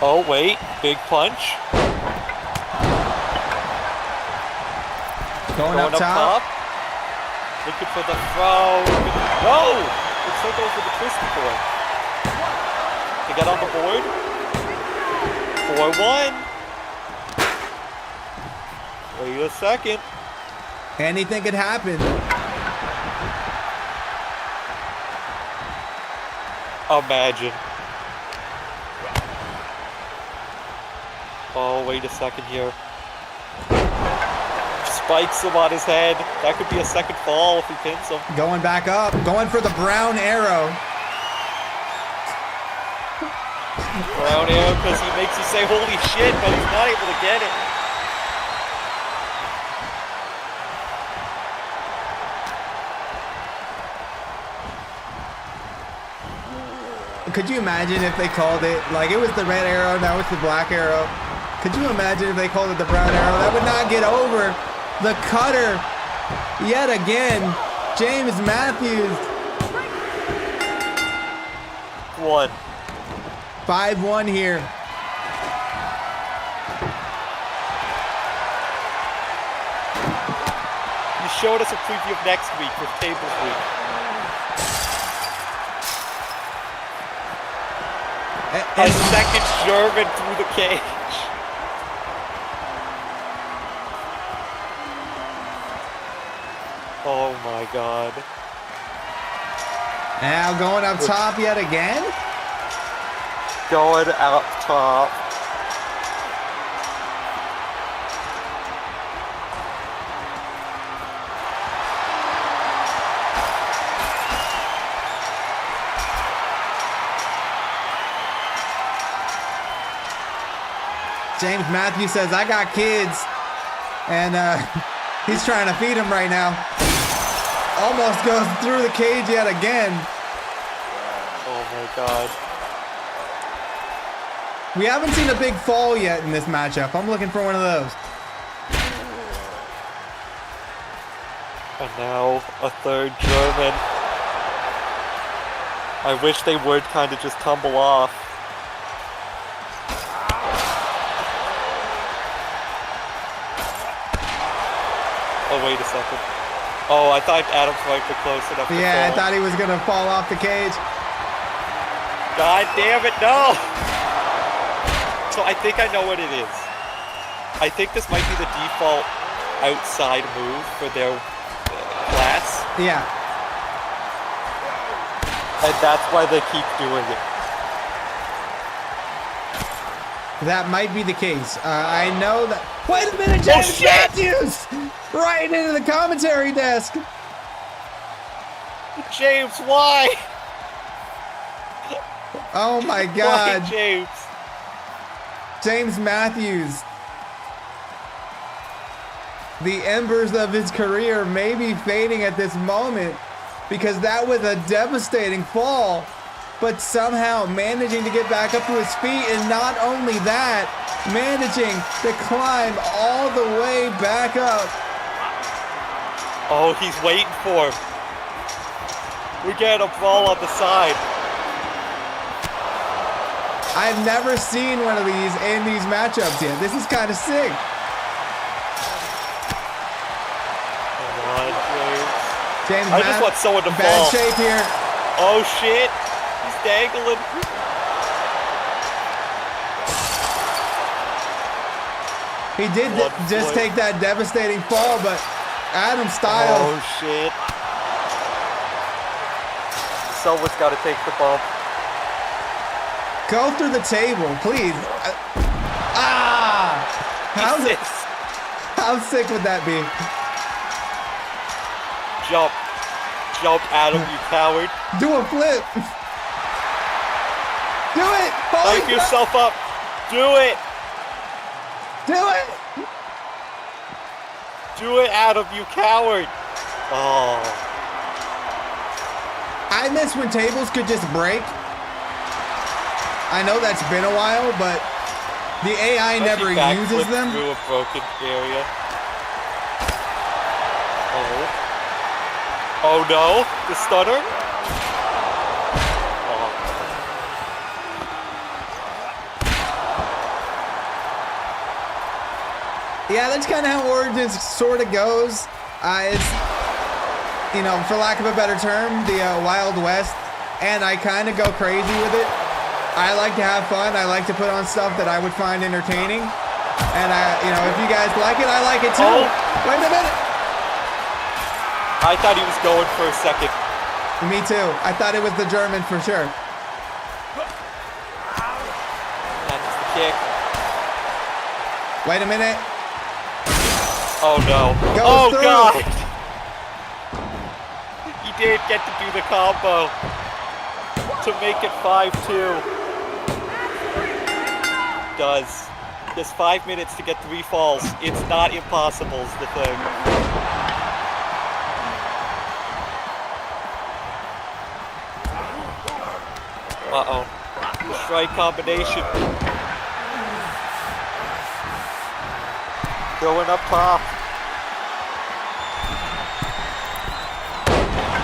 Oh wait, big punch. Going up top. Looking for the throw. No! It's still going for the twisty board. To get on the board. 4-1. Wait a second. Anything could happen. Imagine. Oh, wait a second here. Spikes him on his head. That could be a second fall if he pins him. Going back up. Going for the brown arrow. Brown arrow because he makes you say holy shit, but he's not able to get it. Could you imagine if they called it, like it was the red arrow, now it's the black arrow. Could you imagine if they called it the brown arrow? That would not get over the cutter yet again. James Matthews. 1. 5-1 here. You showed us a preview of next week with Tables Week. A second German through the cage. Oh my god. Now going up top yet again. Going up top. James Matthews says, I got kids. And he's trying to feed them right now. Almost goes through the cage yet again. Oh my god. We haven't seen a big fall yet in this matchup. I'm looking for one of those. And now a third German. I wish they would kind of just tumble off. Oh, wait a second. Oh, I thought Adam's might be close enough to Yeah, fall. I thought he was going to fall off the cage. God damn it, no! So I think I know what it is. I think this might be the default outside move for their class. Yeah. And that's why they keep doing it. That might be the case. I know that. Wait a minute, James Matthews! Right into the commentary desk. James, why? Oh my God. Why, James? James Matthews. The embers of his career may be fading at this moment because that was a devastating fall, but somehow managing to get back up to his feet, and not only that, managing to climb all the way back up. Oh, he's waiting for him. We get a ball on the side. I've never seen one of these in these matchups yet. This is kind of sick. Come on, James. James, I just want someone to bad fall. shape here. Oh shit, he's dangling. He did just take that devastating fall, but Adam Styles. Oh, shit. Someone's got to take the bump. Go through the table, please. How sick would that be? Jump. Jump, Adam, you coward. Do a flip. Do it. Hype yourself up. Do it. Do it. Do it, Adam, you coward. Oh. I miss when tables could just break. I know that's been a while, but the AI never uses them. Through a broken area. Oh. Oh no, the stutter. Oh. Yeah, that's kind of how Origins sort of goes. It's, you know, for lack of a better term, the Wild West, and I kind of go crazy with it. I like to have fun. I like to put on stuff that I would find entertaining. And you know, if you guys like it, I like it too. Oh. Wait a minute. I thought he was going for a second. Me too. I thought it was the German for sure. That's the kick. Wait a minute. Oh no. Goes through. God. He did get to do the combo to make it 5-2. Does. Just 5 minutes to get 3 falls. It's not impossible is the thing. Uh-oh. The strike combination. Going up top.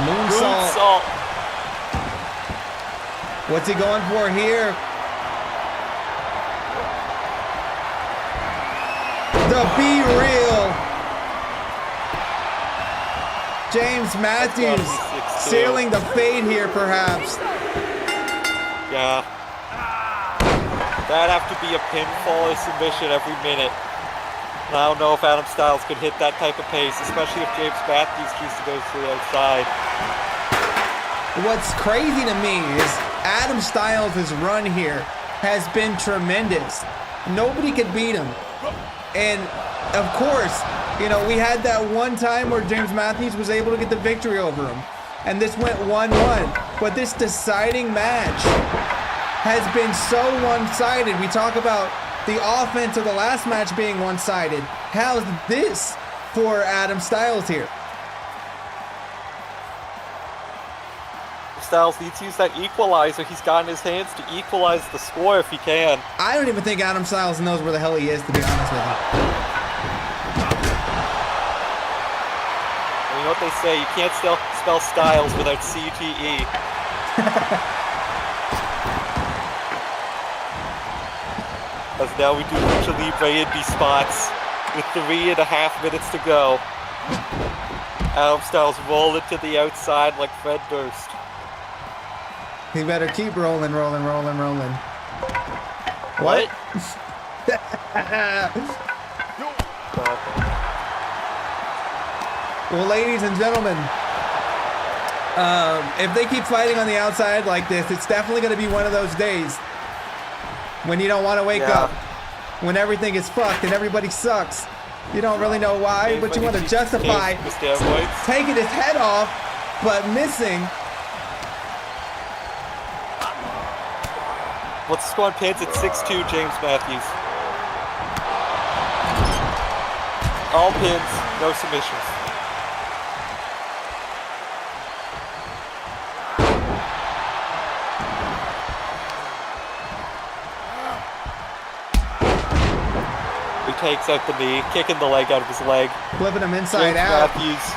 Moonsault. What's he going for here? The Be Real. James Matthews sealing the fade here, perhaps. Yeah. That'd have to be a pinfall or submission every minute. And I don't know if Adam Styles could hit that type of pace, especially if James Matthews chooses to go to the outside. What's crazy to me is Adam Styles' run here has been tremendous. Nobody could beat him. And of course, you know, we had that one time where James Matthews was able to get the victory over him. And this went 1-1. But this deciding match has been so one-sided. We talk about the offense of the last match being one-sided. How's this for Adam Styles here? Styles needs to use that equalizer he's got in his hands to equalize the score if he can. I don't even think Adam Styles knows where the hell he is, to be honest with you. You know what they say, you can't spell Styles without CTE. As now we do Lucha Libre indie spots with 3.5 minutes to go. Adam Styles rolling to the outside like Fred Durst. He better keep rolling. What? Well, ladies and gentlemen, if they keep fighting on the outside like this, it's definitely going to be one of those days when you don't want to wake up, when everything is fucked and everybody sucks. You don't really know why, but you want to justify taking his head off, but missing. What's the score on pins at 6-2, James Matthews? All pins, no submissions. He takes out the knee, kicking the leg out of his leg. Flipping him inside James out. Matthews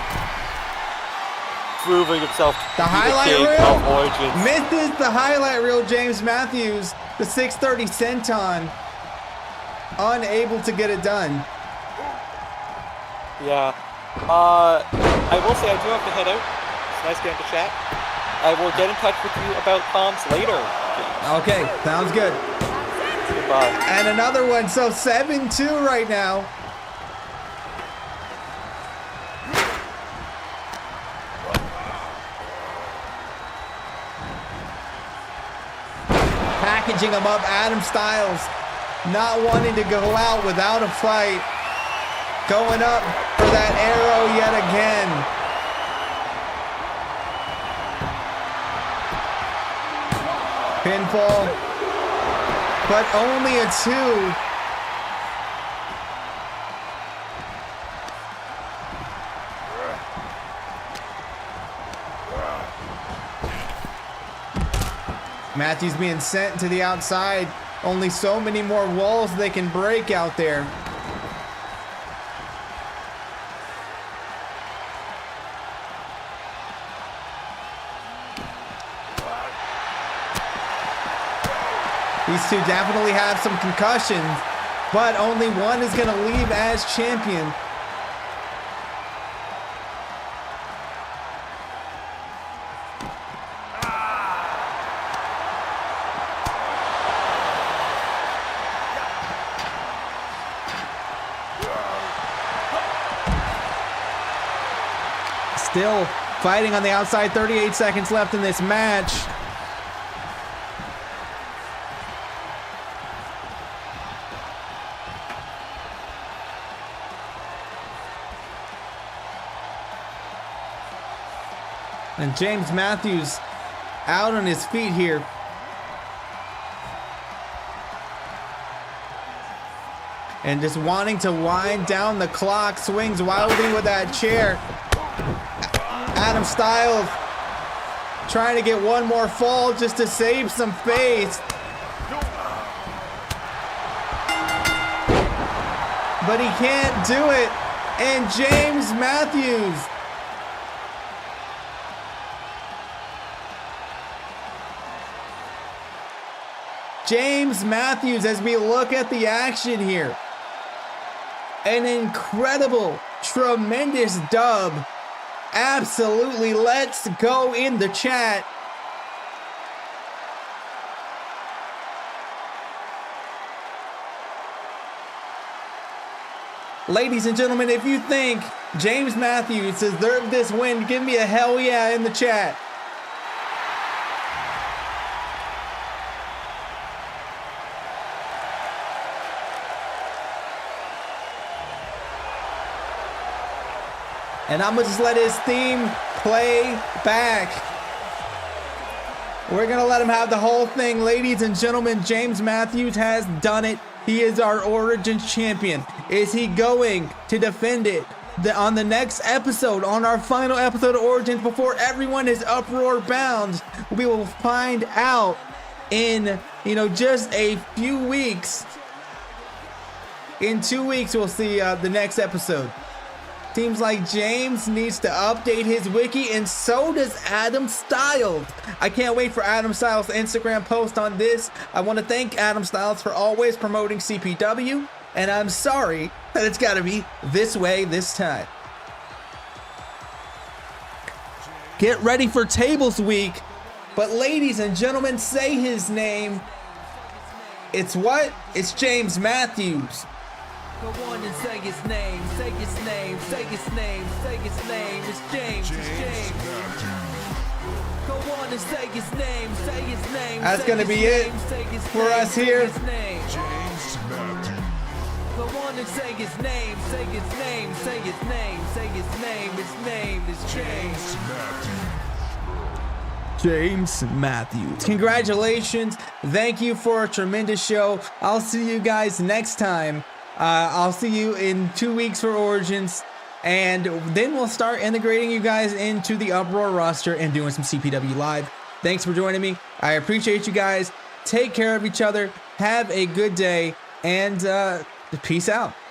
proving himself to the be highlight the king reel. of Origins. Misses the highlight reel, James Matthews. The 630 senton. Unable to get it done. Yeah. I will say I do have to head out. It's nice getting to chat. I will get in touch with you about comms later. Okay, sounds good. Bye. by. And another one. So 7-2 right now. Packaging him up. Adam Styles not wanting to go out without a fight. Going up for that arrow yet again. Pinfall, but only a 2. Matthews being sent to the outside. Only so many more walls they can break out there. These two definitely have some concussions, but only one is going to leave as champion. Still fighting on the outside, 38 seconds left in this match. And James Matthews out on his feet here. And just wanting to wind down the clock, swings wildly with that chair. Adam Styles trying to get one more fall just to save some face. But he can't do it. And James Matthews as we look at the action here. An incredible, tremendous dub. Absolutely, let's go in the chat. Ladies and gentlemen, if you think James Matthews deserved this win, give me a hell yeah in the chat. And I'm gonna just let his theme play back. We're gonna let him have the whole thing. Ladies and gentlemen, James Matthews has done it. He is our Origins champion. Is he going to defend it on the next episode, on our final episode of Origins before everyone is uproar bound? We will find out in, just a few weeks. In 2 weeks, we'll see the next episode. Seems like James needs to update his wiki, and so does Adam Styles. I can't wait for Adam Styles' Instagram post on this. I want to thank Adam Styles for always promoting CPW, and I'm sorry that it's got to be this way this time. Get ready for Tables Week, but ladies and gentlemen, say his name. It's what? It's James Matthews. Go on and say his name, say his name, say his name, say his name. It's James, it's James. Go on and say his name, say his name. That's gonna be it for us here. James Matthews. Go on and say his name, say his name, say his name, say his name. His name is James Matthews. James Matthews. Congratulations. Thank you for a tremendous show. I'll see you guys next time. I'll see you in 2 weeks for Origins, and then we'll start integrating you guys into the Uproar roster and doing some CPW Live. Thanks for joining me. I appreciate you guys. Take care of each other. Have a good day, and peace out.